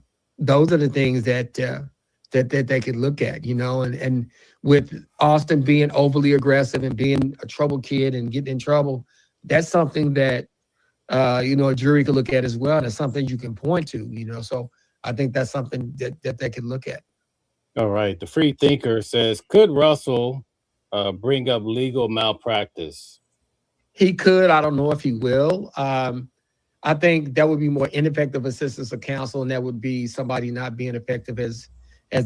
they could look at, and with Austin being overly aggressive and being a trouble kid and getting in trouble, that's something that a jury could look at as well. That's something you can point to, So I think that's something that they could look at. All right. The Free Thinker says, could Russell bring up legal malpractice? He could. I don't know if he will. I think that would be more ineffective assistance of counsel, and that would be somebody not being effective as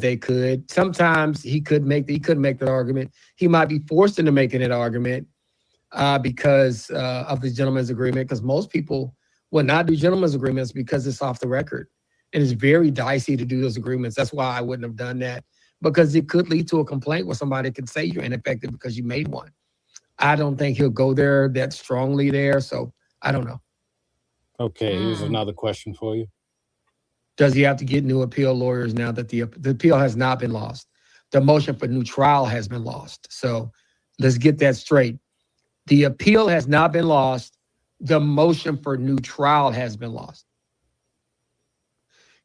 they could. Sometimes he couldn't make that argument. He might be forced into making that argument because of the gentleman's agreement, because most people will not do gentleman's agreements because it's off the record. And it's very dicey to do those agreements. That's why I wouldn't have done that, because it could lead to a complaint where somebody could say you're ineffective because you made one. I don't think he'll go there that strongly there, so I don't know. Okay, here's another question for you. Does he have to get new appeal lawyers now that the appeal has not been lost? The motion for new trial has been lost. So let's get that straight. The appeal has not been lost. The motion for new trial has been lost.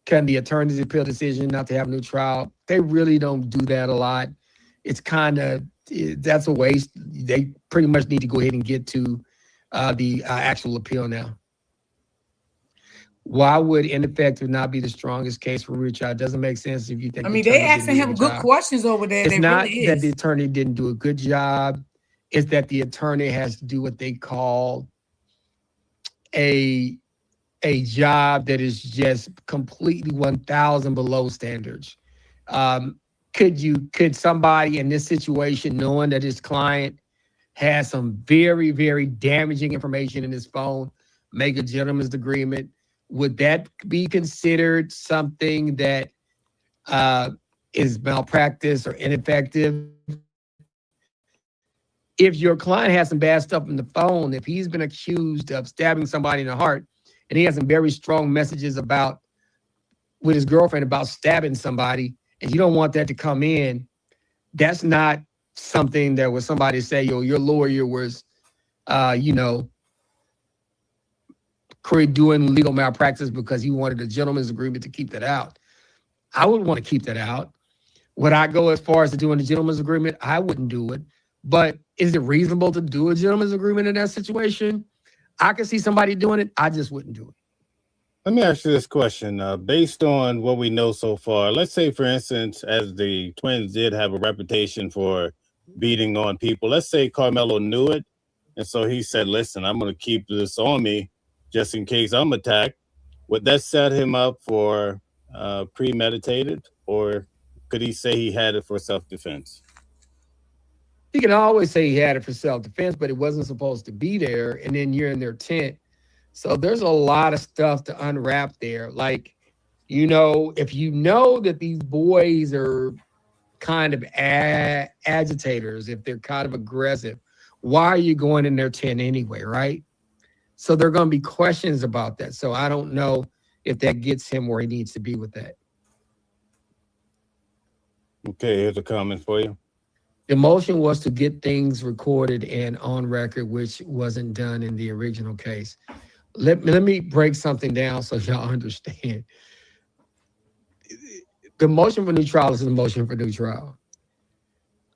Can the attorneys appeal decision not to have a new trial? They really don't do that a lot. It's that's a waste. They pretty much need to go ahead and get to the actual appeal now. Why would ineffective not be the strongest case for retrial? It doesn't make sense if you think. I mean, they asking him good questions over there. It's not that the attorney didn't do a good job. It's that the attorney has to do what they call a job that is just completely 1,000 below standards. Could somebody in this situation, knowing that his client has some very, very damaging information in his phone, make a gentleman's agreement? Would that be considered something that is malpractice or ineffective? If your client has some bad stuff in the phone, if he's been accused of stabbing somebody in the heart, and he has some very strong messages with his girlfriend about stabbing somebody, and you don't want that to come in, that's not something that was somebody say, your lawyer was, doing legal malpractice because he wanted a gentleman's agreement to keep that out. I would want to keep that out. Would I go as far as to doing a gentleman's agreement? I wouldn't do it. But is it reasonable to do a gentleman's agreement in that situation? I could see somebody doing it. I just wouldn't do it. Let me ask you this question. Based on what we know so far, let's say, for instance, as the twins did have a reputation for beating on people, let's say Karmelo knew it. And so he said, listen, I'm going to keep this on me just in case I'm attacked. Would that set him up for premeditated, or could he say he had it for self-defense? He can always say he had it for self-defense, but it wasn't supposed to be there, and then you're in their tent. So there's a lot of stuff to unwrap there. Like, if you know that these boys are kind of agitators, if they're kind of aggressive, why are you going in their tent anyway, right? So there are going to be questions about that. So I don't know if that gets him where he needs to be with that. Okay, here's a comment for you. The motion was to get things recorded and on record, which wasn't done in the original case. Let me break something down so y'all understand. The motion for new trial is a motion for new trial.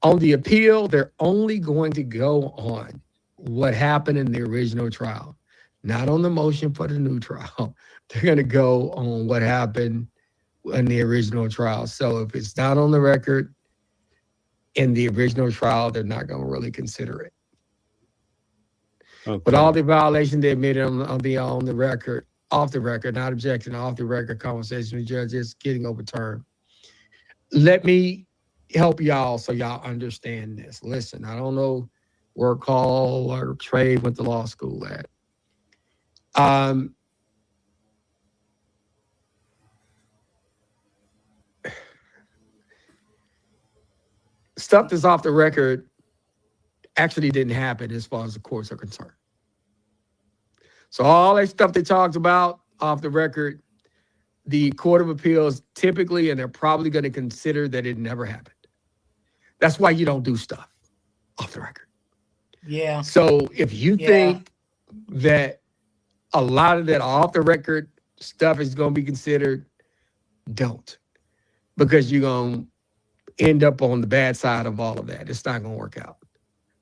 On the appeal, they're only going to go on what happened in the original trial, not on the motion for the new trial. They're going to go on what happened in the original trial. So if it's not on the record in the original trial, they're not going to really consider it. Okay. But all the violations they admitted on the record, off the record, not objecting, off the record conversation with judges getting overturned. Let me help y'all so y'all understand this. Listen, I don't know where Carl or Trey went to law school at. Stuff that's off the record actually didn't happen as far as the courts are concerned. So all that stuff they talked about off the record, the Court of Appeals typically, and they're probably going to consider that it never happened. That's why you don't do stuff off the record. Yeah. So if you think that a lot of that off the record stuff is going to be considered, don't. Because you're going to end up on the bad side of all of that. It's not going to work out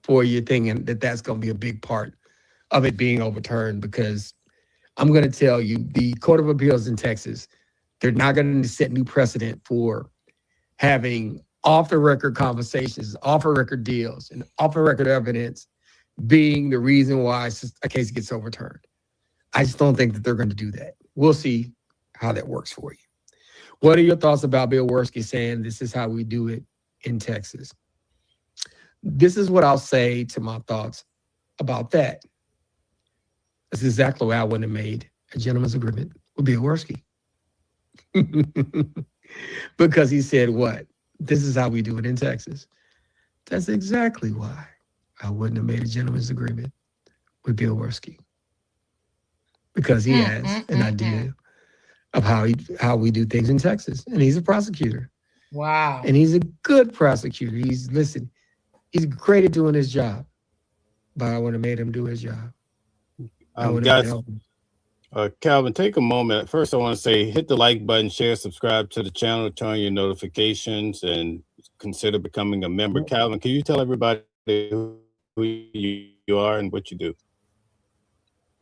for you thinking that that's going to be a big part of it being overturned, because I'm going to tell you, the Court of Appeals in Texas, they're not going to set new precedent for having off-the-record conversations, off-the-record deals, and off-the-record evidence being the reason why a case gets overturned. I just don't think that they're going to do that. We'll see how that works for you. What are your thoughts about Bill Worski saying this is how we do it in Texas? This is what I'll say to my thoughts about that. This is exactly why I wouldn't have made a gentleman's agreement with Bill Worski. Because he said what? This is how we do it in Texas. That's exactly why I wouldn't have made a gentleman's agreement with Bill Worski. Because he has an idea of how we do things in Texas. And he's a prosecutor. Wow. And he's a good prosecutor. He's great at doing his job. But I would have made him do his job. Guys, Calvin, take a moment. First, I want to say hit the like button, share, subscribe to the channel, turn on your notifications, and consider becoming a member. Calvin, can you tell everybody who you are and what you do?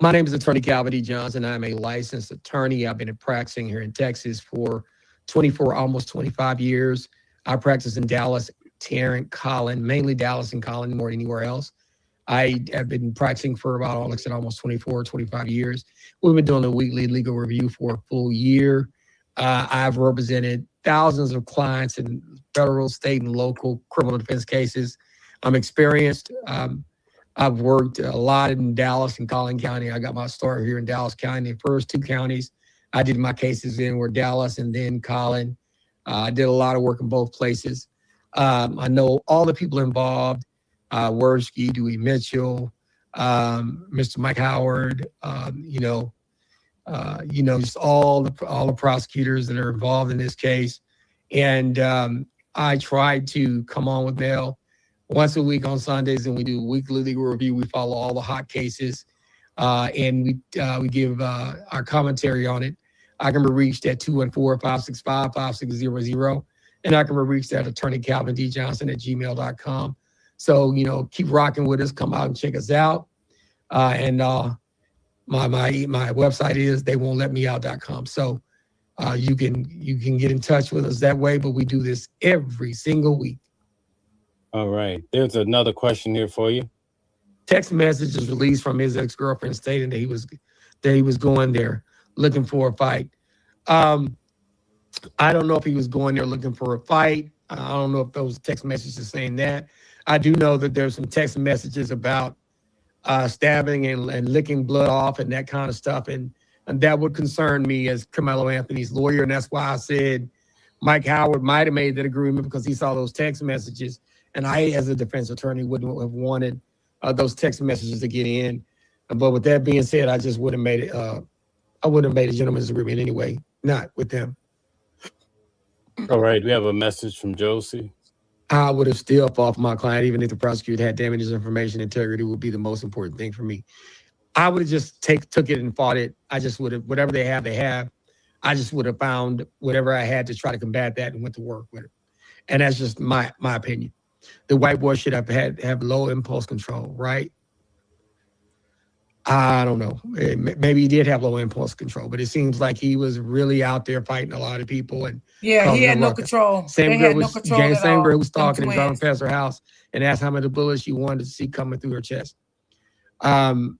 My name is Attorney Calvin D. Johnson. I'm a licensed attorney. I've been practicing here in Texas for almost 25 years. I practice in Dallas, Tarrant, Collin, mainly Dallas and Collin, more than anywhere else. I have been practicing for about, like I said, almost 25 years. We've been doing a weekly legal review for a full year. I've represented thousands of clients in federal, state, and local criminal defense cases. I'm experienced. I've worked a lot in Dallas and Collin County. I got my start here in Dallas County. The first two counties I did my cases in were Dallas and then Collin. I did a lot of work in both places. I know all the people involved. Worski, Dewey Mitchell, Mr. Mike Howard, just all the prosecutors that are involved in this case. And I tried to come on with Mel once a week on Sundays, and we do a weekly legal review. We follow all the hot cases, and we give our commentary on it. I can be reached at 214-565-5600, and I can be reached at attorneycalvindjohnson@gmail.com. So, keep rocking with us. Come out and check us out. And my website is theywon'tletmeout.com. So you can get in touch with us that way, but we do this every single week. All right. There's another question here for you. Text message is released from his ex-girlfriend stating that he was going there looking for a fight. I don't know if he was going there looking for a fight. I don't know if those text messages are saying that. I do know that there's some text messages about stabbing and licking blood off and that kind of stuff. And that would concern me as Karmelo Anthony's lawyer. And that's why I said Mike Howard might have made that agreement, because he saw those text messages. And I, as a defense attorney, wouldn't have wanted those text messages to get in. But with that being said, I just would have made it. I wouldn't have made a gentleman's agreement anyway. Not with them. All right, we have a message from Josie. I would have still fought for my client, even if the prosecutor had damages information. Integrity would be the most important thing for me. I would have just took it and fought it. I just would have, whatever they have, they have. I just would have found whatever I had to try to combat that and went to work with it. And that's just my opinion. The white boy should have low impulse control, right? I don't know. Maybe he did have low impulse control, but it seems like he was really out there fighting a lot of people and Yeah, he causing a had no ruckus. control. Same They girl had no was control at same girl all. was Them stalking and driving twins. past her house and asked how many bullets she wanted to see coming through her chest. Um,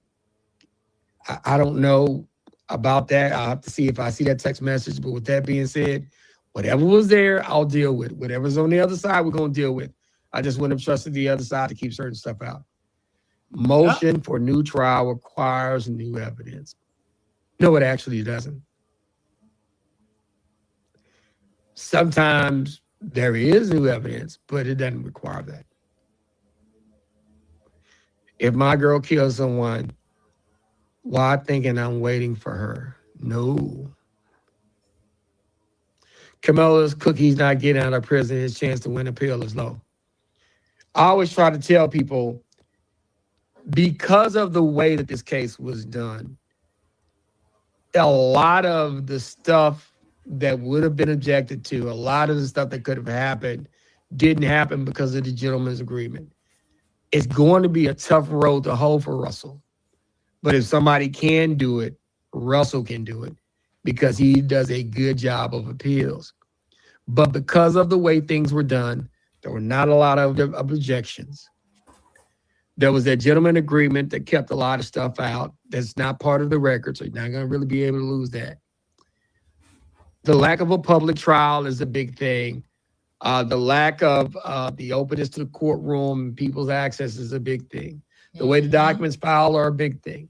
I don't know about that. I'll have to see if I see that text message. But with that being said, whatever was there, I'll deal with. Whatever's on the other side, we're gonna deal with. I just wouldn't have trusted the other side to keep certain stuff out. Yep. Motion for new trial requires new evidence. No, it actually doesn't. Sometimes there is new evidence, but it doesn't require that. If my girl kills someone, why thinking I'm waiting for her? No. Carmelo's cookies not getting out of prison, his chance to win appeal is low. I always try to tell people, because of the way that this case was done, a lot of the stuff that would have been objected to, a lot of the stuff that could have happened, didn't happen because of the gentleman's agreement. It's going to be a tough road to hoe for Russell. But if somebody can do it, Russell can do it because he does a good job of appeals. But because of the way things were done, there were not a lot of objections. There was that gentleman agreement that kept a lot of stuff out that's not part of the record, so you're not going to really be able to lose that. The lack of a public trial is a big thing. The lack of the openness to the courtroom and people's access is a big thing. The way the documents filed are a big thing.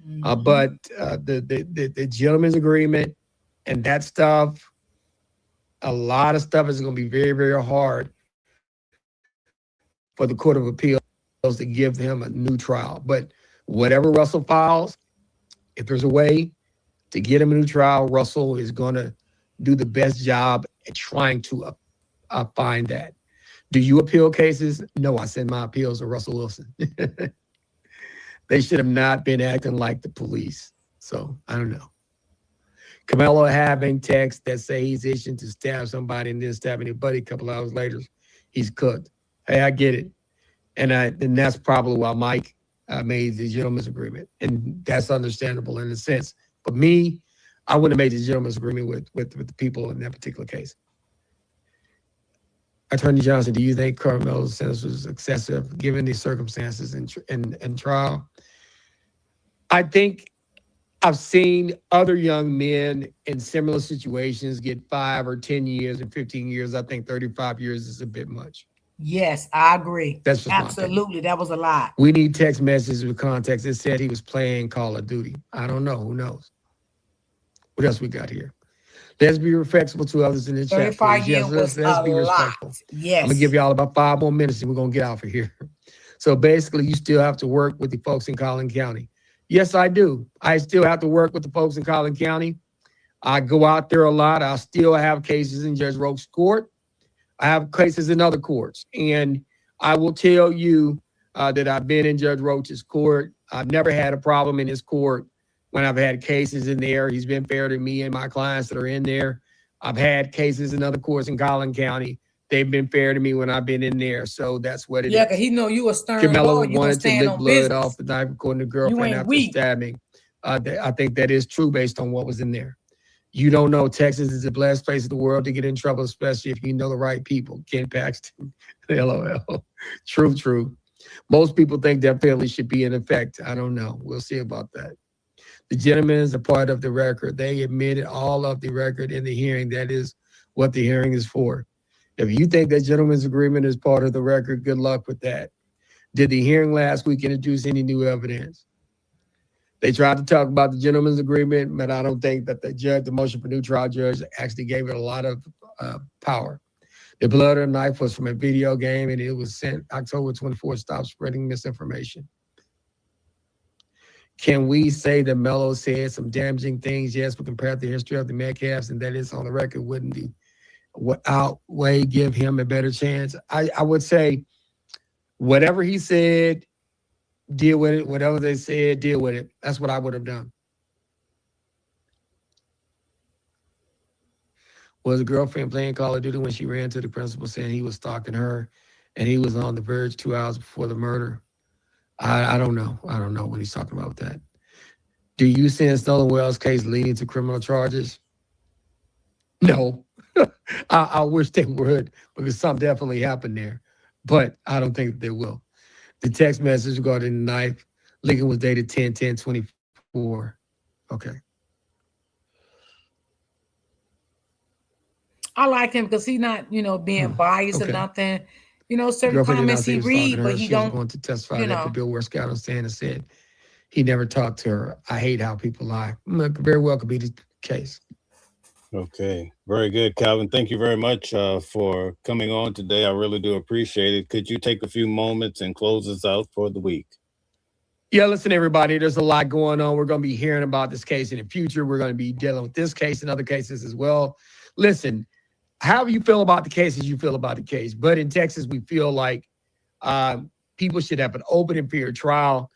But the gentleman's agreement and that stuff, a lot of stuff is going to be very, very hard for the Court of Appeals to give him a new trial. But whatever Russell files, if there's a way to get him a new trial, Russell is going to do the best job at trying to find that. Do you appeal cases? No, I send my appeals to Russell Wilson. They should have not been acting like the police. So I don't know. Karmelo having texts that say he's itching to stab somebody and then stabbing his buddy a couple hours later, he's cooked. Hey, I get it. And that's probably why Mike made the gentleman's agreement. And that's understandable in a sense. But me, I wouldn't have made the gentleman's agreement with the people in that particular case. Attorney Johnson, do you think Karmelo's sentence was excessive given the circumstances in trial? I think I've seen other young men in similar situations get 5 or 10 years and 15 years. I think 35 years is a bit much. Yes, I agree. That's just absolutely. That was a lot. We need text messages with context. It said he was playing Call of Duty. I don't know. Who knows? What else we got here? Let's be respectful to others in the chat. 35 years was let's a be lot. respectful. Yes. I'm gonna give y'all about 5 more minutes and we're gonna get out of here. So basically, you still have to work with the folks in Collin County. Yes, I do. I still have to work with the folks in Collin County. I go out there a lot. I still have cases in Judge Roach's court. I have cases in other courts. And I will tell you that I've been in Judge Roach's court. I've never had a problem in his court when I've had cases in there. He's been fair to me and my clients that are in there. I've had cases in other courts in Collin County. They've been fair to me when I've been in there. So that's what it is. Yeah, because he know you a stern boy. Carmelo You wanted to stand lick on blood business. off the knife according to girlfriend after weak. stabbing. I think that is true based on what was in there. You don't know Texas is the blessed place in the world to get in trouble, especially if you know the right people. Ken Paxton, LOL. True. Most people think that penalty should be in effect. I don't know. We'll see about that. The gentleman is a part of the record. They admitted all of the record in the hearing. That is what the hearing is for. If you think that gentleman's agreement is part of the record, good luck with that. Did the hearing last week introduce any new evidence? They tried to talk about the gentleman's agreement, but I don't think that the motion for new trial judge actually gave it a lot of power. The blood or knife was from a video game, and it was sent October 24th. Stop spreading misinformation. Can we say that Melo said some damaging things? Yes, but compared to the history of the Metcalfs, and that is on the record, wouldn't the outweigh give him a better chance? I would say whatever he said, deal with it. Whatever they said, deal with it. That's what I would have done. Was a girlfriend playing Call of Duty when she ran to the principal saying he was stalking her and he was on the verge 2 hours before the murder? I don't know. I don't know what he's talking about with that. Do you sense Nolan Wells' case leading to criminal charges? No. I wish they would because something definitely happened there, but I don't think that they will. The text message regarding the knife leaking was dated 10/10/24. Okay. I like him because he's not, being biased or Okay. nothing. The Certain girlfriend did not comments say he he was stalking read, but her. he She was don't, going to testify you that the know. Billboard scout on stand and said he never talked to her. I hate how people lie. Very well could be the case. Okay, very good, Calvin. Thank you very much for coming on today. I really do appreciate it. Could you take a few moments and close us out for the week? Yeah, listen, everybody, there's a lot going on. We're going to be hearing about this case in the future. We're going to be dealing with this case and other cases as well. Listen, however you feel about the cases, you feel about the case. But in Texas, we feel like people should have an open and fair trial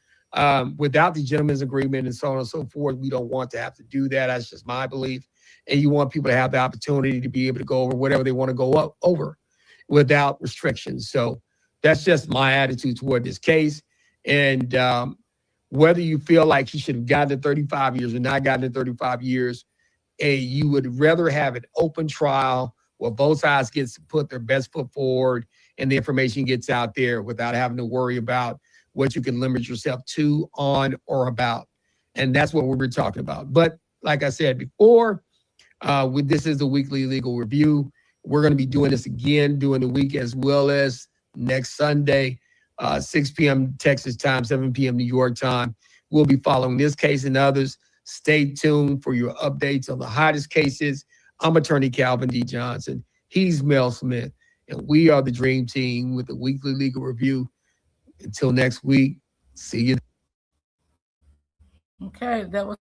without the gentleman's agreement and so on and so forth. We don't want to have to do that. That's just my belief. And you want people to have the opportunity to be able to go over whatever they want to go over without restrictions. So that's just my attitude toward this case. And whether you feel like he should have gotten to 35 years or not gotten to 35 years, you would rather have an open trial where both sides gets to put their best foot forward and the information gets out there without having to worry about what you can limit yourself to, on, or about. And that's what we were talking about. But like I said before, this is the weekly legal review. We're going to be doing this again during the week as well as next Sunday, 6 p.m. Texas time, 7 p.m. New York time. We'll be following this case and others. Stay tuned for your updates on the hottest cases. I'm attorney Calvin D. Johnson. He's Mel Smith. And we are the Dream Team with the weekly legal review. Until next week, see you. Okay, that was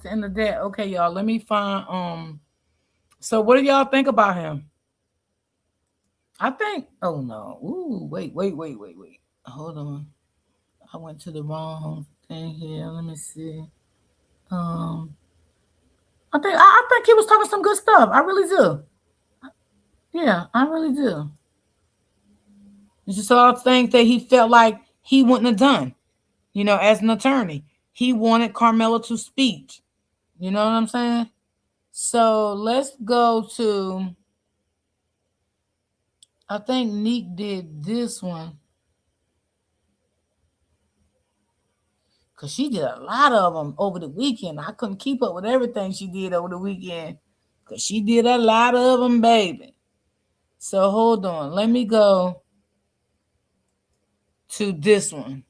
the end of that. Okay, y'all, let me find so what do y'all think about him? I think, oh no. Ooh, wait. Hold on. I went to the wrong thing here. Let me see. Um, I think he was talking some good stuff. I really do. Yeah, I really do. It's just all things that he felt like he wouldn't have done. As an attorney, he wanted Carmelo to speak. You know what I'm saying? So let's go to. I think Neek did this one because she did a lot of them over the weekend. I couldn't keep up with everything she did over the weekend because she did a lot of them, baby. So hold on. Let me go to this one.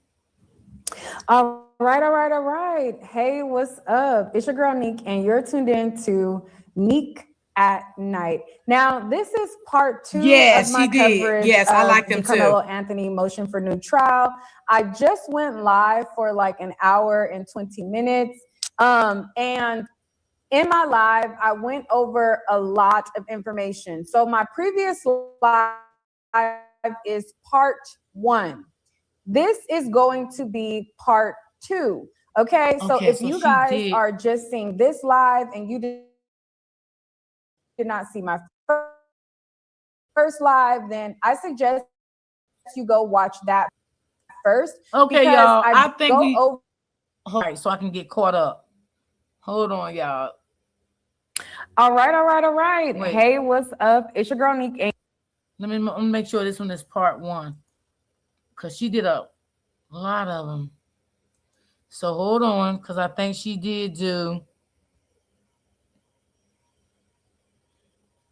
All right. Hey, what's up? It's your girl Neek, and you're tuned in to Neek at Night. Now, this is part two of Yes, my she did. coverage Yes, I of like the them too. Carmelo Anthony motion for new trial. I just went live for like an hour and 20 minutes. And in my live, I went over a lot of information. So my previous live is part one. This is going to be part two. Okay, so if you Okay, so guys she are did. just seeing this live and you did not see my first live, then I suggest you go watch that first because I go Okay, over. y'all. I think we hold right so I can get caught up. Hold on, y'all. All right. Wait. Hey, what's up? It's your girl Neek. Let me make sure this one is part one. Cause she did a lot of them. So hold on, cause I think she did do.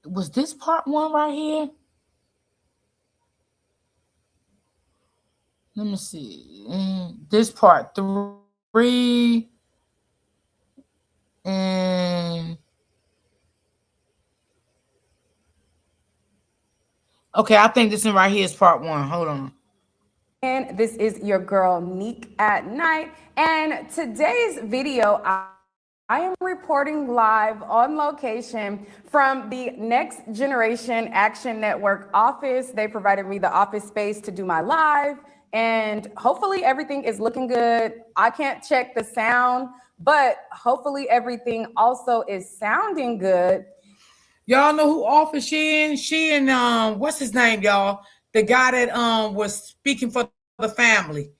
Was this part one right here? Let me see. This part three and okay. I think this one right here is part one. Hold on. And this is your girl Neek at Night, and today's video I am reporting live on location from the Next Generation Action Network office. They provided me the office space to do my live, and hopefully everything is looking good. I can't check the sound, but hopefully everything also is sounding good. Y'all know who office she in? She and what's his name, y'all? The guy that was speaking for the family.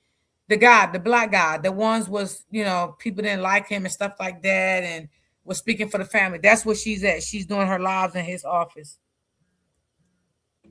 The black guy. The ones was, people didn't like him and stuff like that, and was speaking for the family. That's where she's at. She's doing her lives in his office.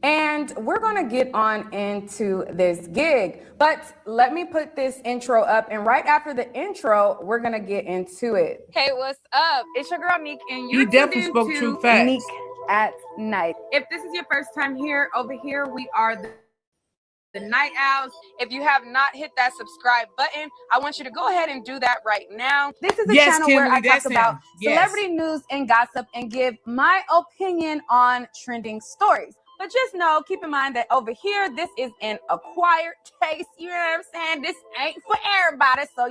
And we're gonna get on into this gig, but let me put this intro up, and right after the intro, we're gonna get into it. Hey, what's up? It's your girl Neek, and you're He definitely spoke true facts. Neek at Night. If this is your first time here, over here we are the Night Owls. If you have not hit that subscribe button, I want you to go ahead and do that right now. This is a channel Kimberly, where I talk that's about him. Yes. celebrity news and gossip and give my opinion on trending stories. But just know, keep in mind that over here, this is an acquired taste. You know what I'm saying? This ain't for everybody. So,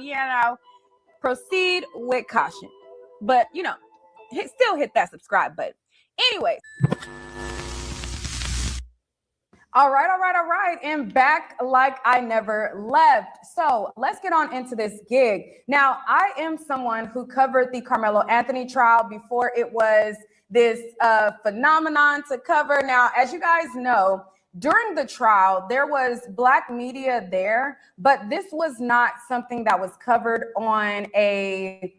proceed with caution. But, still hit that subscribe button. Anyways. All right. And back like I never left. So let's get on into this gig. Now, I am someone who covered the Karmelo Anthony trial before it was this phenomenon to cover. Now, as you guys know, during the trial, there was Black media there, but this was not something that was covered on a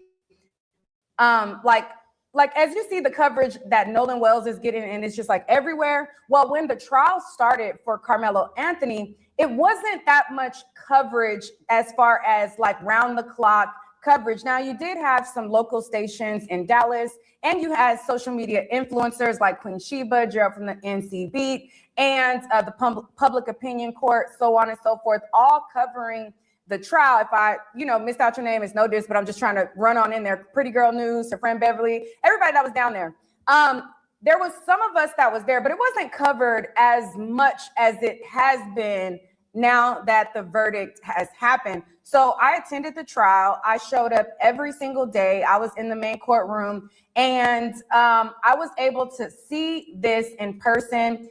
like as you see the coverage that Nolan Wells is getting, and it's just like everywhere. Well, when the trial started for Karmelo Anthony, it wasn't that much coverage as far as like round the clock coverage. Now, you did have some local stations in Dallas, and you had social media influencers like Queen Sheba, Gerald from the NC Beat, and the Public Opinion Court, so on and so forth, all covering the trial. If I, missed out your name, it's no diss, but I'm just trying to run on in there. Pretty Girl News, her friend Beverly, everybody that was down there. There was some of us that was there, but it wasn't covered as much as it has been now that the verdict has happened. So I attended the trial. I showed up every single day. I was in the main courtroom, and I was able to see this in person.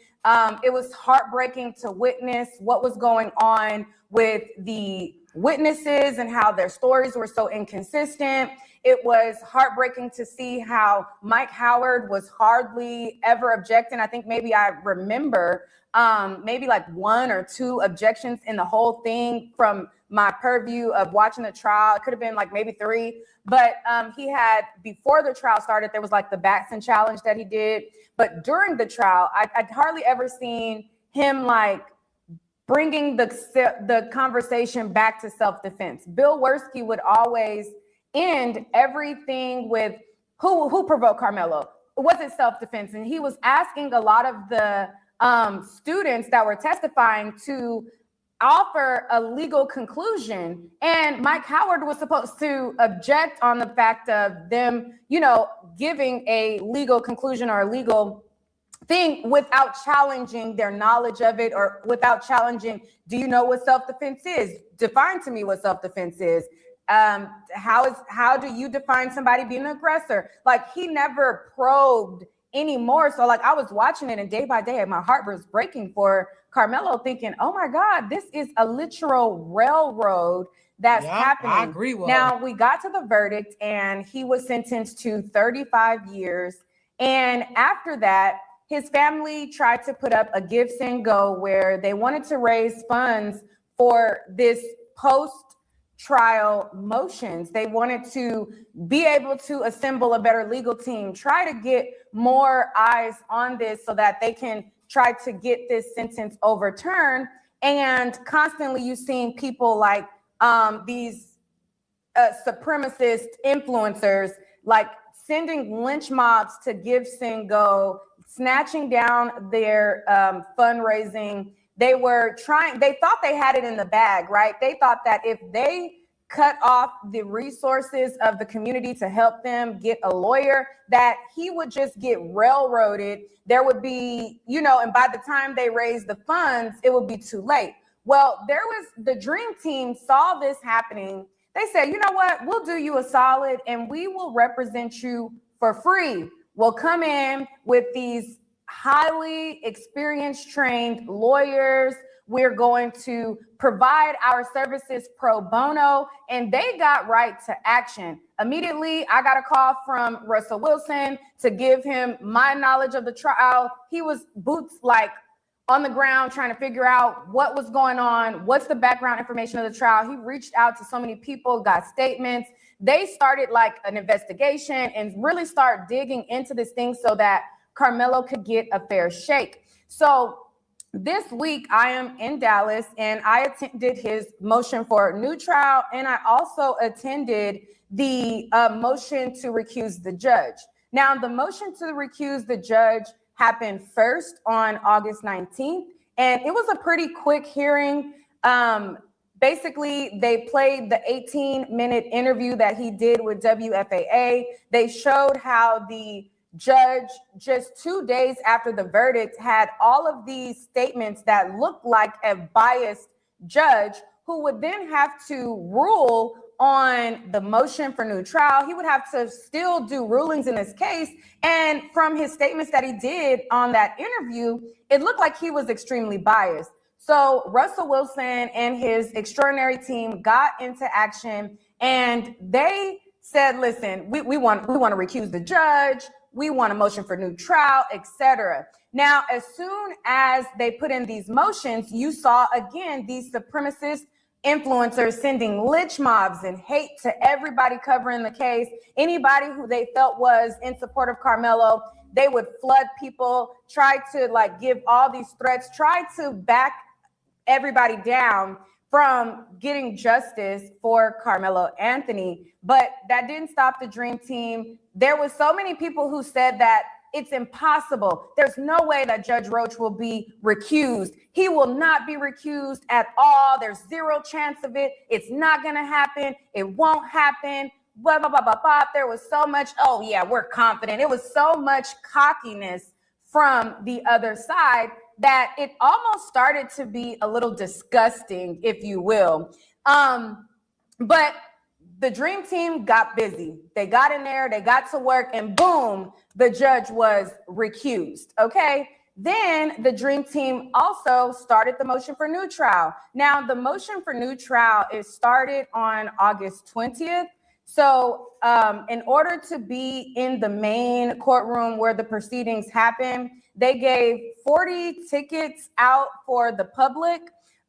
It was heartbreaking to witness what was going on with the witnesses and how their stories were so inconsistent. It was heartbreaking to see how Mike Howard was hardly ever objecting. I think maybe I remember maybe like one or two objections in the whole thing from my purview of watching the trial. It could have been like maybe three, but he had, before the trial started, there was like the Batson challenge that he did. But during the trial, I'd hardly ever seen him like bringing the conversation back to self-defense. Bill Werski would always end everything with who provoked Karmelo? Was it self-defense? And he was asking a lot of the students that were testifying to offer a legal conclusion. And Mike Howard was supposed to object on the fact of them, giving a legal conclusion or a legal thing without challenging their knowledge of it, or without challenging, do you know what self-defense is? Define to me what self-defense is. How do you define somebody being an aggressor? Like, he never probed anymore. So like, I was watching it, and day by day, my heart was breaking for Karmelo, thinking, oh my God, this is a literal railroad that's happening. I agree with now, her. we got to the verdict, and he was sentenced to 35 years. And after that, his family tried to put up a Give, Send, Go, where they wanted to raise funds for this post-trial motions. They wanted to be able to assemble a better legal team, try to get more eyes on this so that they can try to get this sentence overturned. And constantly you've seen people like these supremacist influencers, like sending lynch mobs to Give, Send, Go, snatching down their fundraising. They thought they had it in the bag, right? They thought that if they cut off the resources of the community to help them get a lawyer, that he would just get railroaded. There would be, and by the time they raised the funds, it would be too late. Well, the dream team saw this happening. They said, you know what? We'll do you a solid and we will represent you for free. We'll come in with these highly experienced, trained lawyers. We're going to provide our services pro bono. And they got right to action. Immediately, I got a call from Russell Wilson to give him my knowledge of the trial. He was boots like on the ground trying to figure out what was going on, what's the background information of the trial. He reached out to so many people, got statements. They started like an investigation and really start digging into this thing so that Karmelo could get a fair shake. So this week I am in Dallas and I attended his motion for new trial, and I also attended the motion to recuse the judge. Now, the motion to recuse the judge happened first on August 19th, and it was a pretty quick hearing. Basically, they played the 18-minute interview that he did with WFAA. They showed how the judge, just 2 days after the verdict, had all of these statements that looked like a biased judge who would then have to rule on the motion for new trial. He would have to still do rulings in this case. And from his statements that he did on that interview, it looked like he was extremely biased. So Russell Wilson and his extraordinary team got into action and they said, listen, we want to recuse the judge. We want a motion for new trial, etc. Now, as soon as they put in these motions, you saw again these supremacist influencers sending lynch mobs and hate to everybody covering the case. Anybody who they felt was in support of Karmelo, they would flood people, try to like give all these threats, try to back everybody down from getting justice for Karmelo Anthony. But that didn't stop the dream team. There was so many people who said that it's impossible. There's no way that Judge Roach will be recused. He will not be recused at all. There's zero chance of it. It's not going to happen. It won't happen. Blah, blah, blah, blah, blah. There was so much, oh yeah, we're confident. It was so much cockiness from the other side that it almost started to be a little disgusting, if you will. But the dream team got busy. They got in there, they got to work, and boom, the judge was recused, okay? Then the dream team also started the motion for new trial. Now, the motion for new trial is started on August 20th. So in order to be in the main courtroom where the proceedings happen, they gave 40 tickets out for the public.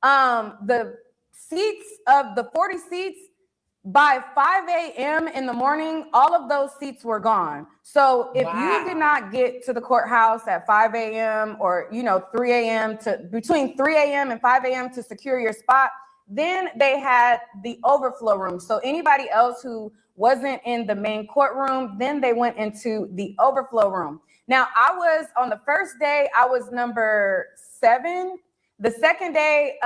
The seats of the 40 seats, by 5 a.m. in the morning, all of those seats were gone. So if you did not get to the courthouse at 5 a.m. or, 3 a.m. between 3 a.m. and 5 a.m. to secure your spot, then they had the overflow room. So anybody else who wasn't in the main courtroom, then they went into the overflow room. Now, on the first day, I was number 7. The second day,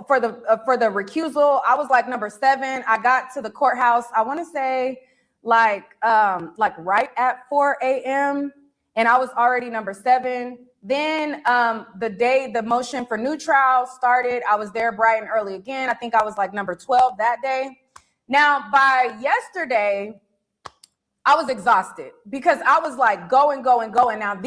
for the recusal, I was like number 7. I got to the courthouse, I want to say like right at 4 a.m. and I was already number 7. Then the day the motion for new trial started, I was there bright and early again. I think I was like number 12 that day. Now, by yesterday, I was exhausted because I was like going. Now,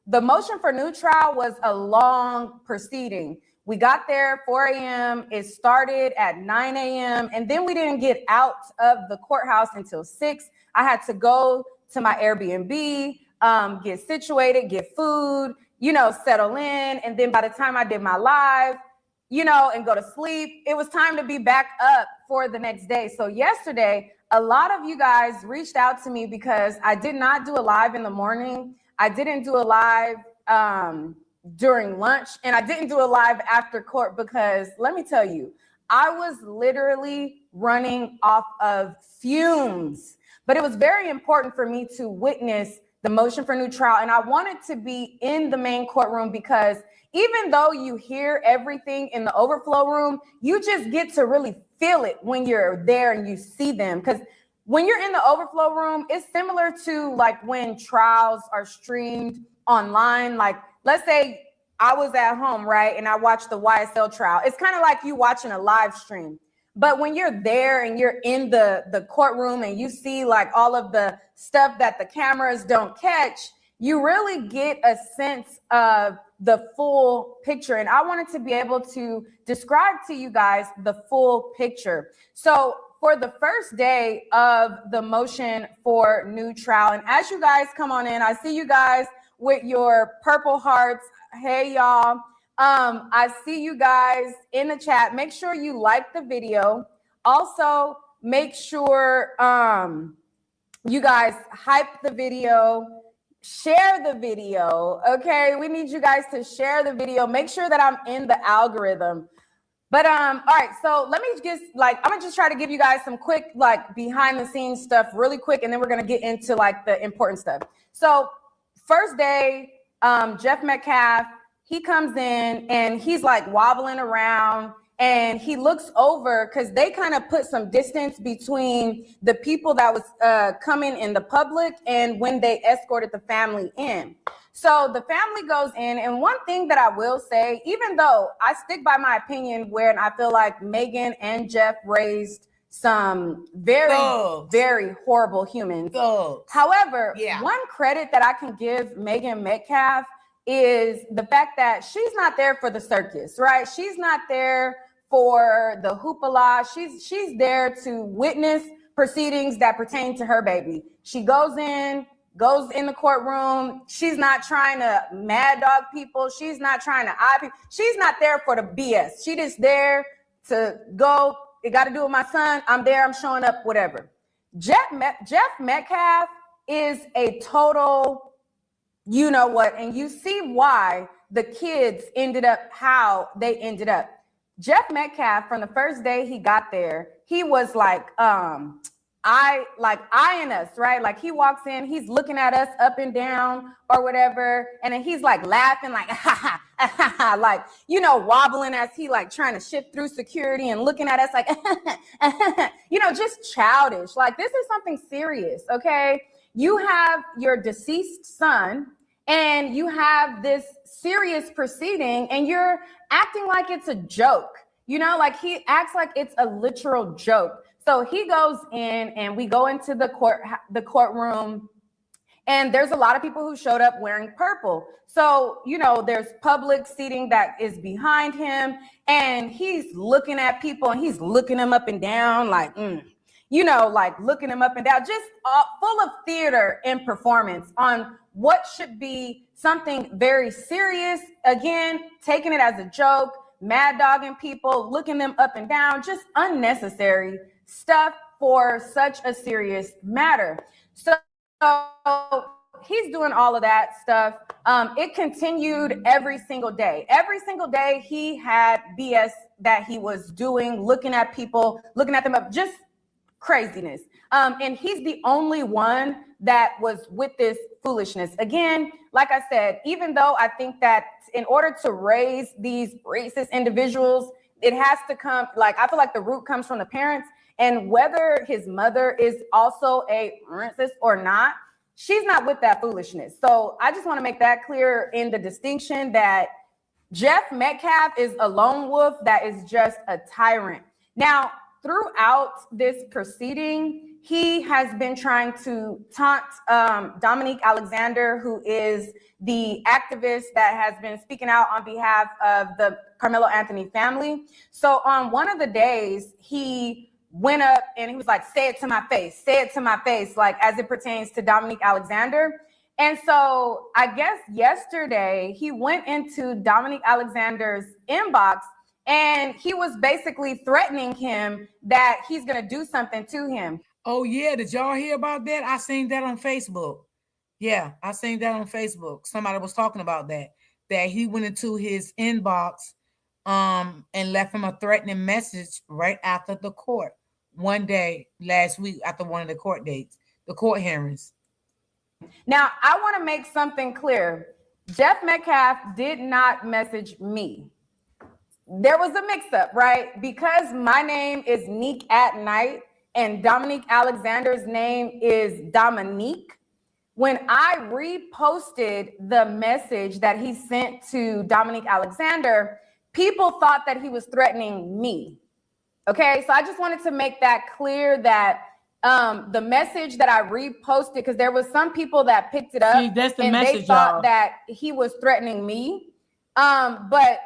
the motion for new trial was a long proceeding. We got there 4 a.m. It started at 9 a.m. And then we didn't get out of the courthouse until 6. I had to go to my Airbnb, get situated, get food, settle in. And then by the time I did my live, and go to sleep, it was time to be back up for the next day. So yesterday, a lot of you guys reached out to me because I did not do a live in the morning. I didn't do a live during lunch, and I didn't do a live after court because let me tell you, I was literally running off of fumes. But it was very important for me to witness the motion for new trial, and I wanted to be in the main courtroom because even though you hear everything in the overflow room, you just get to really feel it when you're there and you see them. Because when you're in the overflow room, it's similar to like when trials are streamed online. Like, let's say I was at home, right? And I watched the YSL trial. It's kind of like you watching a live stream. But when you're there and you're in the courtroom and you see like all of the stuff that the cameras don't catch, you really get a sense of the full picture. And I wanted to be able to describe to you guys the full picture. So for the first day of the motion for new trial, and as you guys come on in, I see you guys with your purple hearts. Hey, y'all. I see you guys in the chat. Make sure you like the video. Also, make sure you guys hype the video, share the video. Okay, we need you guys to share the video. Make sure that I'm in the algorithm. But all right, so let me just I'm gonna just try to give you guys some quick behind the scenes stuff really quick, and then we're gonna get into the important stuff. So first day, Jeff Metcalf, he comes in and he's wobbling around, and he looks over because they kind of put some distance between the people that was coming in the public and when they escorted the family in. So the family goes in, and one thing that I will say, even though I stick by my opinion where I feel like Megan and Jeff raised some very horrible humans. However, one credit that I can give Megan Metcalf is the fact that she's not there for the circus, right? She's not there for the hoopla. She's there to witness proceedings that pertain to her baby. She goes in the courtroom. She's not trying to mad dog people. She's not trying to eye people. She's not there for the BS. She just there to go. It got to do with my son. I'm there. I'm showing up, whatever. Jeff Metcalf is a total, you know what, and you see why the kids ended up how they ended up. Jeff Metcalf, from the first day he got there, he was eyeing us, right? Like he walks in, he's looking at us up and down or whatever, and then he's laughing wobbling as he trying to shift through security and looking at us just childish. This is something serious, okay? You have your deceased son and you have this serious proceeding and you're acting like it's a joke. He acts like it's a literal joke. So he goes in and we go into the courtroom, and there's a lot of people who showed up wearing purple. So, there's public seating that is behind him, and he's looking at people and he's looking them up and down looking them up and down, just full of theater and performance on what should be something very serious. Again, taking it as a joke, mad dogging people, looking them up and down, just unnecessary stuff for such a serious matter. So he's doing all of that stuff. It continued every single day. Every single day he had BS that he was doing, looking at people, looking at them up, just craziness. And he's the only one that was with this foolishness. Again, like I said, even though I think that in order to raise these racist individuals, it has to come, I feel like the root comes from the parents, and whether his mother is also a racist or not, she's not with that foolishness. So I just want to make that clear in the distinction that Jeff Metcalf is a lone wolf that is just a tyrant. Now, throughout this proceeding, he has been trying to taunt Dominique Alexander, who is the activist that has been speaking out on behalf of the Karmelo Anthony family. So on one of the days, he went up and he was like, say it to my face, as it pertains to Dominique Alexander. And so I guess yesterday he went into Dominique Alexander's inbox and he was basically threatening him that he's going to do something to him. Oh, yeah. Did y'all hear about that? I seen that on Facebook. Yeah, I seen that on Facebook. Somebody was talking about that he went into his inbox and left him a threatening message right after the court one day last week, after one of the court dates, the court hearings. Now, I want to make something clear. Jeff Metcalf did not message me. There was a mix-up, right? Because my name is Neek at Night and Dominique Alexander's name is Dominique. when I reposted the message that he sent to Dominique Alexander, people thought that he was threatening me. Okay, so I just wanted to make that clear that the message that I reposted, because there was some people that picked it up. See, that's the and message, they thought y'all. that he was threatening me, but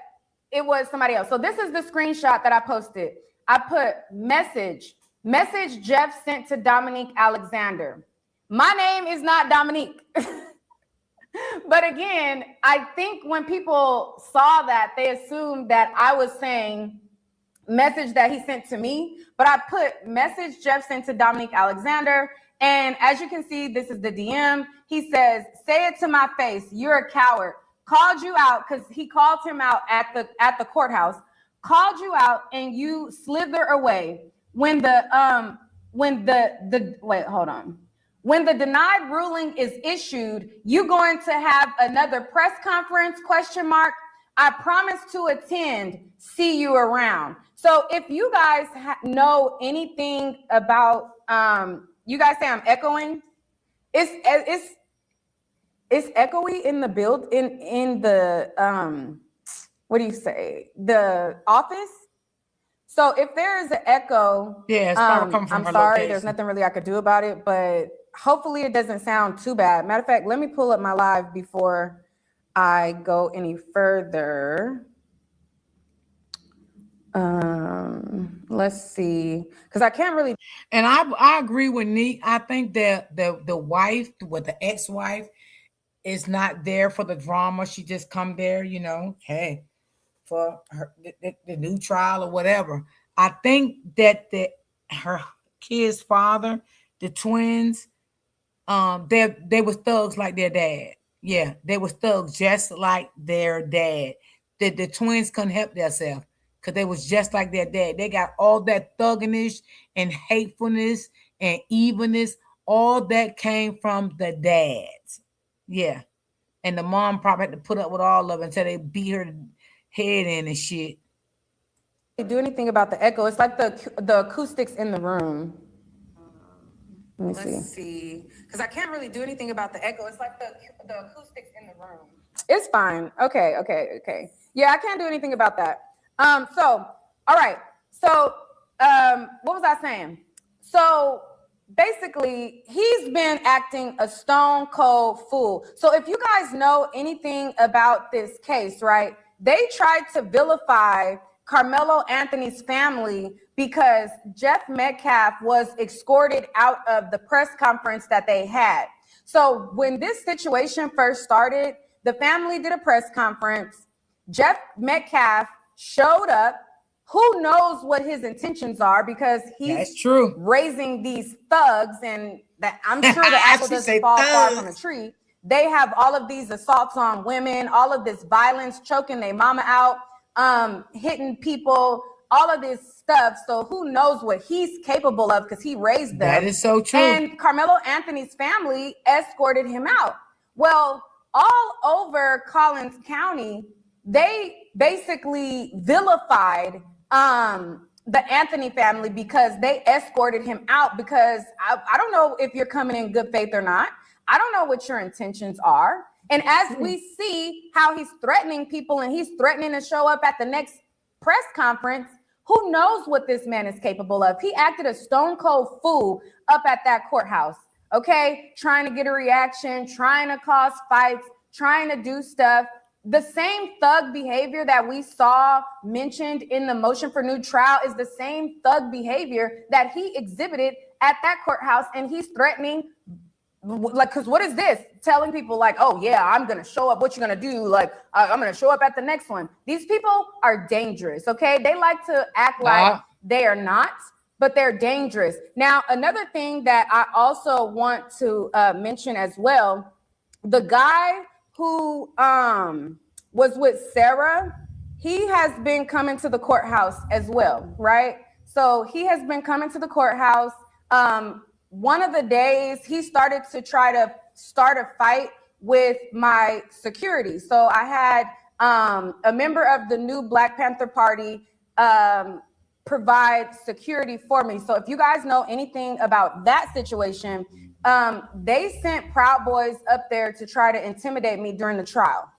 it was somebody else. So this is the screenshot that I posted. I put message Jeff sent to Dominique Alexander. My name is not Dominique. But again, I think when people saw that, they assumed that I was saying message that he sent to me, but I put message Jeff sent to Dominique Alexander. And as you can see, this is the DM. He says, say it to my face, you're a coward. Called you out, because he called him out at the courthouse. Called you out and you slither away. When the denied ruling is issued, you going to have another press conference, ? I promise to attend. See you around. So if you guys know anything about, you guys say I'm echoing. It's echoey in the in the what do you say? The office. So if there is an echo, Yeah, it's probably coming from I'm her sorry. location. There's nothing really I could do about it, but hopefully it doesn't sound too bad. Matter of fact, let me pull up my live before I go any further. Let's see, because I can't really. And I agree with Neek. I think that the wife, with the ex-wife, is not there for the drama. She just come there, hey, for the new trial or whatever. I think that her kid's father, the twins, they was thugs like their dad. Yeah, they was thugs just like their dad. The twins couldn't help themselves because they was just like their dad. They got all that thuggishness and hatefulness and evilness. All that came from the dads. Yeah. And the mom probably had to put up with all of it until they beat her head in and shit. Do anything about the echo. It's like the acoustics in the room. Let me see. Because I can't really do anything about the echo. It's like the acoustics in the room. It's fine. Okay. Yeah, I can't do anything about that. So, all right. So, what was I saying? So, basically, he's been acting a stone cold fool. So, if you guys know anything about this case, right? They tried to vilify Karmelo Anthony's family because Jeff Metcalf was escorted out of the press conference that they had. So when this situation first started, the family did a press conference. Jeff Metcalf showed up. Who knows what his intentions are, because he's raising these thugs, and that I'm sure the apple doesn't fall far from the tree. They have all of these assaults on women, all of this violence, choking their mama out, hitting people, all of this stuff. So who knows what he's capable of, because he raised them. That is so true. And Karmelo Anthony's family escorted him out. Well, all over Collins County, they basically vilified the Anthony family because they escorted him out, because I don't know if you're coming in good faith or not. I don't know what your intentions are. And as we see how he's threatening people and he's threatening to show up at the next press conference, who knows what this man is capable of? He acted a stone cold fool up at that courthouse, okay? Trying to get a reaction, trying to cause fights, trying to do stuff. The same thug behavior that we saw mentioned in the motion for new trial is the same thug behavior that he exhibited at that courthouse, and he's threatening. Like, because what is this? Telling people like, oh yeah, I'm gonna show up. What you gonna do? Like, I'm gonna show up at the next one. These people are dangerous. Okay, they like to act like they are not, but they're dangerous. Now, another thing that I also want to mention as well, the guy who was with Sarah, he has been coming to the courthouse as well, right? So he has been coming to the courthouse. One of the days he started to try to start a fight with my security. So I had a member of the new Black Panther Party provide security for me. So if you guys know anything about that situation, they sent Proud Boys up there to try to intimidate me during the trial.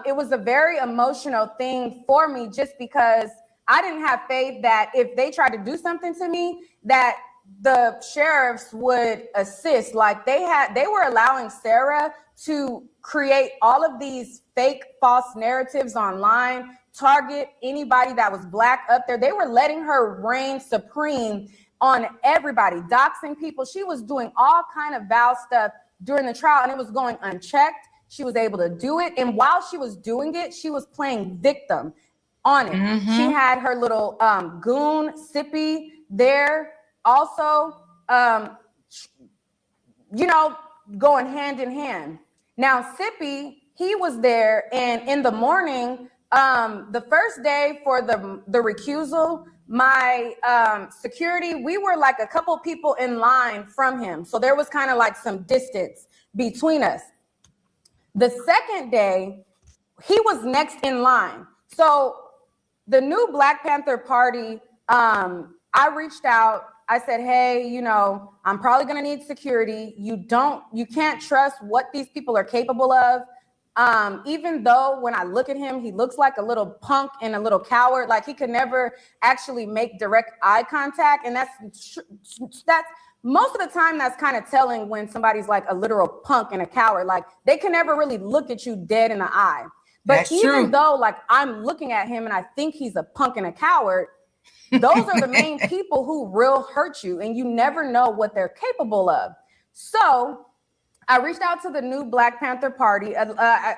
It was a very emotional thing for me just because I didn't have faith that if they tried to do something to me, that the sheriffs would assist. Like they were allowing Sarah to create all of these fake false narratives online, target anybody that was Black up there. They were letting her reign supreme on everybody, doxing people. She was doing all kind of foul stuff during the trial, and it was going unchecked. She was able to do it. And while she was doing it, she was playing victim on it. Mm-hmm. She had her little goon, Sippy, there also, going hand in hand. Now, Sippy, he was there, and in the morning, the first day for the recusal, my security, we were like a couple people in line from him. So there was kind of like some distance between us. The second day, he was next in line. So the new Black Panther Party, I reached out. I said, hey, I'm probably going to need security. You can't trust what these people are capable of. Even though when I look at him, he looks like a little punk and a little coward. Like he could never actually make direct eye contact. And that's most of the time, that's kind of telling when somebody's like a literal punk and a coward. Like they can never really look at you dead in the eye. But That's even true. though like I'm looking at him and I think he's a punk and a coward, those are the main people who will hurt you, and you never know what they're capable of. So I reached out to the new Black Panther Party.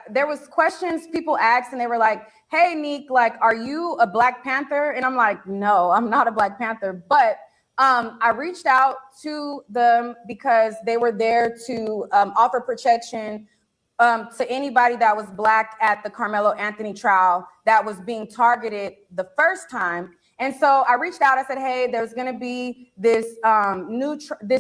There was questions people asked, and they were like, hey, Neek, like, are you a Black Panther? And I'm like, no, I'm not a Black Panther. But I reached out to them because they were there to offer protection to anybody that was Black at the Karmelo Anthony trial that was being targeted the first time. And so I reached out. I said, hey, there's going to be this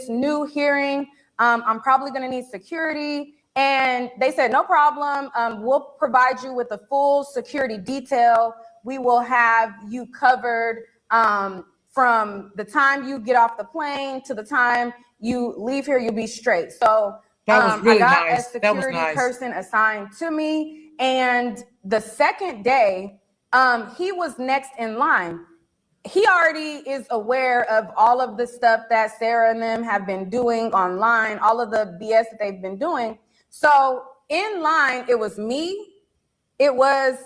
new hearing. I'm probably going to need security. And they said, no problem. We'll provide you with a full security detail. We will have you covered from the time you get off the plane to the time you leave here, you'll be straight. So that was really I got nice. a security person assigned to me. And the second day, he was next in line. He already is aware of all of the stuff that Sarah and them have been doing online, all of the BS that they've been doing. So in line, it was me, it was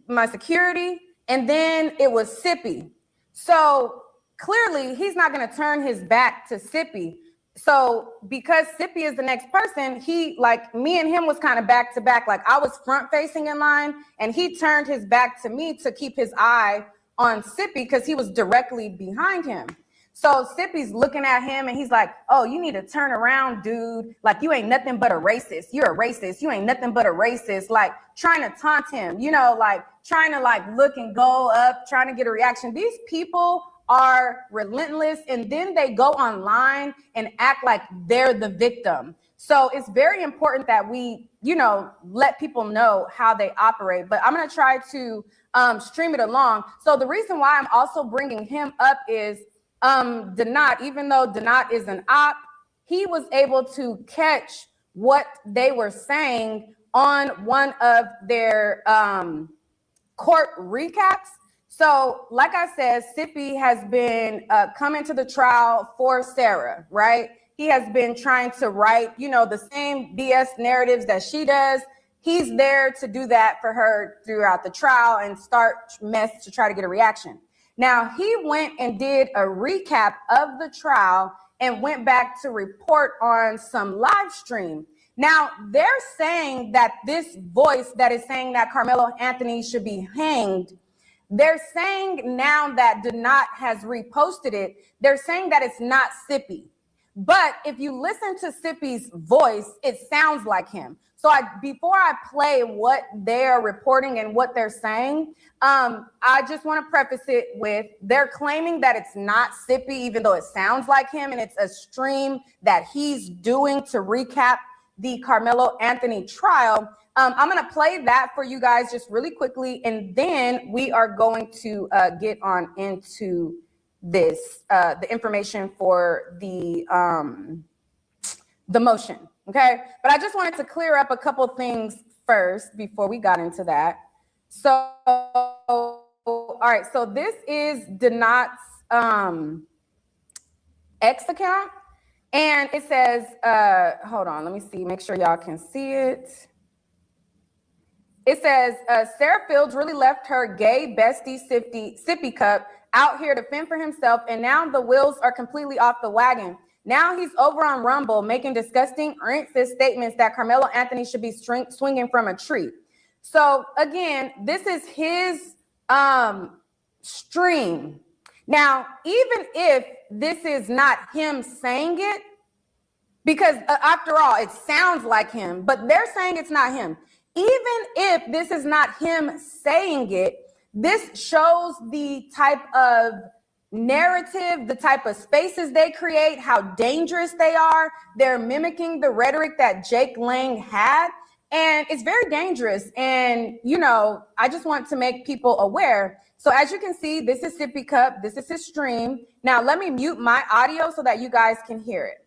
my security, and then it was Sippy. So clearly he's not going to turn his back to Sippy. So because Sippy is the next person, he, like, me and him was kind of back to back. Like I was front facing in line and he turned his back to me to keep his eye on Sippy because he was directly behind him. So Sippy's looking at him and he's like, oh, you need to turn around, dude. Like, you ain't nothing but a racist. You're a racist. You ain't nothing but a racist. Like trying to taunt him, like trying to like look and go up, trying to get a reaction. These people are relentless, and then they go online and act like they're the victim. So it's very important that we, let people know how they operate. But I'm going to try to stream it along. So the reason why I'm also bringing him up is Donat, even though Donat is an op, he was able to catch what they were saying on one of their court recaps. So like I said, Sippy has been coming to the trial for Sarah, right? He has been trying to write, the same BS narratives that she does. He's there to do that for her throughout the trial and start mess to try to get a reaction. Now, he went and did a recap of the trial and went back to report on some live stream. Now, they're saying that this voice that is saying that Karmelo Anthony should be hanged, they're saying now that Donat has reposted it, they're saying that it's not Sippy. But if you listen to Sippy's voice, it sounds like him. So before I play what they're reporting and what they're saying, I just want to preface it with they're claiming that it's not Sippy, even though it sounds like him, and it's a stream that he's doing to recap the Karmelo Anthony trial. I'm going to play that for you guys just really quickly, and then we are going to get on into this, the information for the the motion, okay? But I just wanted to clear up a couple things first before we got into that. So, all right, so this is Donat's X account, and it says, hold on, let me see, make sure y'all can see it. It says, Sarah Fields really left her gay bestie sippy cup out here to fend for himself, and now the wheels are completely off the wagon. Now he's over on Rumble making disgusting, racist statements that Karmelo Anthony should be swinging from a tree. So again, this is his stream. Now, even if this is not him saying it, because after all, it sounds like him, but they're saying it's not him. Even if this is not him saying it, this shows the type of narrative, the type of spaces they create, how dangerous they are. They're mimicking the rhetoric that Jake Lang had, and it's very dangerous. And, you know, I just want to make people aware. So as you can see, this is Sippy Cup. This is his stream. Now, let me mute my audio so that you guys can hear it.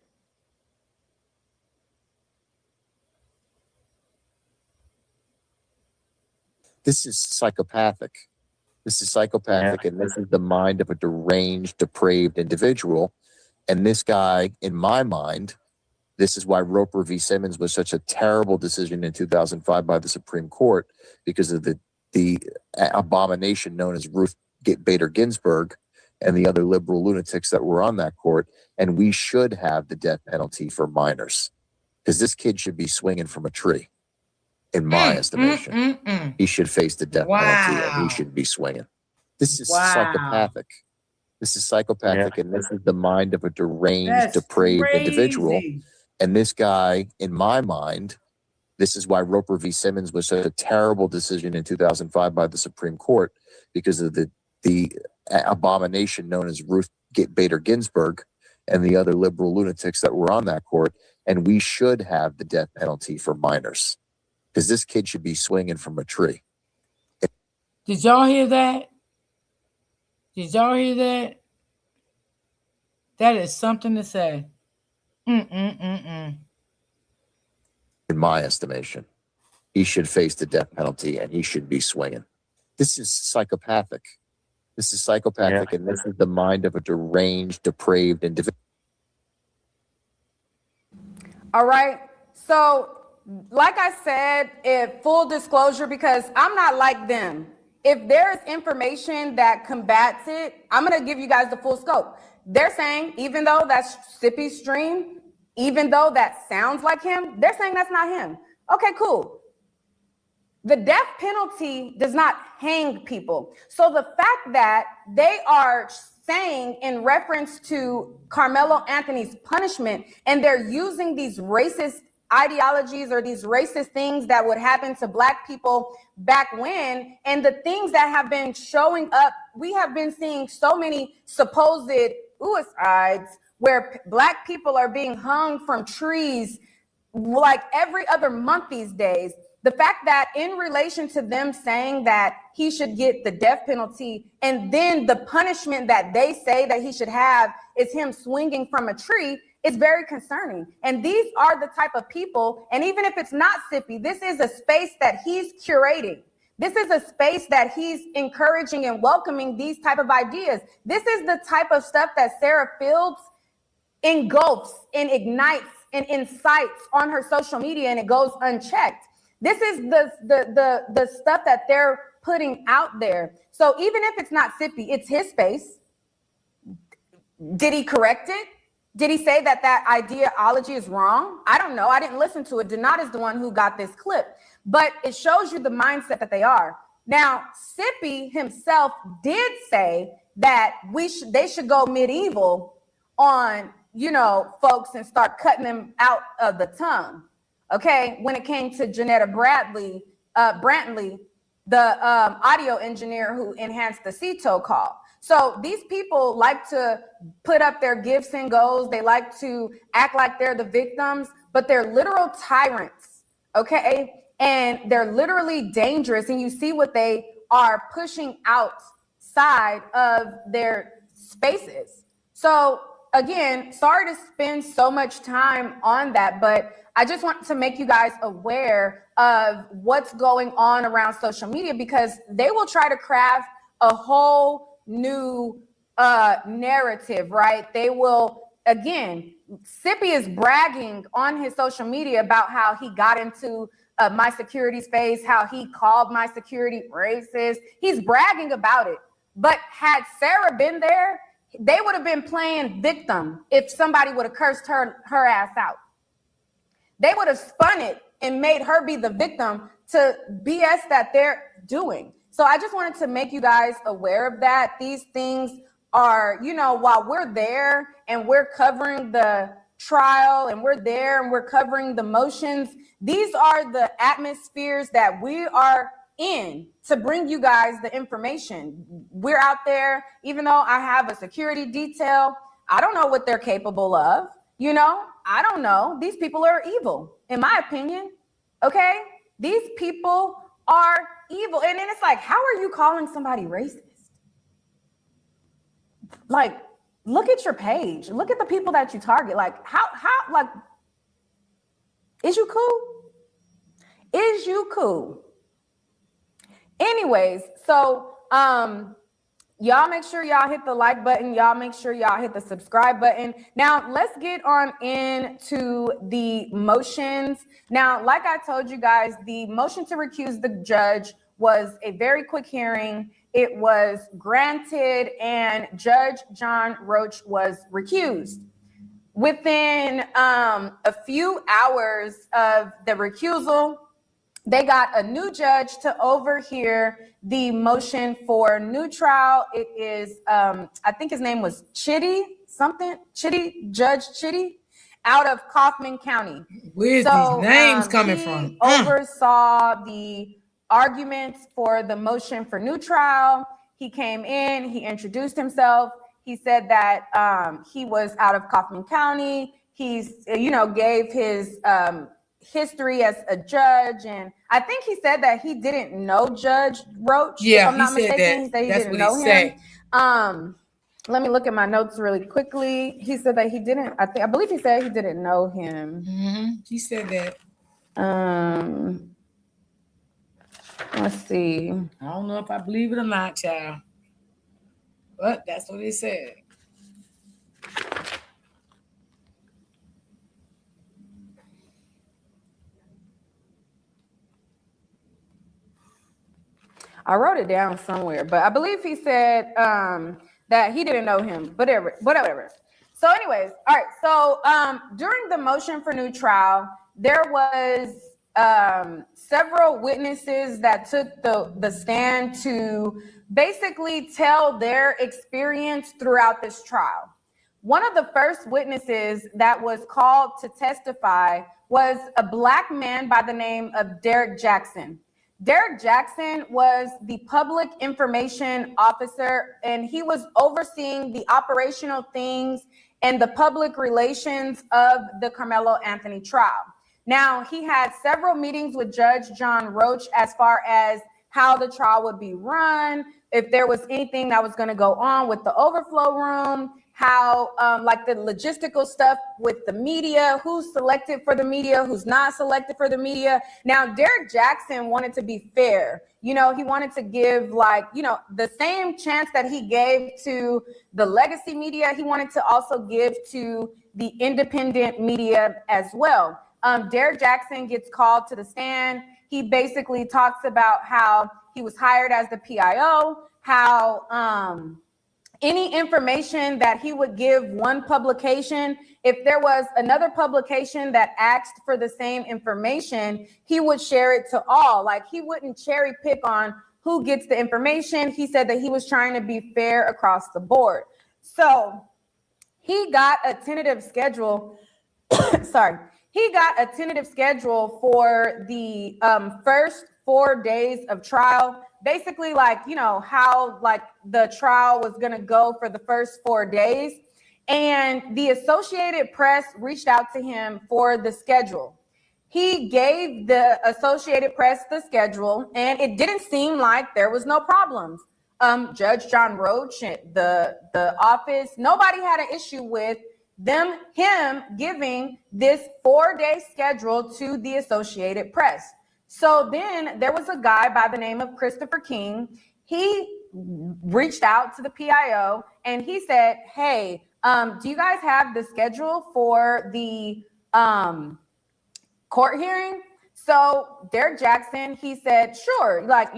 This is psychopathic. This is psychopathic, and this is the mind of a deranged, depraved individual. And this guy, in my mind, this is why Roper v. Simmons was such a terrible decision in 2005 by the Supreme Court, because of the abomination known as Ruth Bader Ginsburg and the other liberal lunatics that were on that court. And we should have the death penalty for minors, because this kid should be swinging from a tree. In my estimation, he should face the death penalty, and he should be swinging. This is psychopathic. This is psychopathic, and this is the mind of a deranged, depraved individual. And this guy, in my mind, this is why Roper v. Simmons was such a terrible decision in 2005 by the Supreme Court, because of the abomination known as Ruth Bader Ginsburg and the other liberal lunatics that were on that court. And we should have the death penalty for minors, because this kid should be swinging from a tree. Did y'all hear that? Did y'all hear that? That is something to say. In my estimation, he should face the death penalty, and he should be swinging. This is psychopathic. This is psychopathic, and this is the mind of a deranged, depraved individual. All right. So, like I said, full disclosure, because I'm not like them. If there is information that combats it, I'm going to give you guys the full scope. They're saying, even though that's Sippy's stream, even though that sounds like him, they're saying that's not him. Okay, cool. The death penalty does not hang people. So the fact that they are saying in reference to Karmelo Anthony's punishment, and they're using these racist ideologies or these racist things that would happen to Black people back when, and the things that have been showing up, we have been seeing so many supposed suicides where Black people are being hung from trees like every other month these days. The fact that in relation to them saying that he should get the death penalty, and then the punishment that they say that he should have is him swinging from a tree, is very concerning. And these are the type of people, and even if it's not Sippy, this is a space that he's curating. This is a space that he's encouraging and welcoming these type of ideas. This is the type of stuff that Sarah Fields engulfs and ignites and incites on her social media, and it goes unchecked. This is the stuff that they're putting out there. So even if it's not Sippy, it's his space. Did he correct it? Did he say that that ideology is wrong? I don't know. I didn't listen to it. Donat is the one who got this clip. But it shows you the mindset that they are. Now, Sippy himself did say that they should go medieval on, folks and start cutting them out of the tongue. Okay, when it came to Janetta Brantley, the audio engineer who enhanced the CETO call. So these people like to put up their gifts and goals. They like to act like they're the victims, but they're literal tyrants, okay? And they're literally dangerous. And you see what they are pushing outside of their spaces. So again, sorry to spend so much time on that, but I just want to make you guys aware of what's going on around social media, because they will try to craft a whole new narrative, right? They will, again, Sippy is bragging on his social media about how he got into my security space, how he called my security racist. He's bragging about it. But had Sarah been there, they would have been playing victim if somebody would have cursed her ass out. They would have spun it and made her be the victim to BS that they're doing. So I just wanted to make you guys aware of that. These things are, you know, while we're there and we're covering the trial and we're there and we're covering the motions, these are the atmospheres that we are in to bring you guys the information. We're out there, even though I have a security detail, I don't know what they're capable of. You know, I don't know. These people are evil, in my opinion. Okay? These people are evil. And then it's like, how are you calling somebody racist? Like, look at your page. Look at the people that you target. Like, how, like, is you cool? Is you cool? Anyways, so, y'all make sure y'all hit the like button. Y'all make sure y'all hit the subscribe button. Now, let's get on into the motions. Now, like I told you guys, the motion to recuse the judge was a very quick hearing. It was granted, and Judge John Roach was recused. Within a few hours of the recusal, they got a new judge to overhear the motion for new trial. It is, I think his name was Judge Chitty, out of Kaufman County. Where's these names coming from? Oversaw the arguments for the motion for new trial. He came in, he introduced himself. He said that he was out of Kaufman County. He's, gave his history as a judge, and I think he said that he didn't know Judge Roach. Yeah, if I'm not mistaken. He said he didn't know him. Let me look at my notes really quickly. He said that he didn't. I believe he said he didn't know him. Mm-hmm. He said that. Let's see. I don't know if I believe it or not, child, but that's what he said. I wrote it down somewhere, but I believe he said that he didn't know him, but whatever. So anyways, all right. So during the motion for new trial, there was several witnesses that took the stand to basically tell their experience throughout this trial. One of the first witnesses that was called to testify was a Black man by the name of Derek Jackson. Derek Jackson was the public information officer, and he was overseeing the operational things and the public relations of the Karmelo Anthony trial. Now, he had several meetings with Judge John Roach as far as how the trial would be run, if there was anything that was going to go on with the overflow room, how like the logistical stuff with the media, who's selected for the media, who's not selected for the media. Now, Derek Jackson wanted to be fair. He wanted to give the same chance that he gave to the legacy media, he wanted to also give to the independent media as well. Derek Jackson gets called to the stand. He basically talks about how he was hired as the PIO, how any information that he would give one publication, if there was another publication that asked for the same information, he would share it to all. Like, he wouldn't cherry pick on who gets the information. He said that he was trying to be fair across the board. So he got a tentative schedule. He got a tentative schedule for the first 4 days of trial. Basically, how the trial was going to go for the first 4 days. And the Associated Press reached out to him for the schedule. He gave the Associated Press the schedule, and it didn't seem like there was no problems. Judge John Roach, the office, nobody had an issue with him giving this 4-day schedule to the Associated Press. So then there was a guy by the name of Christopher King. He reached out to the PIO and he said, hey, do you guys have the schedule for the court hearing? So Derek Jackson, he said, sure. Like,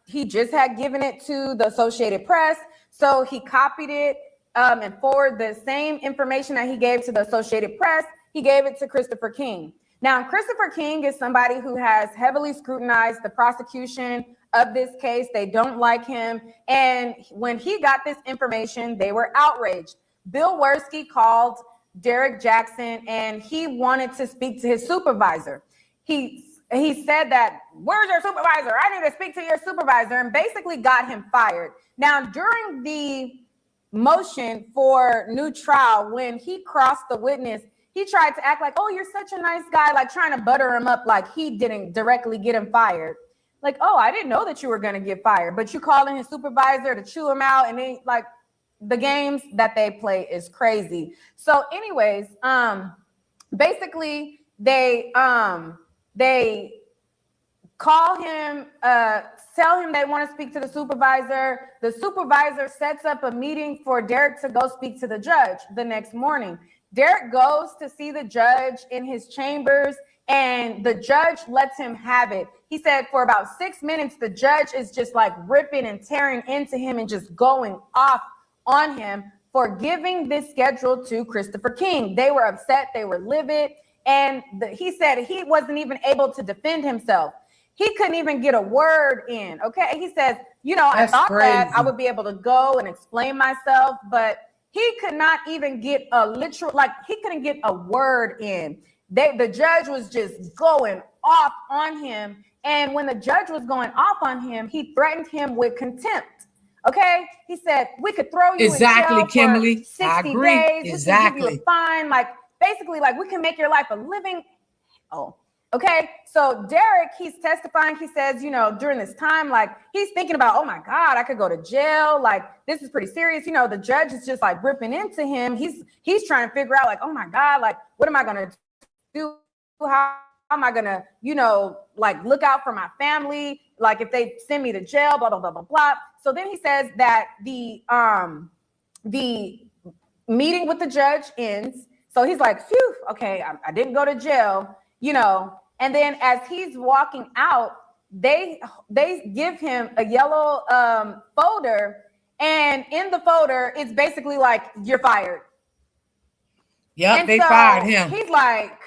he just had given it to the Associated Press. So he copied it and forwarded the same information that he gave to the Associated Press. He gave it to Christopher King. Now, Christopher King is somebody who has heavily scrutinized the prosecution of this case. They don't like him. And when he got this information, they were outraged. Bill Werski called Derek Jackson and he wanted to speak to his supervisor. He said that, where's your supervisor? I need to speak to your supervisor, and basically got him fired. Now, during the motion for new trial, when he crossed the witness, he tried to act like, oh, you're such a nice guy, like trying to butter him up like he didn't directly get him fired. Like, oh, I didn't know that you were going to get fired, but you calling his supervisor to chew him out, and they like the games that they play is crazy. So anyways, basically they call him, tell him they want to speak to the supervisor. The supervisor sets up a meeting for Derek to go speak to the judge the next morning. Derek goes to see the judge in his chambers, and the judge lets him have it. He said for about 6 minutes, the judge is just like ripping and tearing into him and just going off on him for giving this schedule to Christopher King. They were upset. They were livid. And he said he wasn't even able to defend himself. He couldn't even get a word in. Okay. He says, I thought that I would be able to go and explain myself, but he could not even get he couldn't get a word in. The judge was just going off on him. And when the judge was going off on him, he threatened him with contempt. Okay. He said, we could throw you in jail Kimberly. for 60 days. Exactly. We could give you a fine. Like, basically, like, we can make your life a living. Oh, okay. So Derek, he's testifying. He says, during this time, like, he's thinking about, oh my God, I could go to jail. Like, this is pretty serious. The judge is just like ripping into him. He's trying to figure out, like, oh my God, like, what am I going to do? How am I going to, like, look out for my family? Like, if they send me to jail, blah, blah, blah, blah, blah. So then he says that the meeting with the judge ends. So he's like, phew, okay, I didn't go to jail, And then as he's walking out, they give him a yellow folder. And in the folder, it's basically like, you're fired. Yep, they fired him. He's like,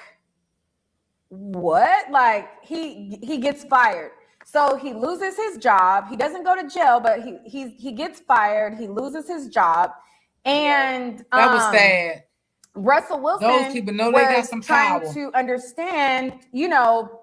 what? Like, he gets fired. So he loses his job. He doesn't go to jail, but he gets fired. He loses his job. And that was sad. Russell Wilson Those people know they got some power. Trying to understand,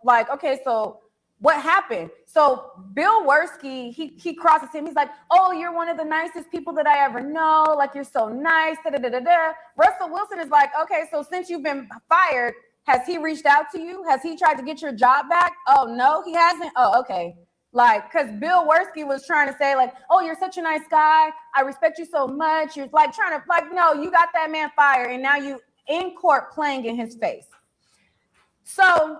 like, okay, so what happened? So Bill Werski, he crosses him. He's like, oh, you're one of the nicest people that I ever know. Like, you're so nice. Da, da, da, da, da. Russell Wilson is like, okay, so since you've been fired, has he reached out to you? Has he tried to get your job back? Oh, no, he hasn't. Oh, okay. Like, because Bill Werski was trying to say, like, oh, you're such a nice guy. I respect you so much. You're like trying to, like, no, you got that man fired. And now you in court playing in his face. So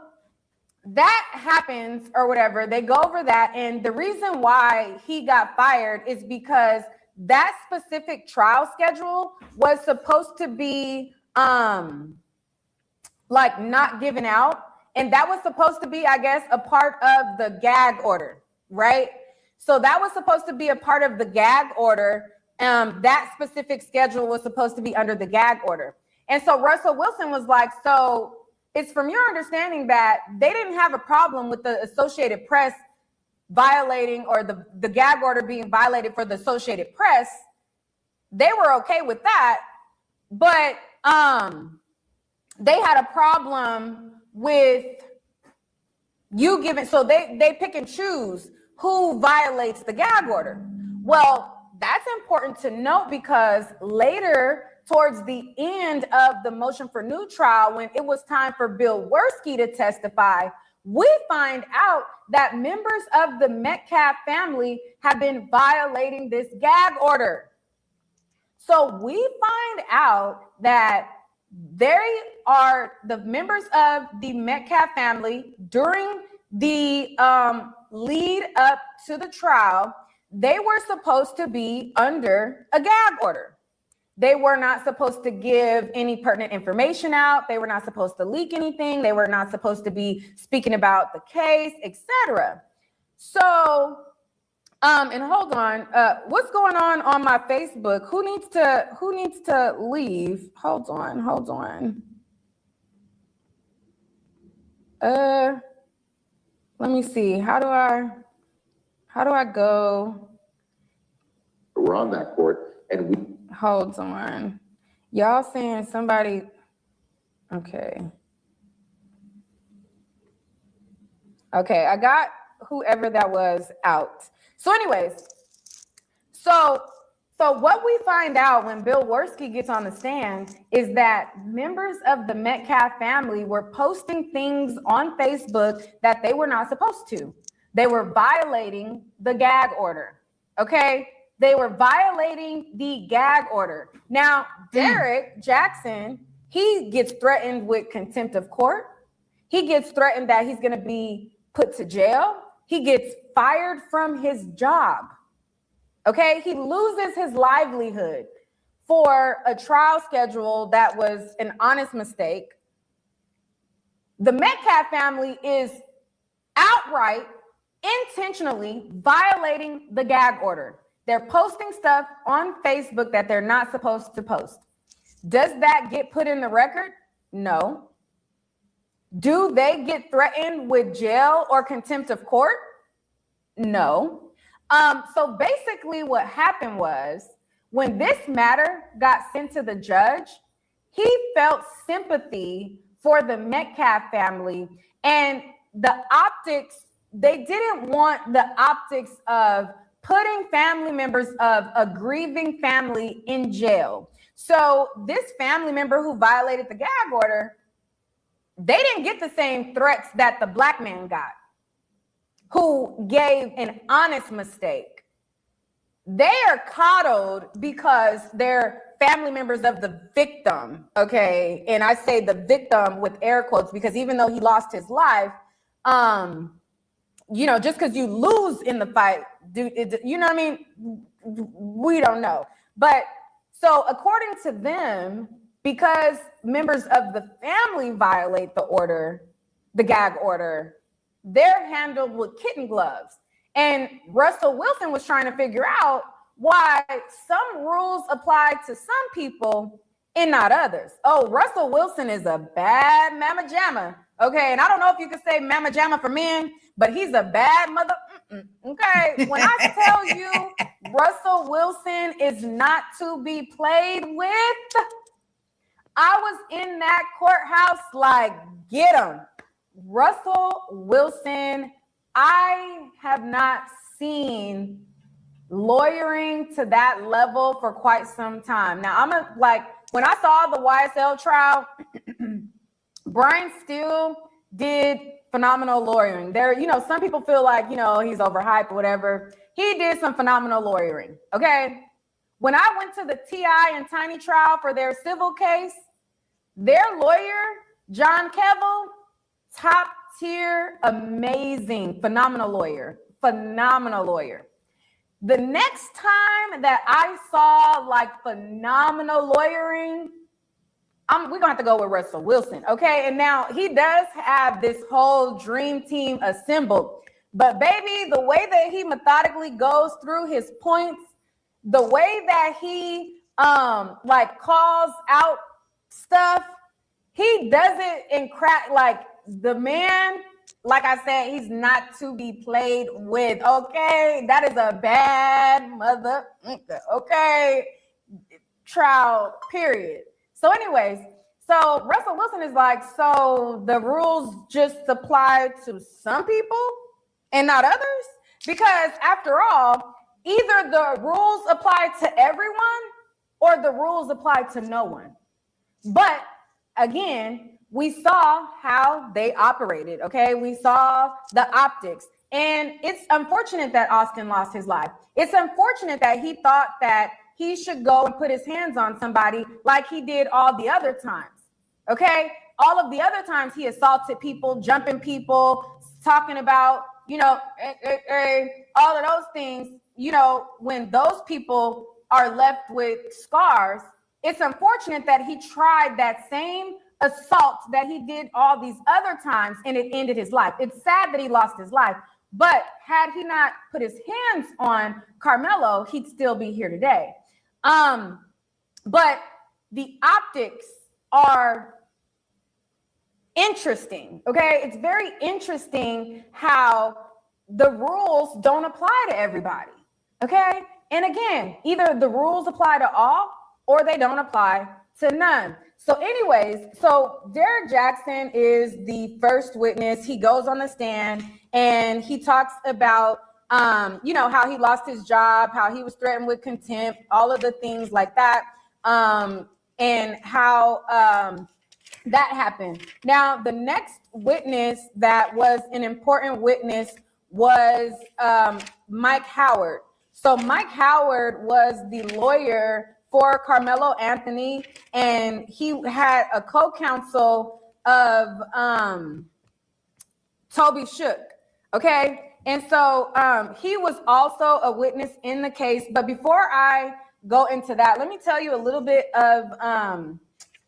that happens or whatever. They go over that. And the reason why he got fired is because that specific trial schedule was supposed to be like not given out. And that was supposed to be, I guess, a part of the gag order, right? So that was supposed to be a part of the gag order. That specific schedule was supposed to be under the gag order. And so Russell Wilson was like, so it's from your understanding that they didn't have a problem with the Associated Press violating or the gag order being violated for the Associated Press. They were okay with that. But they had a problem with you giving, so they pick and choose who violates the gag order. Well, that's important to note because later, towards the end of the motion for new trial, when it was time for Bill Werski to testify, we find out that members of the Metcalf family have been violating this gag order. So we find out that they are the members of the Metcalf family during the lead up to the trial. They were supposed to be under a gag order. They were not supposed to give any pertinent information out. They were not supposed to leak anything. They were not supposed to be speaking about the case, etc. So, and hold on, what's going on my Facebook? Who needs to leave? Hold on. Let me see. How do I go? We're on that court, and we hold on. Y'all saying somebody, okay. Okay, I got whoever that was out. So anyways, so what we find out when Bill Worski gets on the stand is that members of the Metcalf family were posting things on Facebook that they were not supposed to. They were violating the gag order, okay? They were violating the gag order. Now, Derek Jackson, he gets threatened with contempt of court. He gets threatened that he's gonna be put to jail. He gets fired from his job. Okay, he loses his livelihood for a trial schedule that was an honest mistake. The Metcalf family is outright, intentionally violating the gag order. They're posting stuff on Facebook that they're not supposed to post. Does that get put in the record? No. Do they get threatened with jail or contempt of court? No. So basically what happened was when this matter got sent to the judge, he felt sympathy for the Metcalf family and the optics. They didn't want the optics of putting family members of a grieving family in jail. So this family member who violated the gag order, they didn't get the same threats that the black man got, who gave an honest mistake. They are coddled because they're family members of the victim, okay? And I say the victim with air quotes because even though he lost his life, you know, just because you lose in the fight, you know what I mean? We don't know. But so according to them, because members of the family violate the order, the gag order, they're handled with kitten gloves. And Russell Wilson was trying to figure out why some rules apply to some people and not others. Oh, Russell Wilson is a bad mama jamma. Okay, and I don't know if you could say mama jamma for men, but he's a bad mother. Okay, when I tell you Russell Wilson is not to be played with, I was in that courthouse like, get him. Russell Wilson, I have not seen lawyering to that level for quite some time. Now, when I saw the YSL trial, Brian Steele did phenomenal lawyering. There, you know, some people feel like, you know, he's overhyped or whatever. He did some phenomenal lawyering, okay? When I went to the T.I. and Tiny trial for their civil case, their lawyer, John Kevill, top tier, amazing, phenomenal lawyer. The next time that I saw like phenomenal lawyering, we're gonna have to go with Russell Wilson, okay? And now he does have this whole dream team assembled, but baby, the way that he methodically goes through his points, the way that he like calls out stuff, he does it in crack. Like the man, like I said, he's not to be played with. Okay, that is a bad mother. Okay, trial. Period. So, anyways, so Russell Wilson is like, so the rules just apply to some people and not others, because after all, either the rules apply to everyone or the rules apply to no one. But again, we saw how they operated. Okay, we saw the optics, and it's unfortunate that Austin lost his life. It's unfortunate that he thought that he should go and put his hands on somebody like he did all the other times. Okay, all of the other times he assaulted people, jumping people, talking about, all of those things. When those people are left with scars, it's unfortunate that he tried that same assault that he did all these other times and it ended his life. It's sad that he lost his life, but had he not put his hands on Karmelo, he'd still be here today. But the optics are interesting. Okay, it's very interesting how the rules don't apply to everybody. Okay, and again, either the rules apply to all or they don't apply to none. So anyways, so Derek Jackson is the first witness. He goes on the stand and he talks about how he lost his job, how he was threatened with contempt, all of the things like that, and how that happened. Now, the next witness that was an important witness was Mike Howard. So Mike Howard was the lawyer for Karmelo Anthony, and he had a co-counsel of Toby Shook. Okay, and so he was also a witness in the case. But before I go into that, let me tell you a little bit of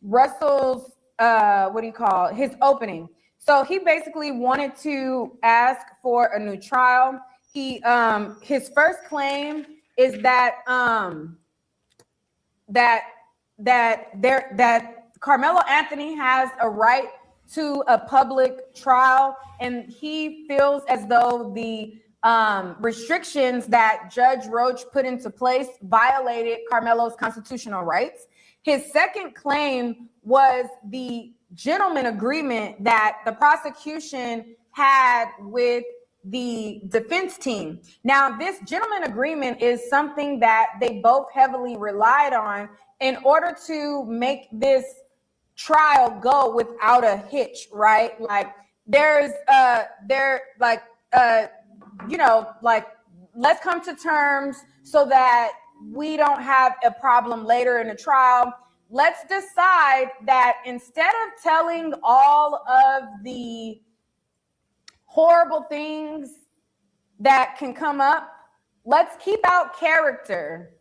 Russell's his opening. So he basically wanted to ask for a new trial. He his first claim is that Karmelo Anthony has a right to a public trial, and he feels as though the restrictions that Judge Roach put into place violated Karmelo's constitutional rights. His second claim was the gentleman agreement that the prosecution had with the defense team. Now, this gentleman agreement is something that they both heavily relied on in order to make this trial go without a hitch, right? Like let's come to terms so that we don't have a problem later in the trial. Let's decide that instead of telling all of the horrible things that can come up, let's keep out character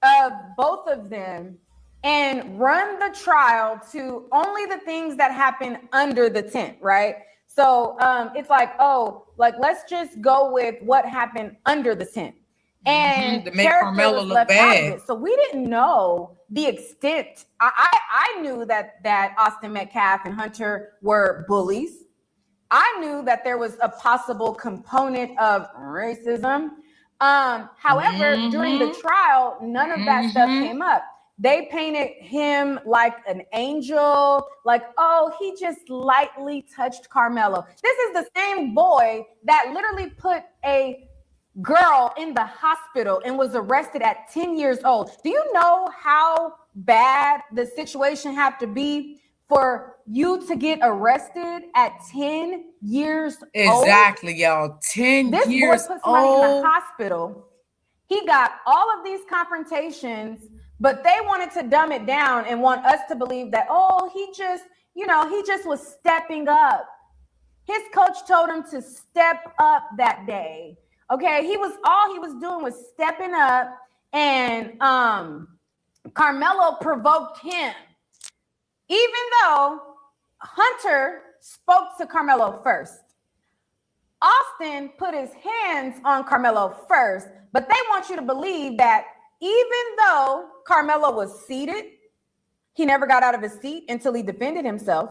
of both of them and run the trial to only the things that happen under the tent, right? So it's let's just go with what happened under the tent. And to make Karmelo look left out of bad. it. So we didn't know the extent. I knew that Austin Metcalf and Hunter were bullies. I knew that there was a possible component of racism. However, during the trial, none of that stuff came up. They painted him like an angel, like, oh, he just lightly touched Karmelo. This is the same boy that literally put a girl in the hospital and was arrested at 10 years old. Do you know how bad the situation had to be for you to get arrested at 10 years old? Exactly, y'all. 10 this years boy put somebody in old. the hospital. He got all of these confrontations, but they wanted to dumb it down and want us to believe that, oh, he just was stepping up. His coach told him to step up that day. Okay, all he was doing was stepping up, and Karmelo provoked him. Even though Hunter spoke to Karmelo first. Austin put his hands on Karmelo first, but they want you to believe that even though Karmelo was seated, he never got out of his seat until he defended himself.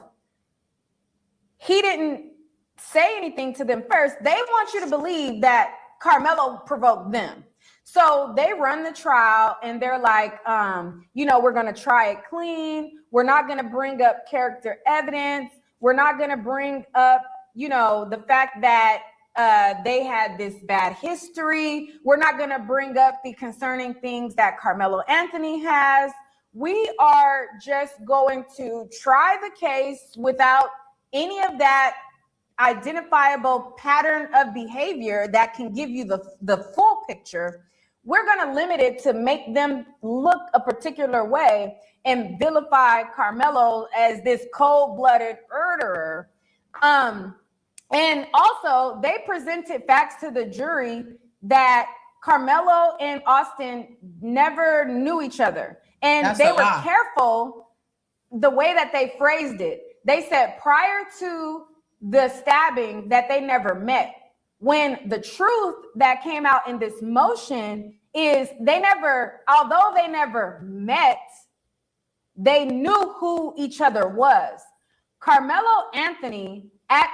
He didn't say anything to them first. They want you to believe that Karmelo provoked them. So they run the trial and they're like, we're going to try it clean. We're not going to bring up character evidence. We're not going to bring up, the fact that they had this bad history. We're not going to bring up the concerning things that Karmelo Anthony has. we are just going to try the case without any of that identifiable pattern of behavior that can give you the full picture. We're going to limit it to make them look a particular way and vilify Karmelo as this cold-blooded murderer. And also, they presented facts to the jury that Karmelo and Austin never knew each other. And they were careful the way that they phrased it. They said prior to the stabbing that they never met, when the truth that came out in this motion is although they never met, they knew who each other was. Karmelo Anthony at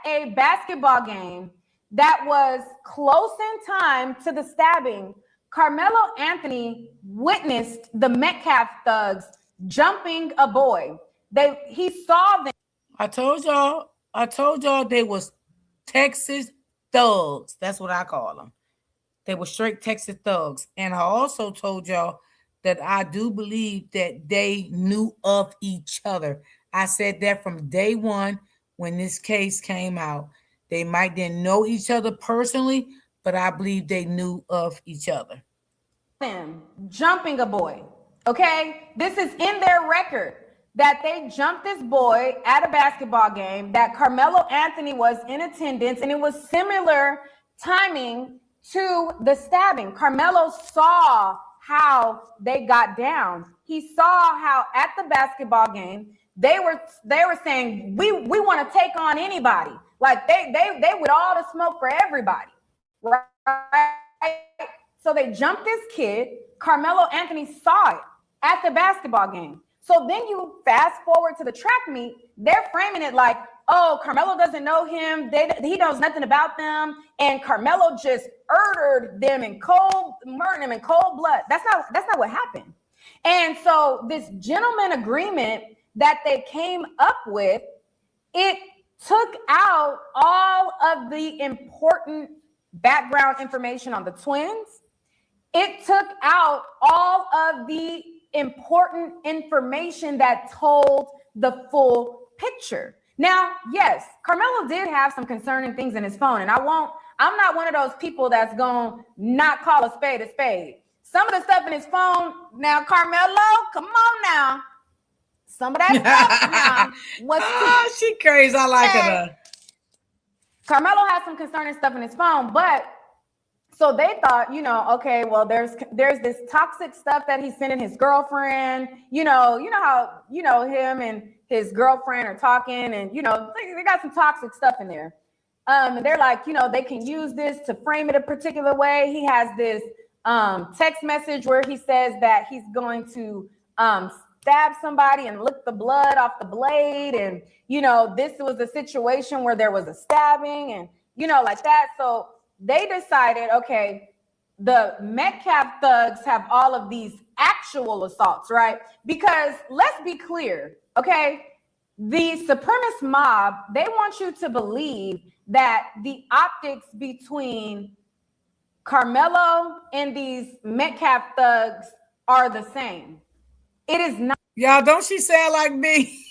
a basketball game that was close in time to the stabbing, Karmelo Anthony witnessed the Metcalf thugs jumping a boy. He saw them. I told y'all they was Texas thugs. That's what I call them. They were straight Texas thugs. And I also told y'all that I do believe that they knew of each other. I said that from day one when this case came out. They might didn't know each other personally, but I believe they knew of each other. Them jumping a boy. Okay? This is in their record that they jumped this boy at a basketball game, that Karmelo Anthony was in attendance, and it was similar timing to the stabbing. Karmelo saw how they got down. He saw how at the basketball game they were saying we want to take on anybody. Like they with all the smoke for everybody, right? So they jumped this kid. Karmelo Anthony saw it at the basketball game. So then you fast forward to the track meet, they're framing it like, oh, Karmelo doesn't know him. He knows nothing about them. And Karmelo just murdered him in cold blood. That's not what happened. And so this gentleman agreement that they came up with, it took out all of the important background information on the twins. It took out all of the important information that told the full picture. Now, yes, Karmelo did have some concerning things in his phone, and I'm not one of those people that's going to not call a spade a spade. Some of the stuff in his phone, now, Karmelo, come on now. Some of that stuff now was she crazy. I like her. Karmelo has some concerning stuff in his phone, but so they thought, okay, well, there's this toxic stuff that he's sending his girlfriend. You know how him and his girlfriend are talking, and they got some toxic stuff in there. And they're like, they can use this to frame it a particular way. He has this text message where he says that he's going to stab somebody and lick the blood off the blade, and this was a situation where there was a stabbing, and like that. So they decided, okay, the Metcalf thugs have all of these actual assaults, right? Because let's be clear, okay? The supremacist mob, they want you to believe that the optics between Karmelo and these Metcalf thugs are the same. It is not. Y'all, don't she sound like me?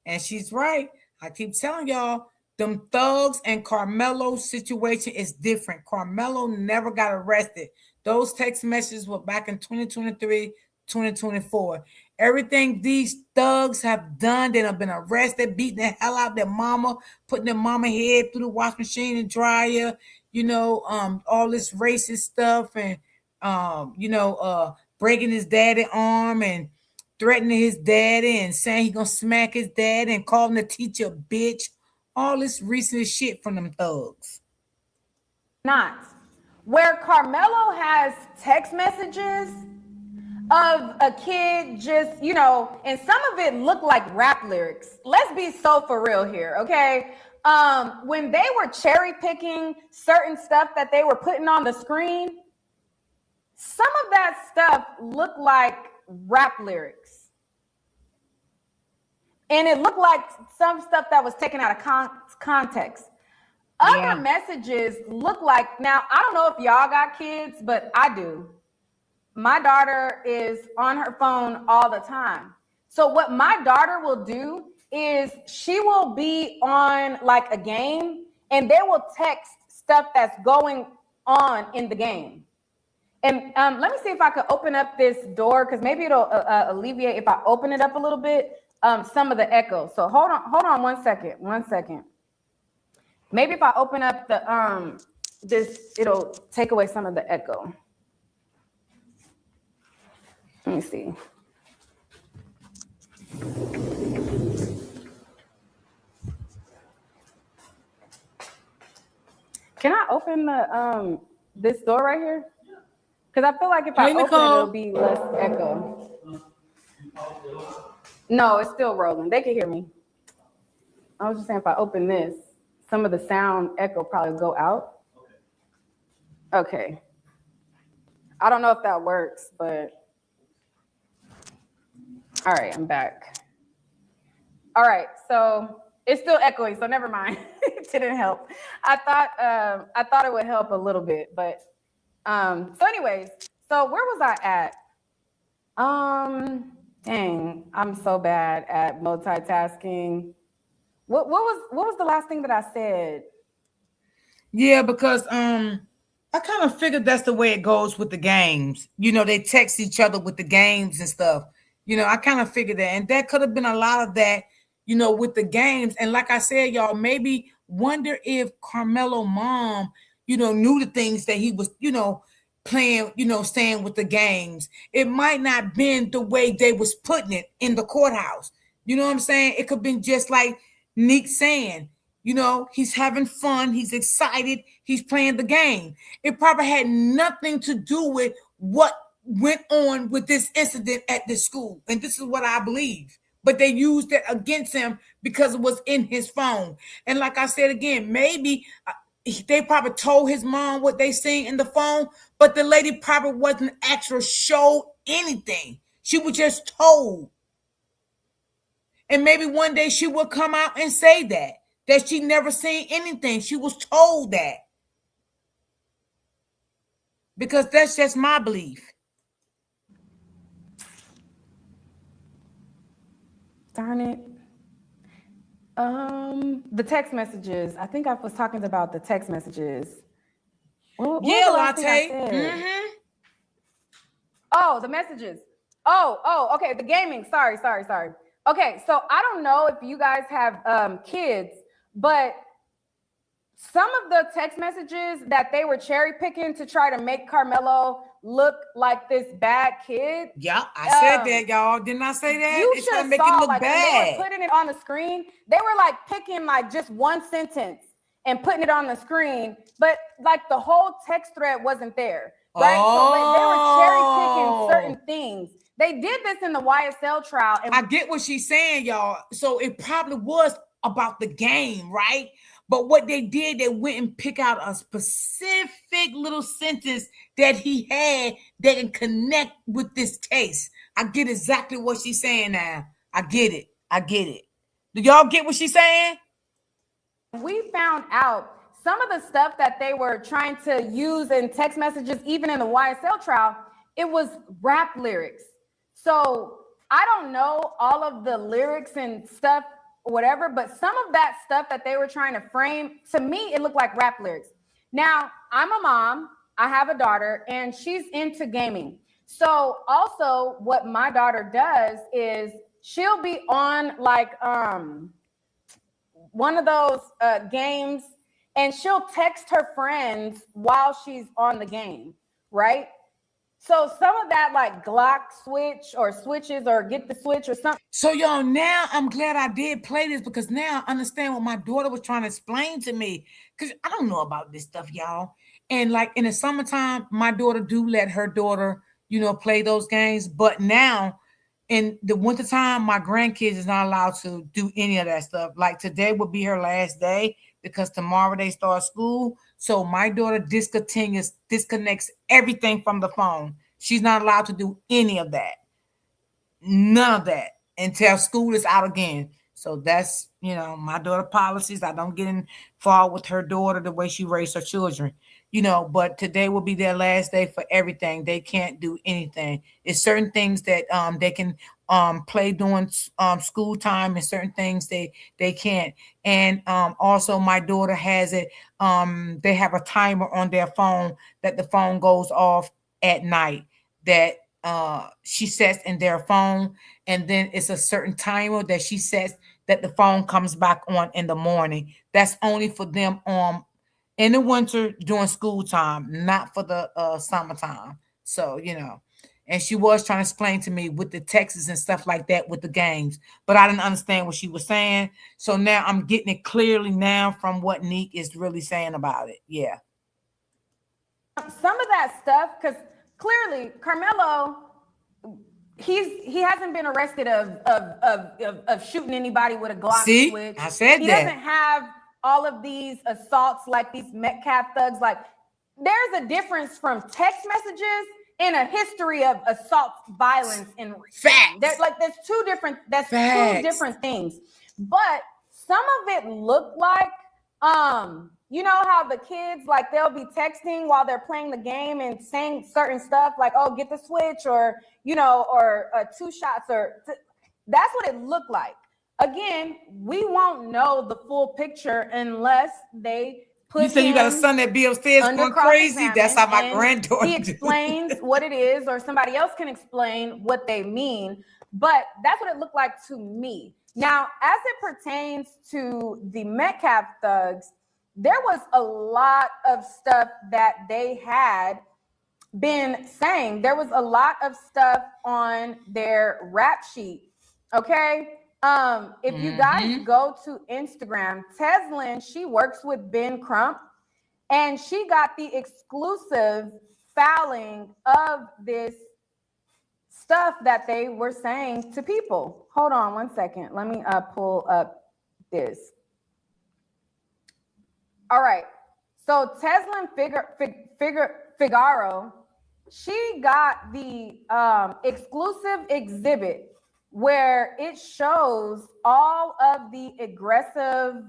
And she's right. I keep telling y'all, them thugs and Karmelo's situation is different. Karmelo never got arrested. Those text messages were back in 2023, 2024. Everything these thugs have done, they have been arrested, beating the hell out of their mama, putting their mama head through the washing machine and dryer, all this racist stuff, and breaking his daddy arm and threatening his daddy and saying he gonna smack his daddy and calling the teacher a bitch. All this recent shit from them thugs. Not. Where Karmelo has text messages of a kid just, and some of it looked like rap lyrics. Let's be so for real here, okay? When they were cherry picking certain stuff that they were putting on the screen, some of that stuff looked like rap lyrics. And it looked like some stuff that was taken out of context. Other messages look like, now, I don't know if y'all got kids, but I do. my daughter is on her phone all the time. So what my daughter will do is she will be on like a game and they will text stuff that's going on in the game. And let me see if I could open up this door because maybe it'll alleviate if I open it up a little bit, some of the echo. So hold on 1 second. Maybe if I open up the this, it'll take away some of the echo. Let me see. Can I open the this door right here? Because I feel like if I open it, it'll be less echo. No, it's still rolling. They can hear me. I was just saying if I open this, some of the sound echo probably go out. Okay. I don't know if that works, but all right, I'm back. All right, so it's still echoing, so never mind. It didn't help. I thought it would help a little bit, but so anyways, so where was I at? Dang, I'm so bad at multitasking. What was the last thing that I said? Yeah, because I kind of figured that's the way it goes with the games. You know, they text each other with the games and stuff. You know, I kind of figured that. And that could have been a lot of that, you know, with the games. And like I said, y'all, maybe wonder if Karmelo mom, you know, knew the things that he was, you know, playing, you know, saying with the games. It might not been the way they was putting it in the courthouse. You know what I'm saying? It could have been just like Neek saying, you know, he's having fun. He's excited. He's playing the game. It probably had nothing to do with what went on with this incident at the school. And this is what I believe. But they used it against him because it was in his phone. And like I said again, maybe they probably told his mom what they seen in the phone, but the lady probably wasn't actually showed anything. She was just told. And maybe one day she will come out and say that she never seen anything. She was told that. Because that's just my belief. Darn it. The text messages. I think I was talking about the text messages. What yeah, was the last Latte. thing I said? Oh, the messages. Oh, okay. The gaming. Sorry. Okay, so I don't know if you guys have kids, but some of the text messages that they were cherry picking to try to make Karmelo look like this bad kid. Yeah, I said that, y'all. Didn't I say that? You It's should trying have to make saw it look like bad. when they were putting it on the screen. They were like picking like just one sentence and putting it on the screen, but like the whole text thread wasn't there, right? So they were cherry picking certain things. They did this in the YSL trial. And I get what she's saying, y'all. So it probably was about the game, right? But what they did, they went and pick out a specific little sentence that he had that can connect with this case. I get exactly what she's saying now. I get it. Do y'all get what she's saying? We found out some of the stuff that they were trying to use in text messages, even in the YSL trial, it was rap lyrics. So I don't know all of the lyrics and stuff, whatever, but some of that stuff that they were trying to frame, to me, it looked like rap lyrics. Now, I'm a mom, I have a daughter, and she's into gaming. So also what my daughter does is she'll be on like one of those games, and she'll text her friends while she's on the game, right? So some of that like Glock switch or switches or get the switch or something. So y'all, now I'm glad I did play this because now I understand what my daughter was trying to explain to me. Because I don't know about this stuff, y'all. And like in the summertime, my daughter do let her daughter, you know, play those games. But now in the wintertime, my grandkids is not allowed to do any of that stuff. Like today would be her last day because tomorrow they start school. So my daughter disconnects everything from the phone. She's not allowed to do any of that. None of that until school is out again. So that's, you know, my daughter policies. I don't get in far with her daughter the way she raised her children. but today will be their last day for everything. They can't do anything. It's certain things that they can play during school time, and certain things they can't. And also my daughter has it. They have a timer on their phone that the phone goes off at night, that she sets in their phone, and then it's a certain timer that she sets that the phone comes back on in the morning. That's only for them in the winter during school time, not for the summertime. So, and she was trying to explain to me with the Texas and stuff like that with the games, but I didn't understand what she was saying. So now I'm getting it clearly now from what Neek is really saying about it. Yeah. Some of that stuff, because clearly Karmelo, he hasn't been arrested of shooting anybody with a Glock See, switch. I said he that. doesn't have all of these assaults like these Metcalf thugs. Like, there's a difference from text messages and a history of assault, violence, and facts. There's two different. That's Facts. two different things. But some of it looked like you know how the kids, like, they'll be texting while they're playing the game and saying certain stuff like, oh, get the switch, or or 2 shots, that's what it looked like. Again, we won't know the full picture unless they put You said you got a son that be upstairs going crazy. That's how my granddaughter he explains what it is, or somebody else can explain what they mean. But that's what it looked like to me. Now, as it pertains to the Metcalf thugs, there was a lot of stuff that they had been saying. There was a lot of stuff on their rap sheet. Okay. If you guys go to Instagram, Teslin, she works with Ben Crump, and she got the exclusive filing of this stuff that they were saying to people. Hold on one second. Let me pull up this. All right. So Teslin Figaro, she got the exclusive exhibit where it shows all of the aggressive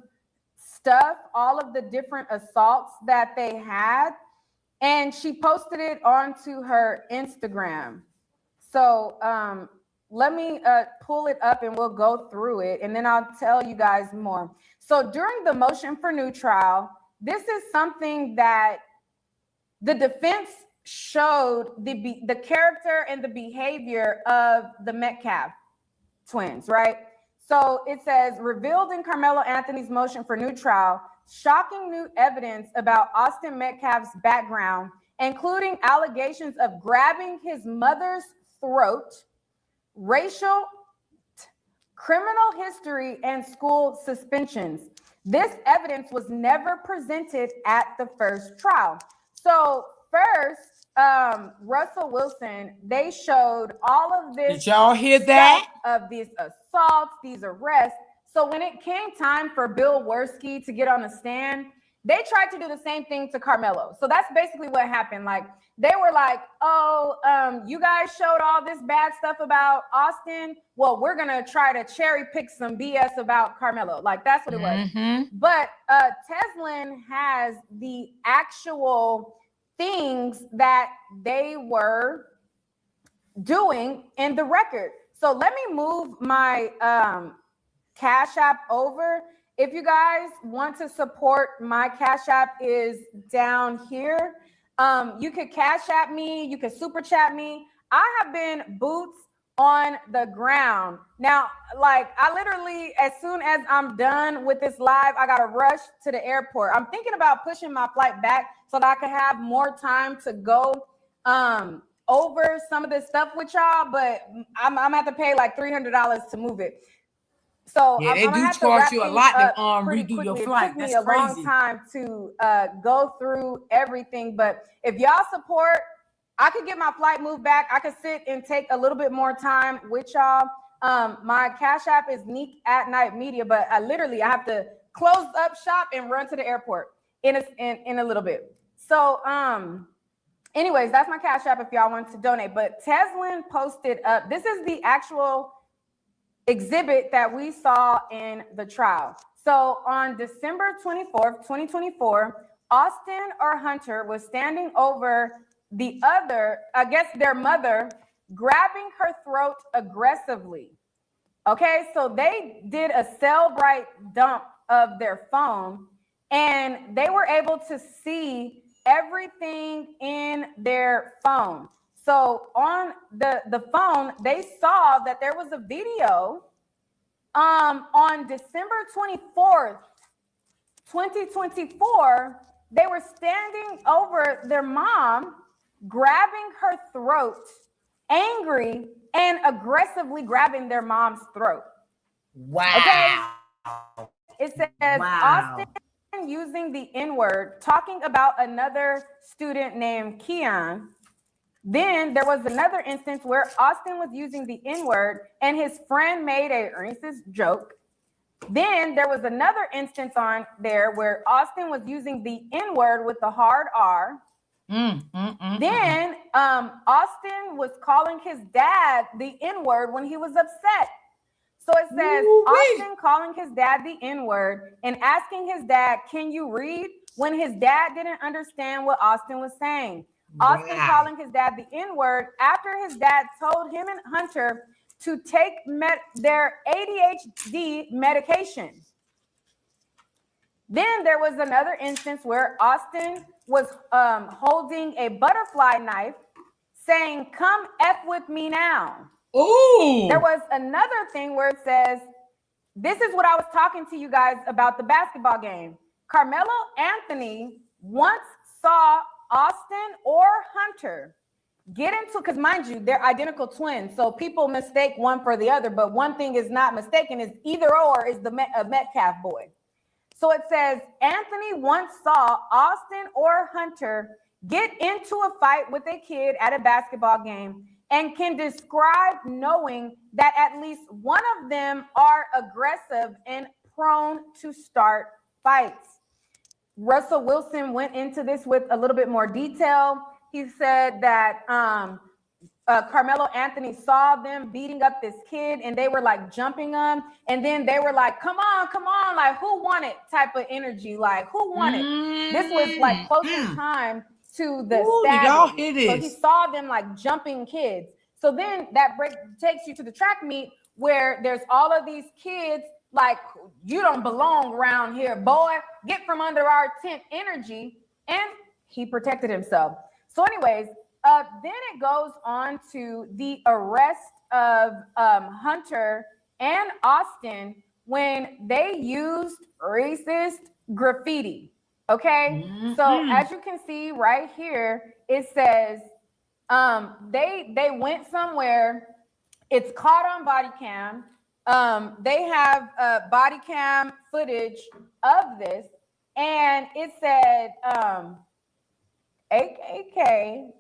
stuff, all of the different assaults that they had, and she posted it onto her Instagram. So let me pull it up and we'll go through it, and then I'll tell you guys more. So during the motion for new trial, this is something that the defense showed the character and the behavior of the Metcalf twins, right? So it says, revealed in Karmelo Anthony's motion for new trial, shocking new evidence about Austin Metcalf's background, including allegations of grabbing his mother's throat, racial, criminal history, and school suspensions. This evidence was never presented at the first trial. So first, Russell Wilson, they showed all of this. Did y'all hear that? Of these assaults, these arrests. So when it came time for Bill Werski to get on the stand, they tried to do the same thing to Karmelo. So that's basically what happened. Like, they were like, oh, you guys showed all this bad stuff about Austin. Well, we're going to try to cherry pick some BS about Karmelo. Like, that's what it was. But Teslin has the actual things that they were doing in the record. So let me move my Cash App over. If you guys want to support, my Cash App is down here. You could Cash App me, you could Super Chat me. I have been boots on the ground. Now, like, I literally, as soon as I'm done with this live, I gotta rush to the airport. I'm thinking about pushing my flight back so that I can have more time to go over some of this stuff with y'all, but I'm gonna have to pay like $300 to move it. So yeah, they I'm do charge you a lot to redo your flight. That's crazy. It took me a long time to go through everything, but if y'all support, I could get my flight moved back. I could sit and take a little bit more time with y'all. My Cash App is Neek at Night Media, but I have to close up shop and run to the airport in a little bit. So anyways, that's my Cash App if y'all want to donate. But Teslin posted up, this is the actual exhibit that we saw in the trial. So on December 24th, 2024, Austin or Hunter was standing over the other, I guess their mother, grabbing her throat aggressively. Okay, so they did a cell bright dump of their phone, and they were able to see everything in their phone. So on the phone, they saw that there was a video on December 24th, 2024. They were standing over their mom, grabbing her throat, angry, and aggressively grabbing their mom's throat. Wow. Okay. It says Wow. Austin using the N-word, talking about another student named Keon. Then there was another instance where Austin was using the N-word and his friend made a racist joke. Then there was another instance on there where Austin was using the N-word with the hard R. Then Austin was calling his dad the N-word when he was upset. So it says Austin calling his dad the N-word and asking his dad, can you read? When his dad didn't understand what Austin was saying. Austin calling his dad the N-word after his dad told him and Hunter to take their ADHD medication. Then there was another instance where Austin was holding a butterfly knife saying, come F with me now. Ooh. There was another thing where it says, this is what I was talking to you guys about the basketball game. Karmelo Anthony once saw Austin or Hunter get into, because mind you, they're identical twins. So people mistake one for the other, but one thing is not mistaken is either or is the Metcalf boy. So it says, Anthony once saw Austin or Hunter get into a fight with a kid at a basketball game and can describe knowing that at least one of them are aggressive and prone to start fights. Russell Wilson went into this with a little bit more detail. He said that Karmelo Anthony saw them beating up this kid and they were like jumping him. And then they were like, come on, like who won it type of energy, like who won it? This was like close in time to the y'all hear stabbing. this? So he saw them like jumping kids. So then that break takes you to the track meet where there's all of these kids like, you don't belong around here, boy, get from under our tent energy. And he protected himself. So anyways, then it goes on to the arrest of Hunter and Austin when they used racist graffiti. Okay, so as you can see right here, it says they went somewhere. It's caught on body cam. They have body cam footage of this, and it said AKK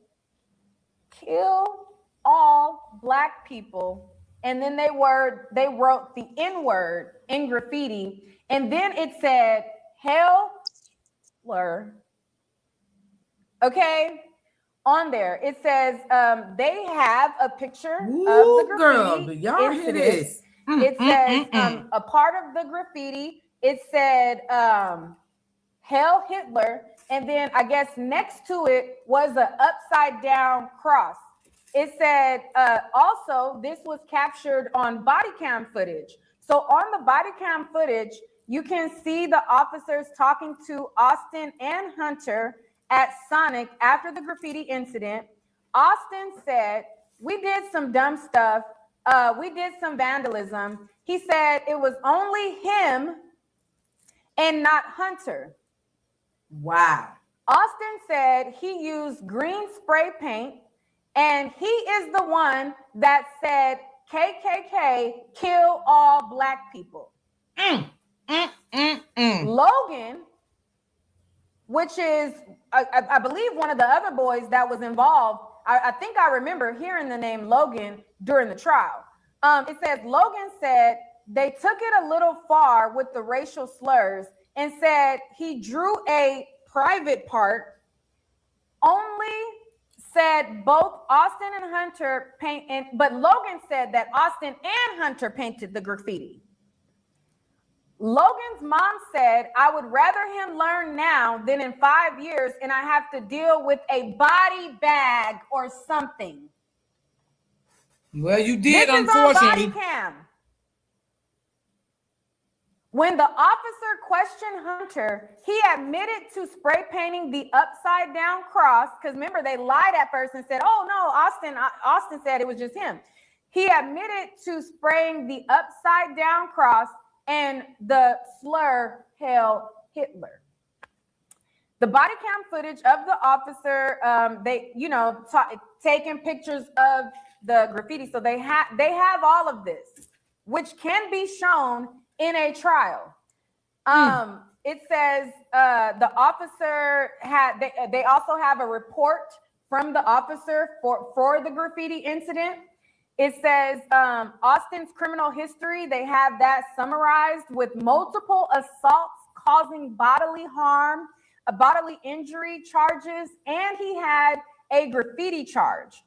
kill all black people, and then they wrote the N-word in graffiti, and then it said hell slur. Okay, on there it says they have a picture of the graffiti. Girl, y'all hear this? It says a part of the graffiti. It said Hell Hitler, and then I guess next to it was an upside down cross. It said also this was captured on body cam footage. So on the body cam footage, you can see the officers talking to Austin and Hunter at Sonic after the graffiti incident. Austin said, we did some dumb stuff. We did some vandalism. He said it was only him and not Hunter. Wow. Austin said he used green spray paint, and he is the one that said KKK kill all black people. Logan, which is, I believe, one of the other boys that was involved. I think I remember hearing the name Logan during the trial. It says Logan said they took it a little far with the racial slurs and said he drew a private part, only said both Austin and Hunter but Logan said that Austin and Hunter painted the graffiti. Logan's mom said, I would rather him learn now than in 5 years and I have to deal with a body bag or something. Well, you did, this unfortunately. Is on body cam. When the officer questioned Hunter, he admitted to spray painting the upside down cross. Because remember, they lied at first and said, oh no, Austin said it was just him. He admitted to spraying the upside down cross and the slur, Hail Hitler. The body cam footage of the officer, taking pictures of the graffiti. So they have all of this, which can be shown in a trial. It says the officer they also have a report from the officer for the graffiti incident. It says Austin's criminal history, they have that summarized with multiple assaults causing bodily harm, bodily injury charges, and he had a graffiti charge.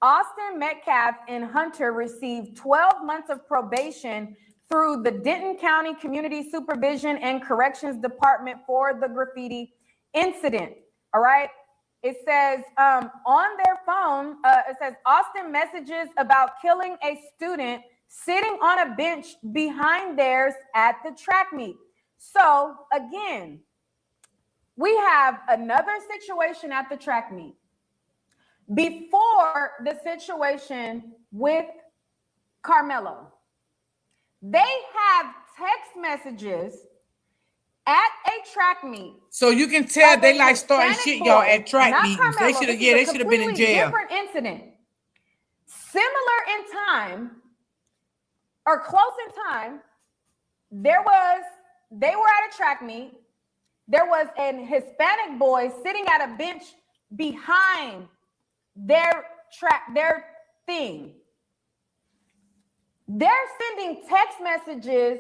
Austin, Metcalf, and Hunter received 12 months of probation through the Denton County Community Supervision and Corrections Department for the graffiti incident. All right. It says on their phone, it says Austin messages about killing a student sitting on a bench behind theirs at the track meet. So again, we have another situation at the track meet. Before the situation with Karmelo, they have text messages at a track meet. So you can tell they like starting shit, y'all, at track meetings. They should have been in jail. Different incident. Similar in time, or close in time, they were at a track meet. There was an Hispanic boy sitting at a bench behind their thing. They're sending text messages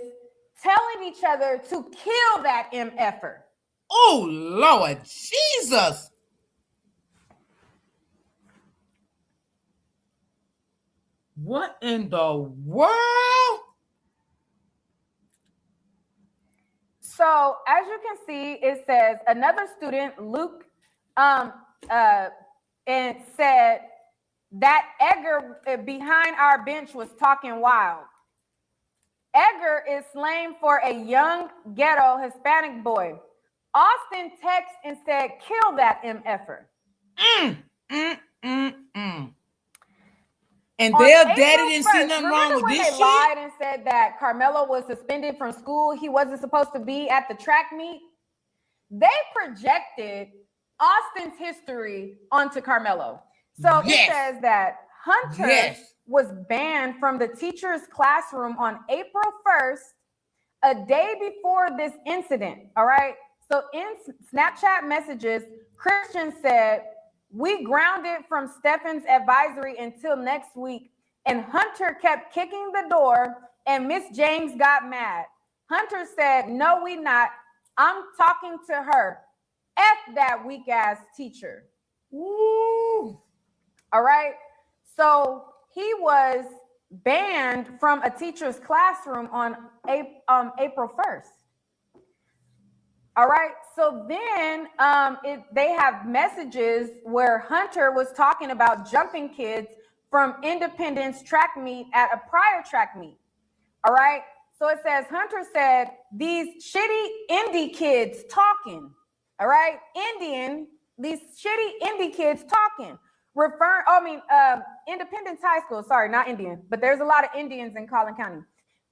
telling each other to kill that MFer. Oh, Lord Jesus. What in the world? So as you can see, it says another student, Luke, and said that Edgar behind our bench was talking wild. Edgar is slang for a young ghetto Hispanic boy. Austin texted and said, kill that MFer. And their daddy didn't see nothing wrong with this shit? They lied and said that Karmelo was suspended from school. He wasn't supposed to be at the track meet. They projected Austin's history onto Karmelo. So It says that Hunter was banned from the teacher's classroom on April 1st, a day before this incident. All right. So in Snapchat messages, Christian said, we grounded from Stefan's advisory until next week. And Hunter kept kicking the door and Miss James got mad. Hunter said, no, we not. I'm talking to her. F that weak ass teacher. Woo. All right. So he was banned from a teacher's classroom on April 1st. All right. So then they have messages where Hunter was talking about jumping kids from Independence track meet at a prior track meet. All right. So it says Hunter said these shitty indie kids talking. All right. These shitty indie kids talking. Independence High School. Sorry, not Indian, but there's a lot of Indians in Collin County.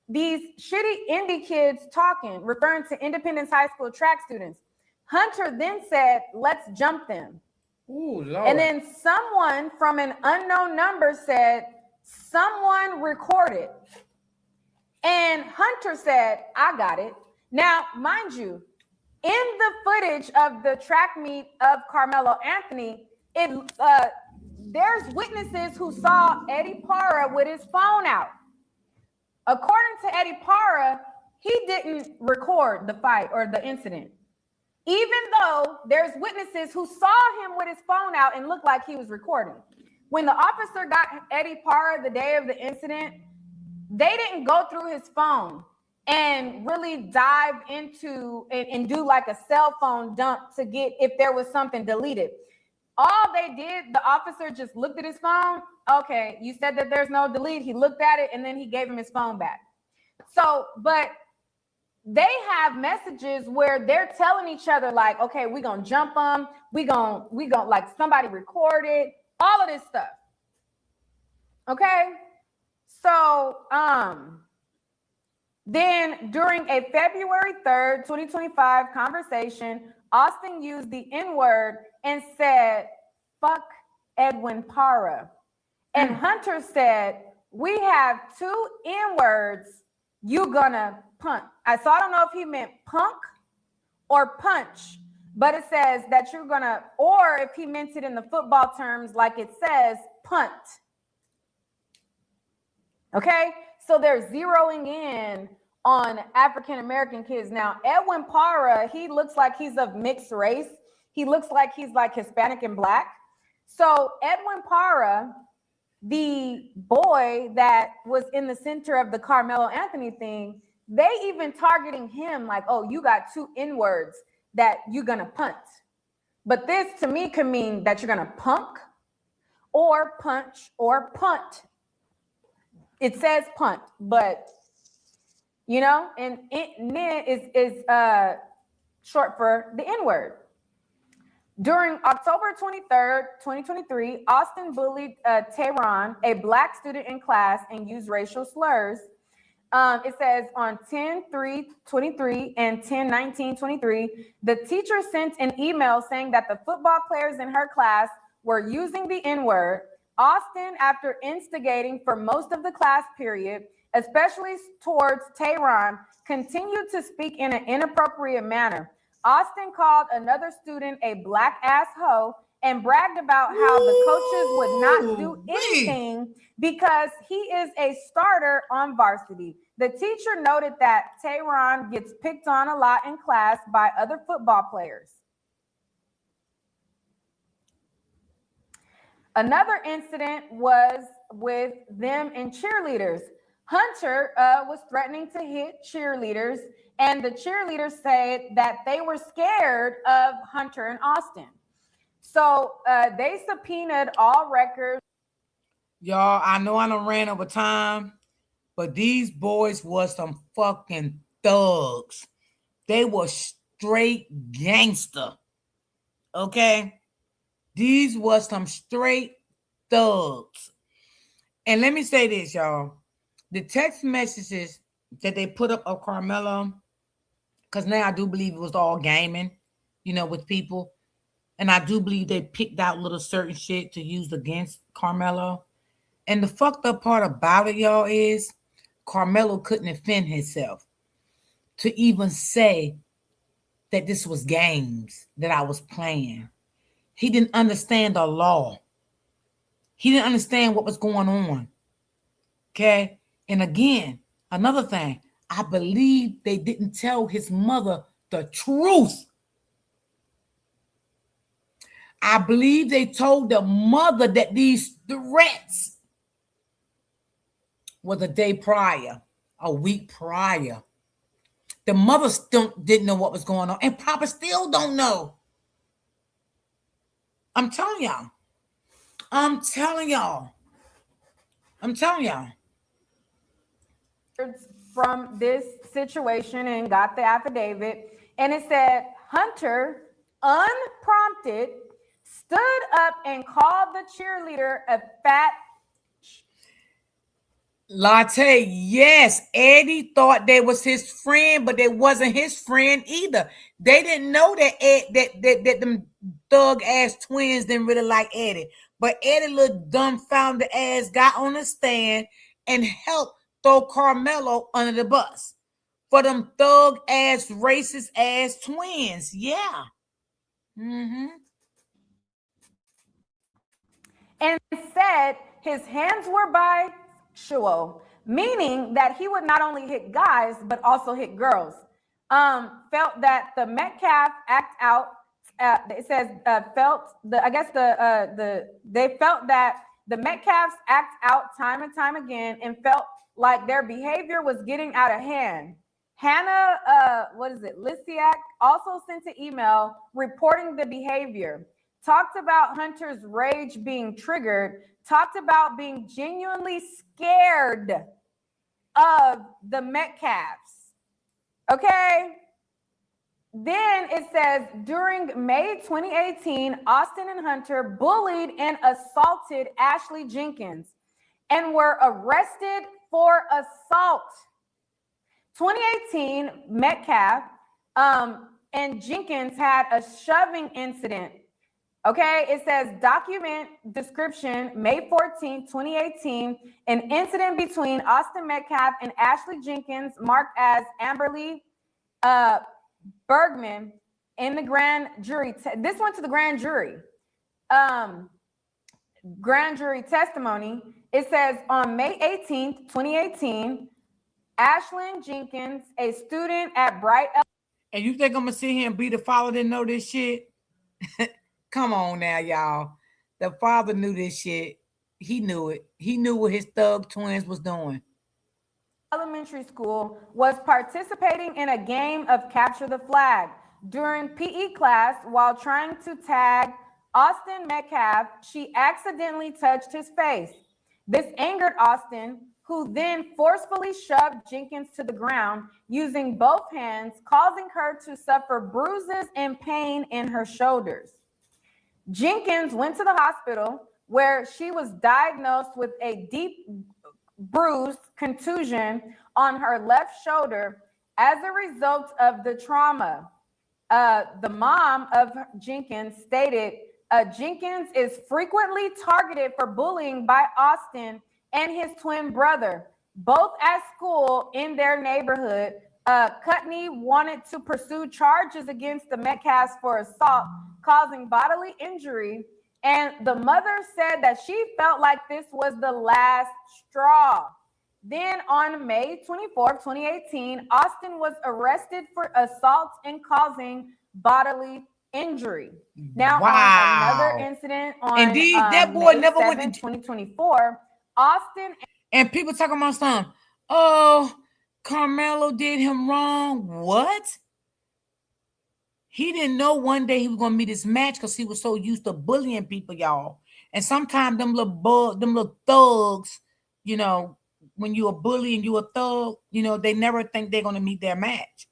These shitty indie kids talking, referring to Independence High School track students. Hunter then said, let's jump them. Ooh, Lord. And then someone from an unknown number said, someone recorded. And Hunter said, I got it. Now, mind you, in the footage of the track meet of Karmelo Anthony, there's witnesses who saw Eddie Parra with his phone out. According to Eddie Parra, he didn't record the fight or the incident, even though there's witnesses who saw him with his phone out and looked like he was recording. When the officer got Eddie Parra the day of the incident, they didn't go through his phone and really dive into and do like a cell phone dump to get if there was something deleted. All they did, the officer just looked at his phone. Okay, you said that there's no delete. He looked at it and then he gave him his phone back. So, but they have messages where they're telling each other like, okay, we're gonna jump them, we gonna like somebody recorded, all of this stuff. Okay, so then during a February 3rd, 2025 conversation, Austin used the N-word and said, fuck Edwin Parra. And Hunter said, we have 2 N-words, you gonna punt. So I don't know if he meant punk or punch, but it says that you're gonna, or if he meant it in the football terms, like it says, punt. Okay, so they're zeroing in on African-American kids. Now, Edwin Parra, he looks like he's of mixed race. He looks like he's like Hispanic and Black. So Edwin Parra, the boy that was in the center of the Carmelo Anthony thing, they even targeting him like, oh, you got 2 N-words that you're gonna punt. But this to me can mean that you're gonna punk or punch or punt. It says punt, but you know, and it is short for the N-word. During October 23rd, 2023, Austin bullied Tehran, a Black student in class, and used racial slurs. It says on 10/3/23 and 10/19/23, the teacher sent an email saying that the football players in her class were using the N-word. Austin, after instigating for most of the class period, especially towards Tehran, continued to speak in an inappropriate manner. Austin called another student a black ass hoe and bragged about how the coaches would not do anything because he is a starter on varsity. The teacher noted that Tehran gets picked on a lot in class by other football players. Another incident was with them and cheerleaders. Hunter was threatening to hit cheerleaders, and the cheerleaders said that they were scared of Hunter and Austin. So they subpoenaed all records. Y'all, I know I done ran over time, but these boys was some fucking thugs. They were straight gangster. Okay? These was some straight thugs. And let me say this, y'all. The text messages that they put up of Karmelo, because now I do believe it was all gaming, you know, with people. And I do believe they picked out little certain shit to use against Karmelo. And the fucked up part about it, y'all, is Karmelo couldn't defend himself to even say that this was games that I was playing. He didn't understand the law. He didn't understand what was going on. Okay? And again, another thing, I believe they didn't tell his mother the truth. I believe they told the mother that these threats were the day prior, a week prior. The mother still didn't know what was going on, and Papa still don't know. I'm telling y'all. From this situation and got the affidavit, and it said Hunter, unprompted, stood up and called the cheerleader a fat Latte, yes, Eddie thought they was his friend, but they wasn't his friend either. They didn't know that that them thug ass twins didn't really like Eddie. But Eddie, little dumbfounded ass, got on the stand and helped throw Karmelo under the bus for them thug ass, racist ass twins. Yeah. and said his hands were bisexual, meaning that he would not only hit guys but also hit girls. Felt that the Metcalf act out. It says felt the. I guess they felt that the Metcalfs act out time and time again, and felt like their behavior was getting out of hand. Hannah, Lysiak also sent an email reporting the behavior, talked about Hunter's rage being triggered, talked about being genuinely scared of the Metcalfs. Okay? Then it says, during May 2018, Austin and Hunter bullied and assaulted Ashley Jenkins and were arrested for assault. 2018, Metcalf and Jenkins had a shoving incident. Okay, it says document description, May 14, 2018, an incident between Austin Metcalf and Ashley Jenkins marked as Amberly Bergman in the grand jury. This went to the grand jury. Grand jury testimony. It says on May 18th, 2018, Ashlyn Jenkins, a student at Bright. And you think I'm gonna sit here and be the father that know this shit? Come on now, y'all. The father knew this shit. He knew it. He knew what his thug twins was doing. Elementary school was participating in a game of capture the flag. During PE class, while trying to tag Austin Metcalf, she accidentally touched his face. This angered Austin, who then forcefully shoved Jenkins to the ground using both hands, causing her to suffer bruises and pain in her shoulders. Jenkins went to the hospital where she was diagnosed with a deep bruised contusion on her left shoulder as a result of the trauma. The mom of Jenkins stated, Jenkins is frequently targeted for bullying by Austin and his twin brother, both at school in their neighborhood. Cutney wanted to pursue charges against the Metcalfs for assault, causing bodily injury. And the mother said that she felt like this was the last straw. Then on May 24, 2018, Austin was arrested for assault and causing bodily injury. Now, on another incident on indeed, that boy May never 7, went to 2024, Austin and people talking about something. Oh, Karmelo did him wrong. What? He didn't know one day he was gonna meet his match because he was so used to bullying people, y'all. And sometimes them little thugs, you know, when you a bully and you a thug, you know, they never think they're gonna meet their match.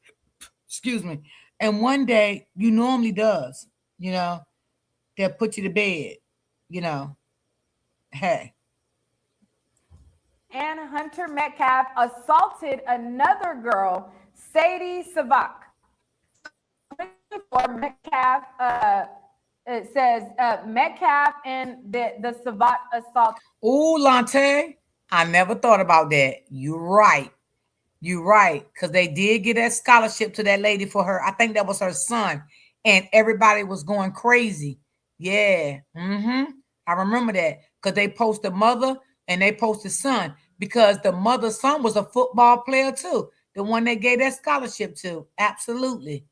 Excuse me. And one day you normally does, you know, they'll put you to bed, you know. Hey. And Hunter Metcalf assaulted another girl, Sadie Savak. For Metcalf, it says Metcalf and the Savak assault. Ooh, Lante, I never thought about that. You're right. You're right. Because they did get that scholarship to that lady for her. I think that was her son. And everybody was going crazy. Yeah. I remember that. Because they posted mother and they posted son. Because the mother's son was a football player too. The one they gave that scholarship to. Absolutely.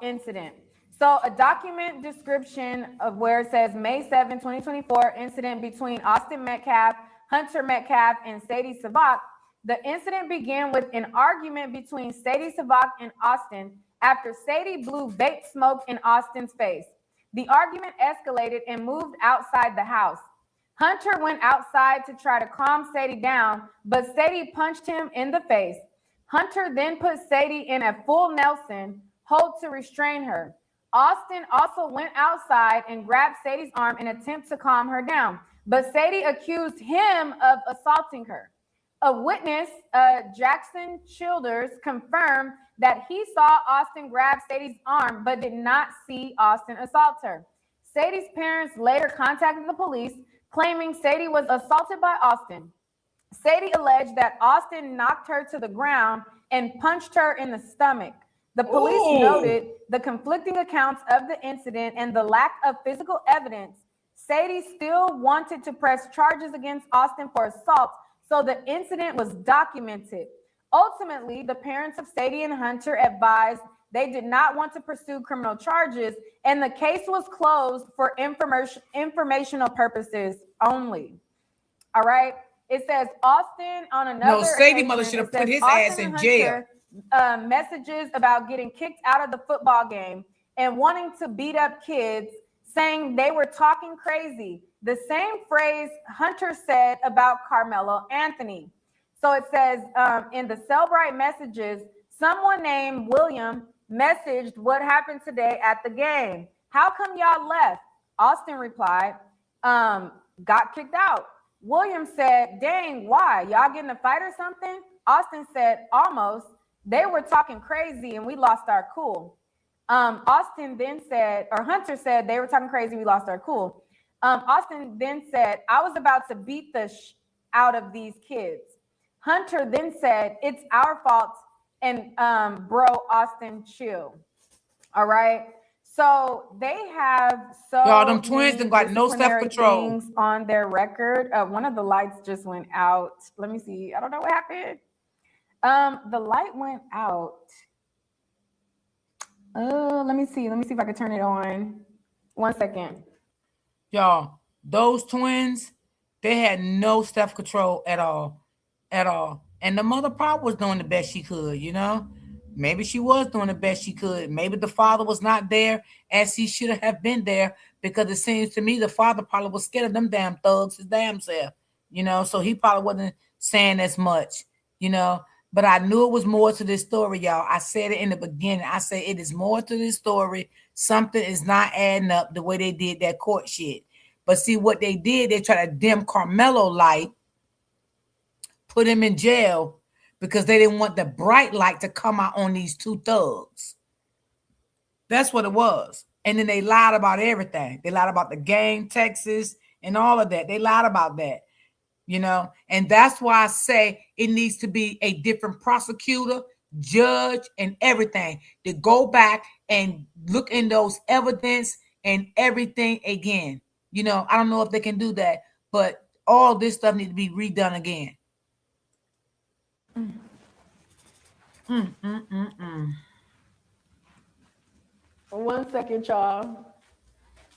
Incident. So a document description of where it says May 7, 2024, incident between Austin Metcalf, Hunter Metcalf, and Sadie Savak. The incident began with an argument between Sadie Savak and Austin after Sadie blew vape smoke in Austin's face. The argument escalated and moved outside the house. Hunter went outside to try to calm Sadie down, but Sadie punched him in the face. Hunter then put Sadie in a full Nelson hold to restrain her. Austin also went outside and grabbed Sadie's arm in an attempt to calm her down, but Sadie accused him of assaulting her. A witness, Jackson Childers, confirmed that he saw Austin grab Sadie's arm, but did not see Austin assault her. Sadie's parents later contacted the police, claiming Sadie was assaulted by Austin. Sadie alleged that Austin knocked her to the ground and punched her in the stomach. The police noted the conflicting accounts of the incident and the lack of physical evidence. Sadie still wanted to press charges against Austin for assault, so the incident was documented. Ultimately, the parents of Sadie and Hunter advised they did not want to pursue criminal charges, and the case was closed for informational purposes only. All right. It says Austin on another No, Sadie occasion, mother should have it put says his Austin ass in and jail. Hunter, messages about getting kicked out of the football game and wanting to beat up kids, saying they were talking crazy. The same phrase Hunter said about Carmelo Anthony. So it says in the Cellbrite messages, someone named William messaged what happened today at the game. How come y'all left? Austin replied, got kicked out. William said, dang, why? Y'all getting a fight or something? Austin said, almost. They were talking crazy and we lost our cool. Austin then said, or Hunter said, they were talking crazy, we lost our cool. Austin then said, I was about to beat the out of these kids. Hunter then said, it's our fault. And bro, Austin, chill. All right. So they have Y'all, them twins done got no self-control things on their record. One of the lights just went out. Let me see. I don't know what happened. The light went out. Let me see. Let me see if I can turn it on. 1 second. Y'all, those twins, they had no self-control at all. At all. And the mother probably was doing the best she could, you know? Maybe she was doing the best she could. Maybe the father was not there as he should have been there, because it seems to me the father probably was scared of them damn thugs his damn self, you know? So he probably wasn't saying as much, you know? But I knew it was more to this story, y'all. I said it in the beginning. I said it is more to this story. Something is not adding up the way they did that court shit. But see what they did, they tried to dim Karmelo light, put him in jail, because they didn't want the bright light to come out on these two thugs. That's what it was. And then they lied about everything. They lied about the game, Texas, and all of that. They lied about that, you know. And that's why I say it needs to be a different prosecutor, judge, and everything to go back and look in those evidence and everything again. You know, I don't know if they can do that, but all this stuff needs to be redone again. 1 second, y'all.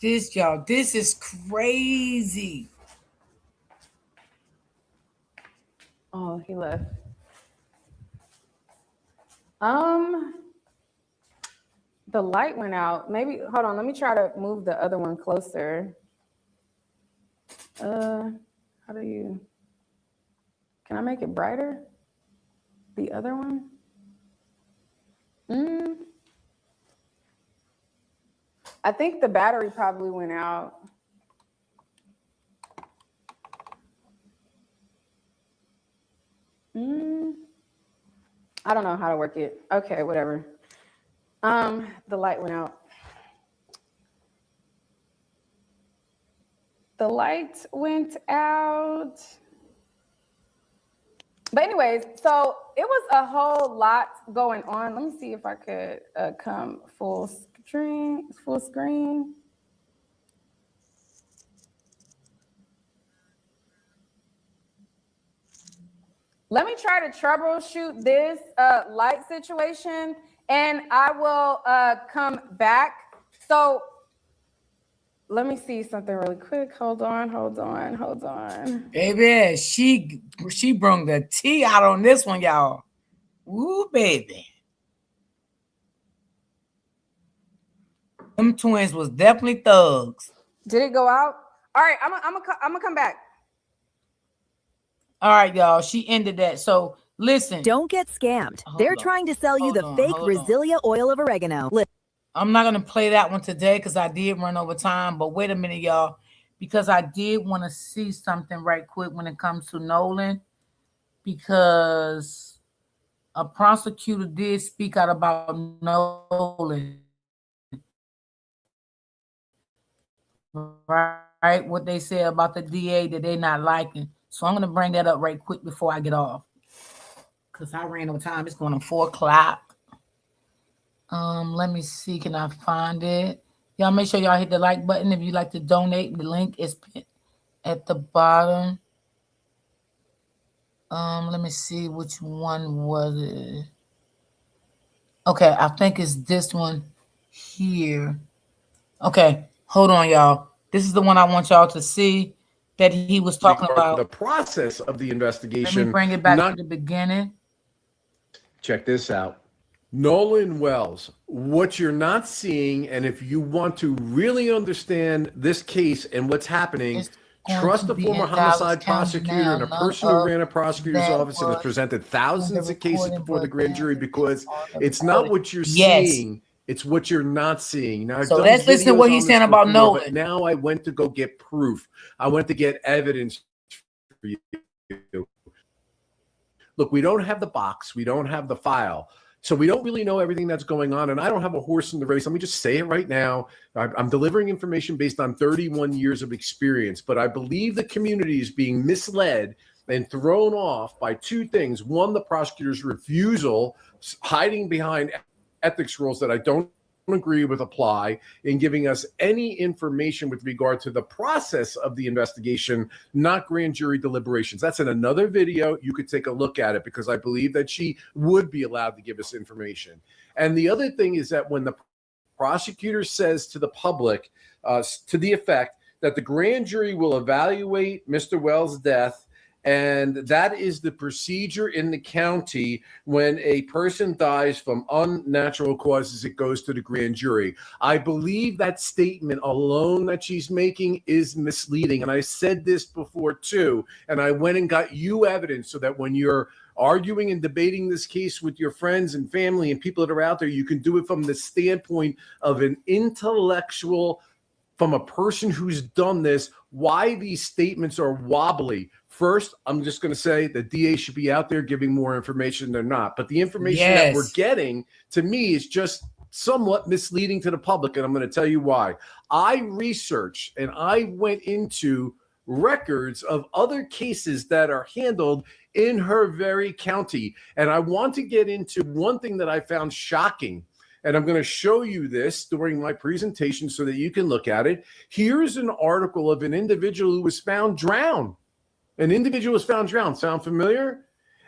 This is crazy. Oh, he left. The light went out. Maybe, hold on, let me try to move the other one closer. How do you, can I make it brighter? The other one? I think the battery probably went out. I don't know how to work it. Okay, whatever. The light went out. The light went out. But anyways, so it was a whole lot going on. Let me see if I could come full screen. Let me try to troubleshoot this light situation, and I will come back. So let me see something really quick. Hold on. Baby, she brung the tea out on this one, y'all. Woo, baby. Them twins was definitely thugs. Did it go out? All right, I'm gonna come back. All right, y'all. She ended that. So listen. Don't get scammed. They're trying to sell you the fake Brasilia oil of oregano. I'm not going to play that one today because I did run over time. But wait a minute, y'all. Because I did want to see something right quick when it comes to Nolan. Because a prosecutor did speak out about Nolan. Right? What they said about the DA that they're not liking. So I'm going to bring that up right quick before I get off. Because I ran over time. It's going on 4 o'clock. Let me see. Can I find it? Y'all make sure y'all hit the like button if you'd like to donate. The link is at the bottom. Let me see which one was it. Okay, I think it's this one here. Okay, hold on, y'all. This is the one I want y'all to see. that he was talking about. The process of the investigation. Let me bring it back to the beginning. Check this out. Nolan Wells, what you're not seeing, and if you want to really understand this case and what's happening, trust the former homicide prosecutor and a person who ran a prosecutor's office and has presented thousands of cases before the grand jury, because it's not what you're seeing, it's what you're not seeing. Now, so let's listen to what he's saying about Nolan. But now I went to go get proof. I went to get evidence for you. Look, we don't have the box. We don't have the file. So we don't really know everything that's going on, and I don't have a horse in the race. Let me just say it right now. I'm delivering information based on 31 years of experience, but I believe the community is being misled and thrown off by two things. One, the prosecutor's refusal, hiding behind ethics rules that I don't agree with apply, in giving us any information with regard to the process of the investigation, not grand jury deliberations. That's in another video. You could take a look at it, because I believe that she would be allowed to give us information. And the other thing is that when the prosecutor says to the public, to the effect that the grand jury will evaluate Mr. Wells' death, and that is the procedure in the county when a person dies from unnatural causes, it goes to the grand jury. I believe that statement alone that she's making is misleading. And I said this before too, and I went and got you evidence so that when you're arguing and debating this case with your friends and family and people that are out there, you can do it from the standpoint of an intellectual, from a person who's done this, why these statements are wobbly. First, I'm just going to say the DA should be out there giving more information. They're not. But the information that we're getting, to me, is just somewhat misleading to the public, and I'm going to tell you why. I researched and I went into records of other cases that are handled in her very county, and I want to get into one thing that I found shocking. And I'm going to show you this during my presentation so that you can look at it. Here's an article of an individual who was found drowned. An individual was found drowned. Sound familiar?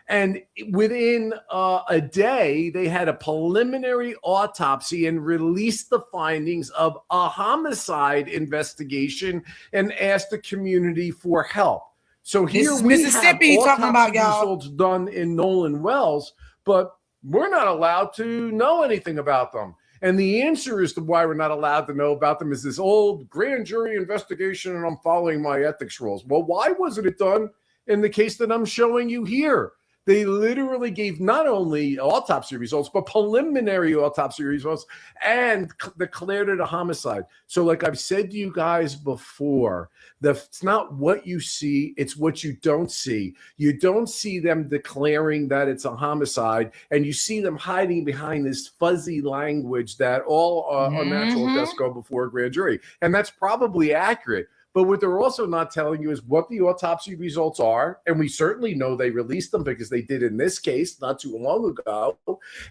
And within a day, they had a preliminary autopsy and released the findings of a homicide investigation and asked the community for help. So here we Mississippi have talking about, y'all, results done in Nolan Wells, but we're not allowed to know anything about them. And the answer as to why we're not allowed to know about them is this old grand jury investigation, and I'm following my ethics rules. Well, why wasn't it done in the case that I'm showing you here? They literally gave not only autopsy results, but preliminary autopsy results and declared it a homicide. So like I've said to you guys before, it's not what you see, it's what you don't see. You don't see them declaring that it's a homicide, and you see them hiding behind this fuzzy language that all unnatural deaths go before a grand jury. And that's probably accurate. But what they're also not telling you is what the autopsy results are. And we certainly know they released them because they did in this case not too long ago.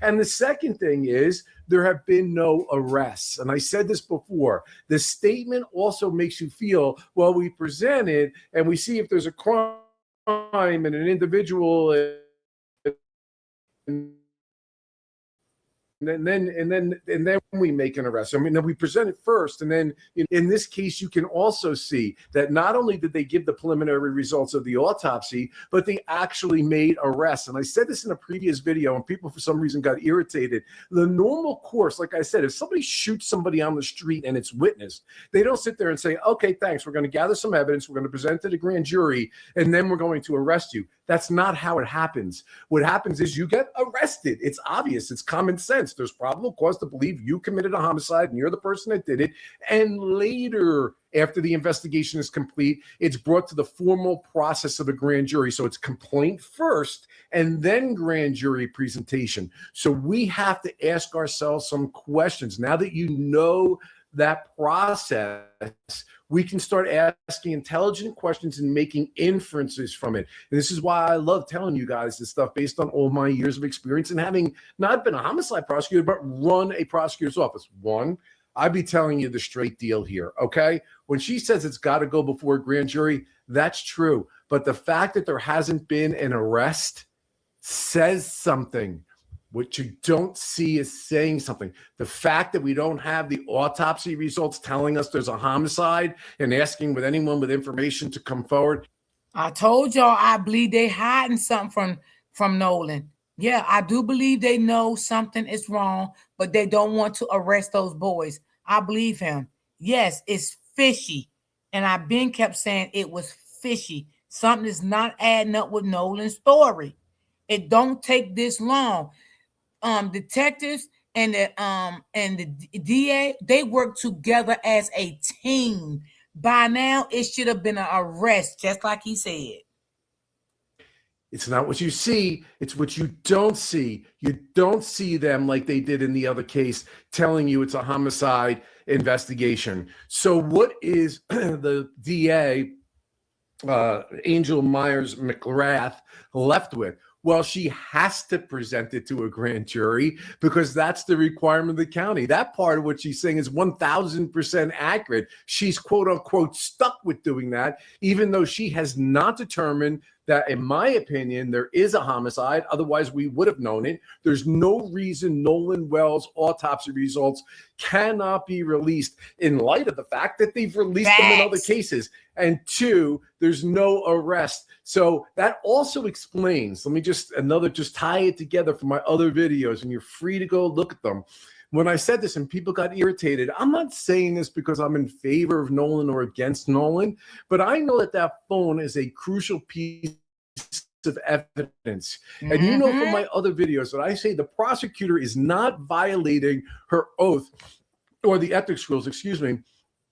And the second thing is there have been no arrests. And I said this before. The statement also makes you feel, well, we present it and we see if there's a crime and an individual and then we make an arrest. I mean, then we present it first, and then in this case, you can also see that not only did they give the preliminary results of the autopsy, but they actually made arrests. And I said this in a previous video, and people for some reason got irritated. The normal course, like I said, if somebody shoots somebody on the street and it's witnessed, they don't sit there and say, okay, thanks, we're going to gather some evidence, we're going to present it to the grand jury, and then we're going to arrest you. That's not how it happens. What happens is you get arrested. It's obvious. It's common sense. There's probable cause to believe you committed a homicide and you're the person that did it. And later, after the investigation is complete, it's brought to the formal process of a grand jury. So it's complaint first and then grand jury presentation. So we have to ask ourselves some questions. Now that you know that process, we can start asking intelligent questions and making inferences from it. And this is why I love telling you guys this stuff based on all my years of experience and having not been a homicide prosecutor, but run a prosecutor's office. One, I'd be telling you the straight deal here, okay? When she says it's got to go before a grand jury, that's true. But the fact that there hasn't been an arrest says something. What you don't see is saying something. The fact that we don't have the autopsy results telling us there's a homicide and asking with anyone with information to come forward. I told y'all I believe they hiding something from Nolan. Yeah, I do believe they know something is wrong, but they don't want to arrest those boys. I believe him. Yes, it's fishy. And I've been kept saying it was fishy. Something is not adding up with Nolan's story. It don't take this long. Detectives and the DA, they work together as a team. By now, it should have been an arrest, just like he said. It's not what you see, it's what you don't see. You don't see them like they did in the other case, telling you it's a homicide investigation. So what is the DA, Angel Myers McGrath, left with? Well, she has to present it to a grand jury because that's the requirement of the county. That part of what she's saying is 1,000% accurate. She's quote unquote stuck with doing that, even though she has not determined that, in my opinion, there is a homicide. Otherwise, we would have known it. There's no reason Nolan Wells' autopsy results cannot be released in light of the fact that they've released them in other cases. And two, there's no arrest. So that also explains, let me just tie it together from my other videos, and you're free to go look at them. When I said this and people got irritated, I'm not saying this because I'm in favor of Nolan or against Nolan, but I know that that phone is a crucial piece of evidence. And you know from my other videos that I say the prosecutor is not violating her oath or the ethics rules, excuse me,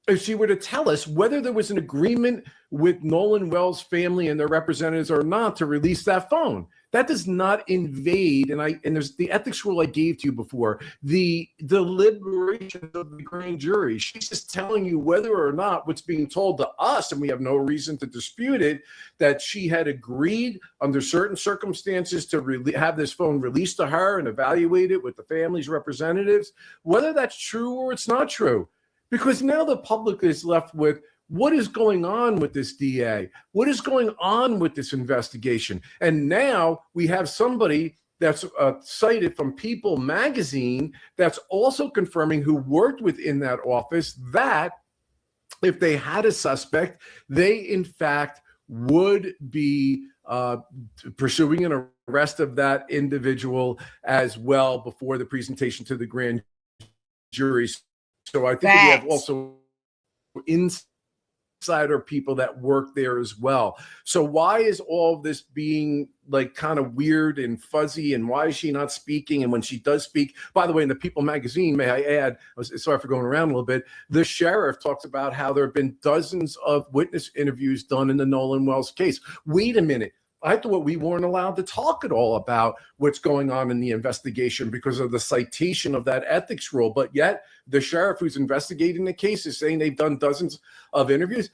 if she were to tell us whether there was an agreement with Nolan Wells' family and their representatives or not to release that phone. That does not invade, and there's the ethics rule I gave to you before, the deliberations of the grand jury. She's just telling you whether or not what's being told to us, and we have no reason to dispute it, that she had agreed under certain circumstances to have this phone released to her and evaluate it with the family's representatives, whether that's true or it's not true. Because now the public is left with, what is going on with this DA? What is going on with this investigation? And now we have somebody that's cited from People magazine that's also confirming, who worked within that office, that if they had a suspect, they in fact would be pursuing an arrest of that individual as well before the presentation to the grand jury. So I think that we have also insider people that work there as well. So why is all of this being like kind of weird and fuzzy, and why is she not speaking? And when she does speak, by the way, in the People magazine, may I add, sorry for going around a little bit, the sheriff talks about how there have been dozens of witness interviews done in the Nolan Wells case. Wait a minute. I thought we weren't allowed to talk at all about what's going on in the investigation because of the citation of that ethics rule. But yet the sheriff who's investigating the case is saying they've done dozens of interviews.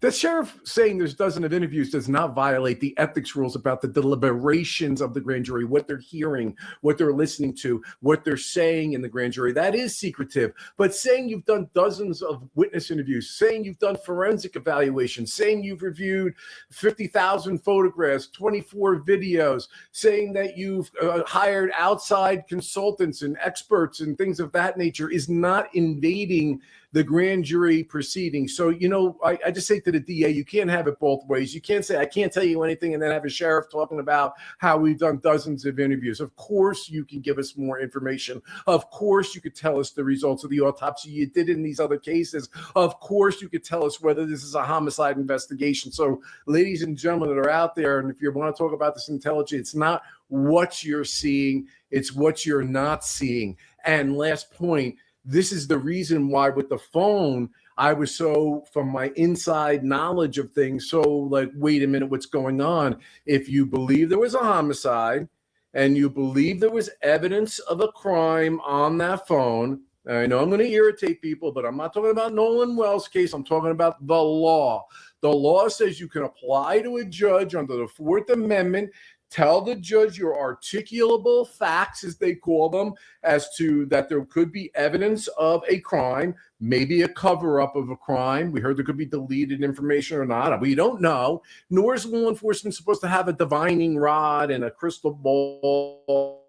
The sheriff saying there's dozens of interviews does not violate the ethics rules about the deliberations of the grand jury, what they're hearing, what they're listening to, what they're saying in the grand jury. That is secretive. But saying you've done dozens of witness interviews, saying you've done forensic evaluations, saying you've reviewed 50,000 photographs, 24 videos, saying that you've hired outside consultants and experts and things of that nature is not invading the grand jury proceeding. So, you know, I just say to the DA, you can't have it both ways. You can't say, I can't tell you anything, and then have a sheriff talking about how we've done dozens of interviews. Of course, you can give us more information. Of course, you could tell us the results of the autopsy you did in these other cases. Of course, you could tell us whether this is a homicide investigation. So, ladies and gentlemen that are out there, and if you want to talk about this intelligence, it's not what you're seeing, it's what you're not seeing. And last point, this is the reason why with the phone, I was so, from my inside knowledge of things, so like, wait a minute, what's going on? If you believe there was a homicide and you believe there was evidence of a crime on that phone, I know I'm going to irritate people, but I'm not talking about Nolan Wells' case. I'm talking about the law. The law says you can apply to a judge under the Fourth Amendment, tell the judge your articulable facts, as they call them, as to that there could be evidence of a crime, maybe a cover-up of a crime. We heard there could be deleted information or not. We don't know. Nor is law enforcement supposed to have a divining rod and a crystal ball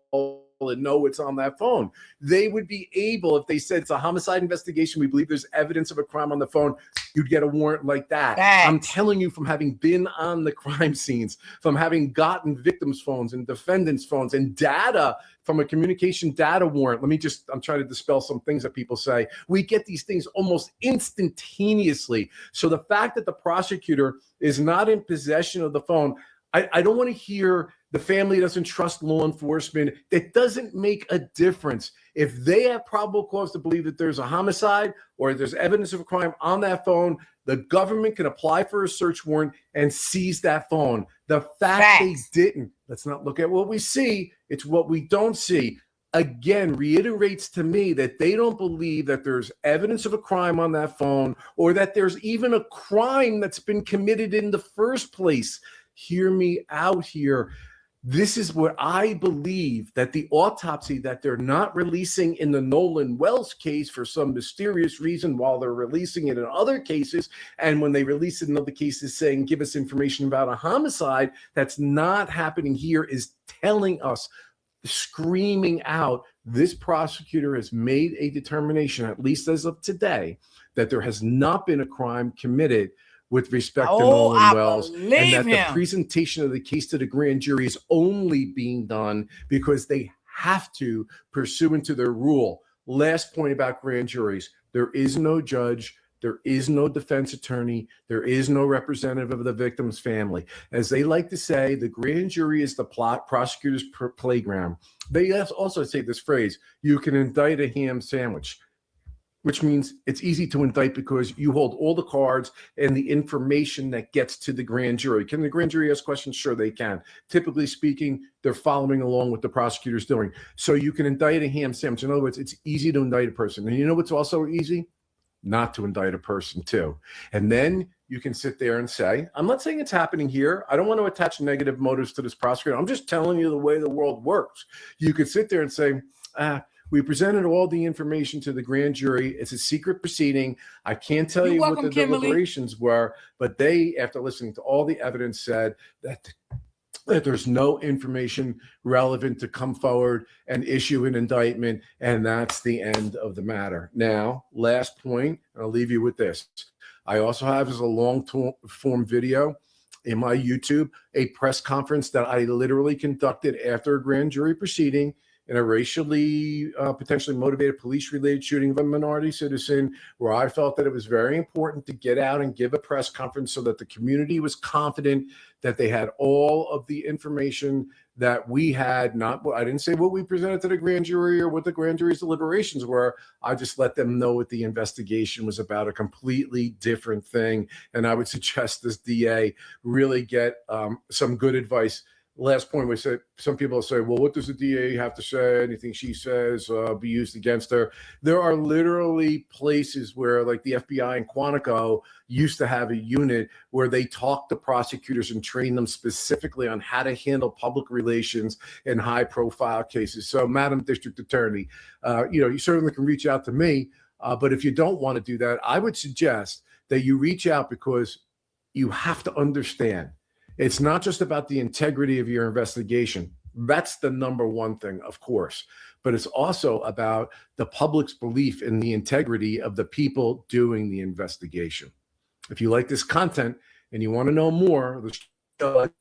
and know what's on that phone. They would be able, if they said it's a homicide investigation, we believe there's evidence of a crime on the phone, you'd get a warrant like that. Facts. I'm telling you, from having been on the crime scenes, from having gotten victims' phones and defendants' phones and data from a communication data warrant. I'm trying to dispel some things that people say. We get these things almost instantaneously. So the fact that the prosecutor is not in possession of the phone, I don't want to hear the family doesn't trust law enforcement. It doesn't make a difference. If they have probable cause to believe that there's a homicide or there's evidence of a crime on that phone, the government can apply for a search warrant and seize that phone. The fact they didn't, let's not look at what we see, it's what we don't see. Again, reiterates to me that they don't believe that there's evidence of a crime on that phone or that there's even a crime that's been committed in the first place. Hear me out here. This is what I believe, that the autopsy that they're not releasing in the Nolan Wells case for some mysterious reason while they're releasing it in other cases, and when they release it in other cases saying, give us information about a homicide, that's not happening here, is telling us, screaming out, this prosecutor has made a determination, at least as of today, that there has not been a crime committed with respect to Nolan Wells, and that the presentation of the case to the grand jury is only being done because they have to, pursuant to their rule. Last point about grand juries: there is no judge, there is no defense attorney, there is no representative of the victim's family. As they like to say, the grand jury is the prosecutor's playground. They also say this phrase: you can indict a ham sandwich, which means it's easy to indict because you hold all the cards and the information that gets to the grand jury. Can the grand jury ask questions? Sure, they can. Typically speaking, they're following along what the prosecutor's doing. So you can indict a ham sandwich. In other words, it's easy to indict a person. And you know what's also easy? Not to indict a person too. And then you can sit there and say, I'm not saying it's happening here. I don't want to attach negative motives to this prosecutor. I'm just telling you the way the world works. You could sit there and say, we presented all the information to the grand jury. It's a secret proceeding. I can't tell you what the deliberations were, but they, after listening to all the evidence, said that there's no information relevant to come forward and issue an indictment, and that's the end of the matter. Now, last point, and I'll leave you with this. I also have, as a long-form video in my YouTube, a press conference that I literally conducted after a grand jury proceeding in a racially potentially motivated police-related shooting of a minority citizen, where I felt that it was very important to get out and give a press conference so that the community was confident that they had all of the information that we had. I didn't say what we presented to the grand jury or what the grand jury's deliberations were. I just let them know what the investigation was about, a completely different thing. And I would suggest this DA really get some good advice. Last point, we said, some people say, well, what does the DA have to say? Anything she says be used against her? There are literally places where, like the FBI in Quantico used to have a unit where they talk to prosecutors and train them specifically on how to handle public relations in high profile cases. So, Madam District Attorney, you certainly can reach out to me, but if you don't want to do that, I would suggest that you reach out, because you have to understand, it's not just about the integrity of your investigation. That's the number one thing, of course, but it's also about the public's belief in the integrity of the people doing the investigation. If you like this content and you want to know more,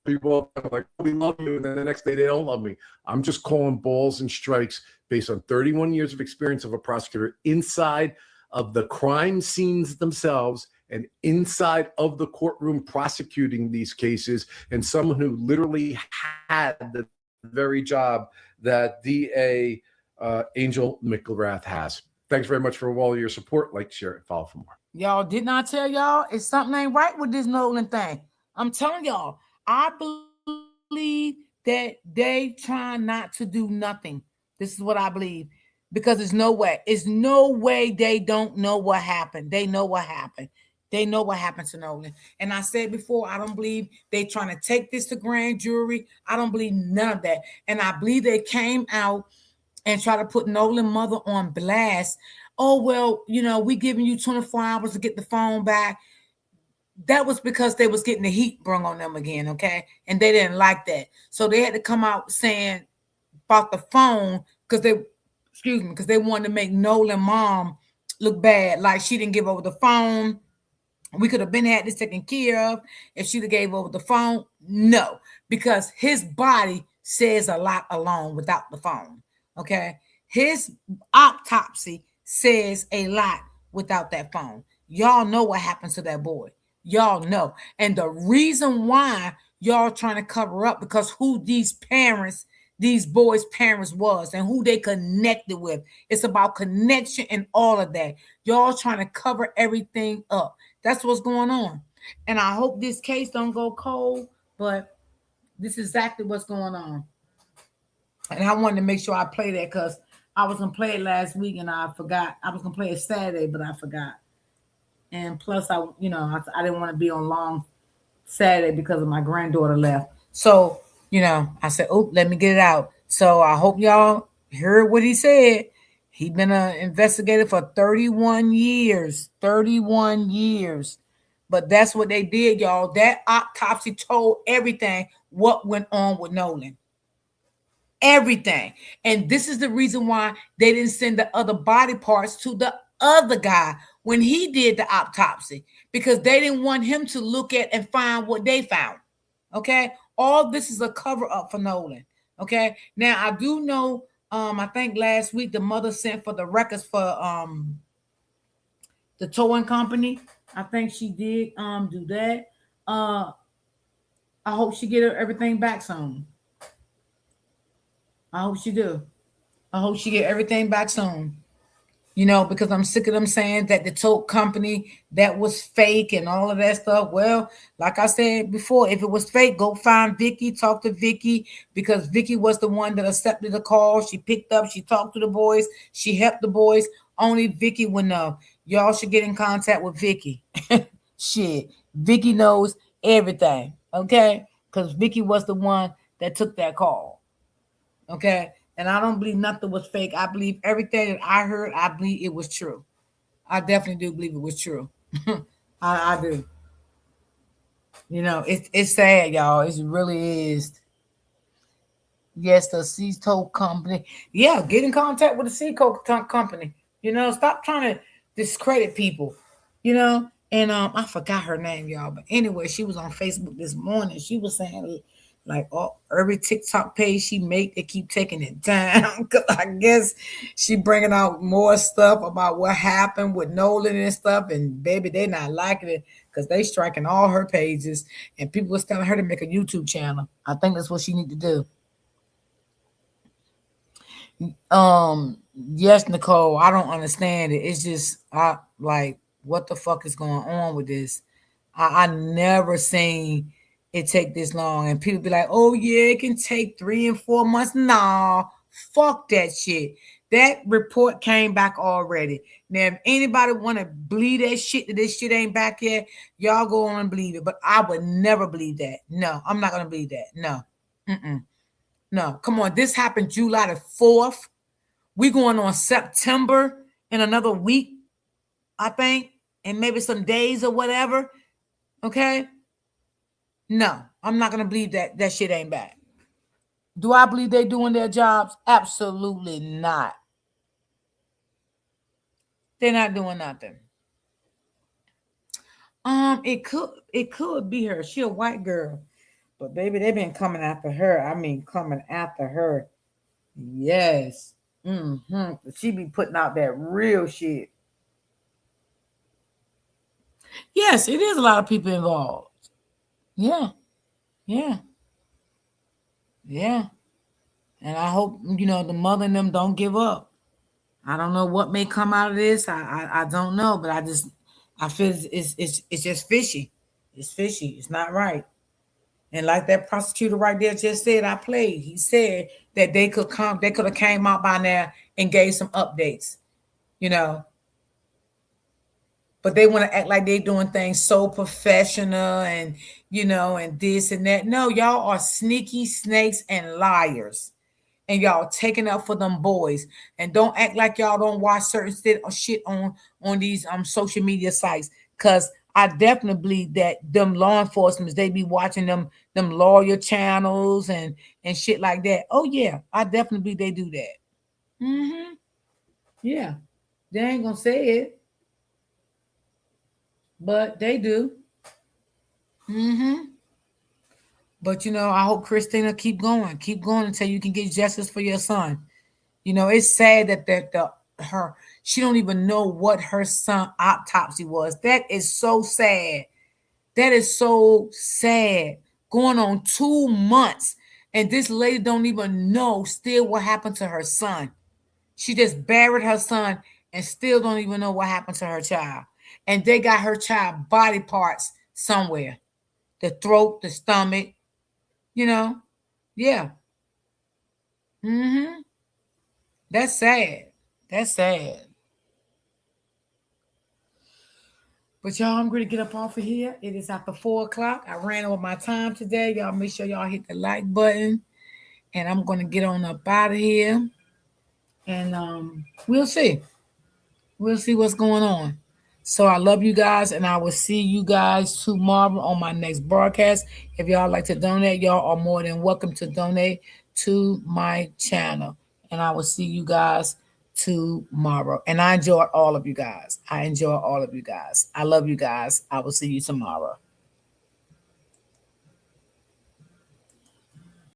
people are like, we love you, and then the next day they don't love me. I'm just calling balls and strikes based on 31 years of experience of a prosecutor inside of the crime scenes themselves and inside of the courtroom prosecuting these cases, and someone who literally had the very job that DA Angel McElrath has. Thanks very much for all your support. Like, share, and follow for more. Y'all, didn't I tell y'all it's something ain't right with this Nolan thing? I'm telling y'all, I believe that they trying not to do nothing. This is what I believe, because there's no way they don't know what happened. They know what happened. They know what happened to Nolan. And I said before, I don't believe they trying to take this to grand jury. I don't believe none of that. And I believe they came out and try to put Nolan's mother on blast. Oh, well, we giving you 24 hours to get the phone back. That was because they was getting the heat brung on them again, okay? And they didn't like that. So they had to come out saying about the phone because they wanted to make Nolan mom look bad, like she didn't give over the phone. We could have been had this taken care of if she'd have gave over the phone. No, because his body says a lot alone without the phone. Okay, his autopsy says a lot without that phone. Y'all know what happened to that boy. Y'all know, and the reason why y'all trying to cover up because who these boys' parents was, and who they connected with. It's about connection and all of that. Y'all trying to cover everything up. That's what's going on. And I hope this case don't go cold, but this is exactly what's going on. And I wanted to make sure I play that because I was gonna play it last week and I forgot. I was gonna play it Saturday, but I forgot. And plus, I didn't want to be on long Saturday because of my granddaughter left. So I said, "Oh, let me get it out." So I hope y'all heard what he said. He been an investigator for 31 years. 31 years. But that's what they did, y'all. That autopsy told everything what went on with Nolan. Everything. And this is the reason why they didn't send the other body parts to the other guy when he did the autopsy, because they didn't want him to look at and find what they found. Okay. All this is a cover up for Nolan. Okay. Now I do know, I think last week the mother sent for the records for the towing company. I think she did do that. I hope she get everything back soon. I hope she do. I hope she get everything back soon. Because I'm sick of them saying that the tote company that was fake and all of that stuff. Well, like I said before, if it was fake, go find Vicky, talk to Vicky, because Vicky was the one that accepted the call. She picked up, she talked to the boys, she helped the boys. Only Vicky would know. Y'all should get in contact with Vicky. Shit, Vicky knows everything, okay? Because Vicky was the one that took that call, okay? And I don't believe nothing was fake. I believe everything that I heard, I believe it was true. I definitely do believe it was true. I do. It's sad, y'all. It really is. Yes, the Seacoast company. Yeah, get in contact with the Seacoast company. Stop trying to discredit people. And I forgot her name, y'all. But anyway, she was on Facebook this morning. She was saying like every TikTok page she make, they keep taking it down. Cause I guess she bringing out more stuff about what happened with Nolan and stuff. And baby, they not liking it because they striking all her pages. And people was telling her to make a YouTube channel. I think that's what she need to do. Yes, Nicole, I don't understand it. It's just what the fuck is going on with this? I never seen it take this long, and people be like, "Oh yeah, it can take 3 and 4 months." Nah, fuck that shit. That report came back already. Now, if anybody want to believe that this shit ain't back yet, y'all go on and believe it. But I would never believe that. No, I'm not gonna believe that. No, no. Come on, this happened July the 4th. We going on September in another week, I think, and maybe some days or whatever. Okay. No, I'm not gonna believe that shit ain't back. Do I believe they doing their jobs? Absolutely not. They're not doing nothing. It could be her. She a white girl, but baby, they've been coming after her. I mean, coming after her. Yes. She be putting out that real shit. Yes, it is a lot of people involved. Yeah. Yeah. Yeah. And I hope, the mother and them don't give up. I don't know what may come out of this. I don't know, but I feel it's just fishy. It's fishy. It's not right. And like that prosecutor right there just said, I played. He said that they could have came out by now and gave some updates, But they want to act like they're doing things so professional and and this and that. No, y'all are sneaky snakes and liars. And y'all taking up for them boys. And don't act like y'all don't watch certain shit on these social media sites. Cause I definitely believe that them law enforcement, they be watching them lawyer channels and shit like that. Oh yeah, I definitely believe they do that. Yeah, they ain't gonna say it, but they do. But I hope Christina keep going until you can get justice for your son. It's sad that the her she don't even know what her son autopsy was. That is so sad. That is so sad. Going on 2 months, and this lady don't even know still what happened to her son. She just buried her son and still don't even know what happened to her child. And they got her child body parts somewhere. The throat, the stomach, you know. Yeah. Mm-hmm. That's sad. That's sad. But y'all, I'm going to get up off of here. It is after 4 o'clock. I ran over my time today. Y'all make sure y'all hit the like button. And I'm going to get on up out of here. And we'll see. We'll see what's going on. So I love you guys, and I will see you guys tomorrow on my next broadcast. If y'all like to donate, y'all are more than welcome to donate to my channel. And I will see you guys tomorrow. And I enjoy all of you guys. I enjoy all of you guys. I love you guys. I will see you tomorrow.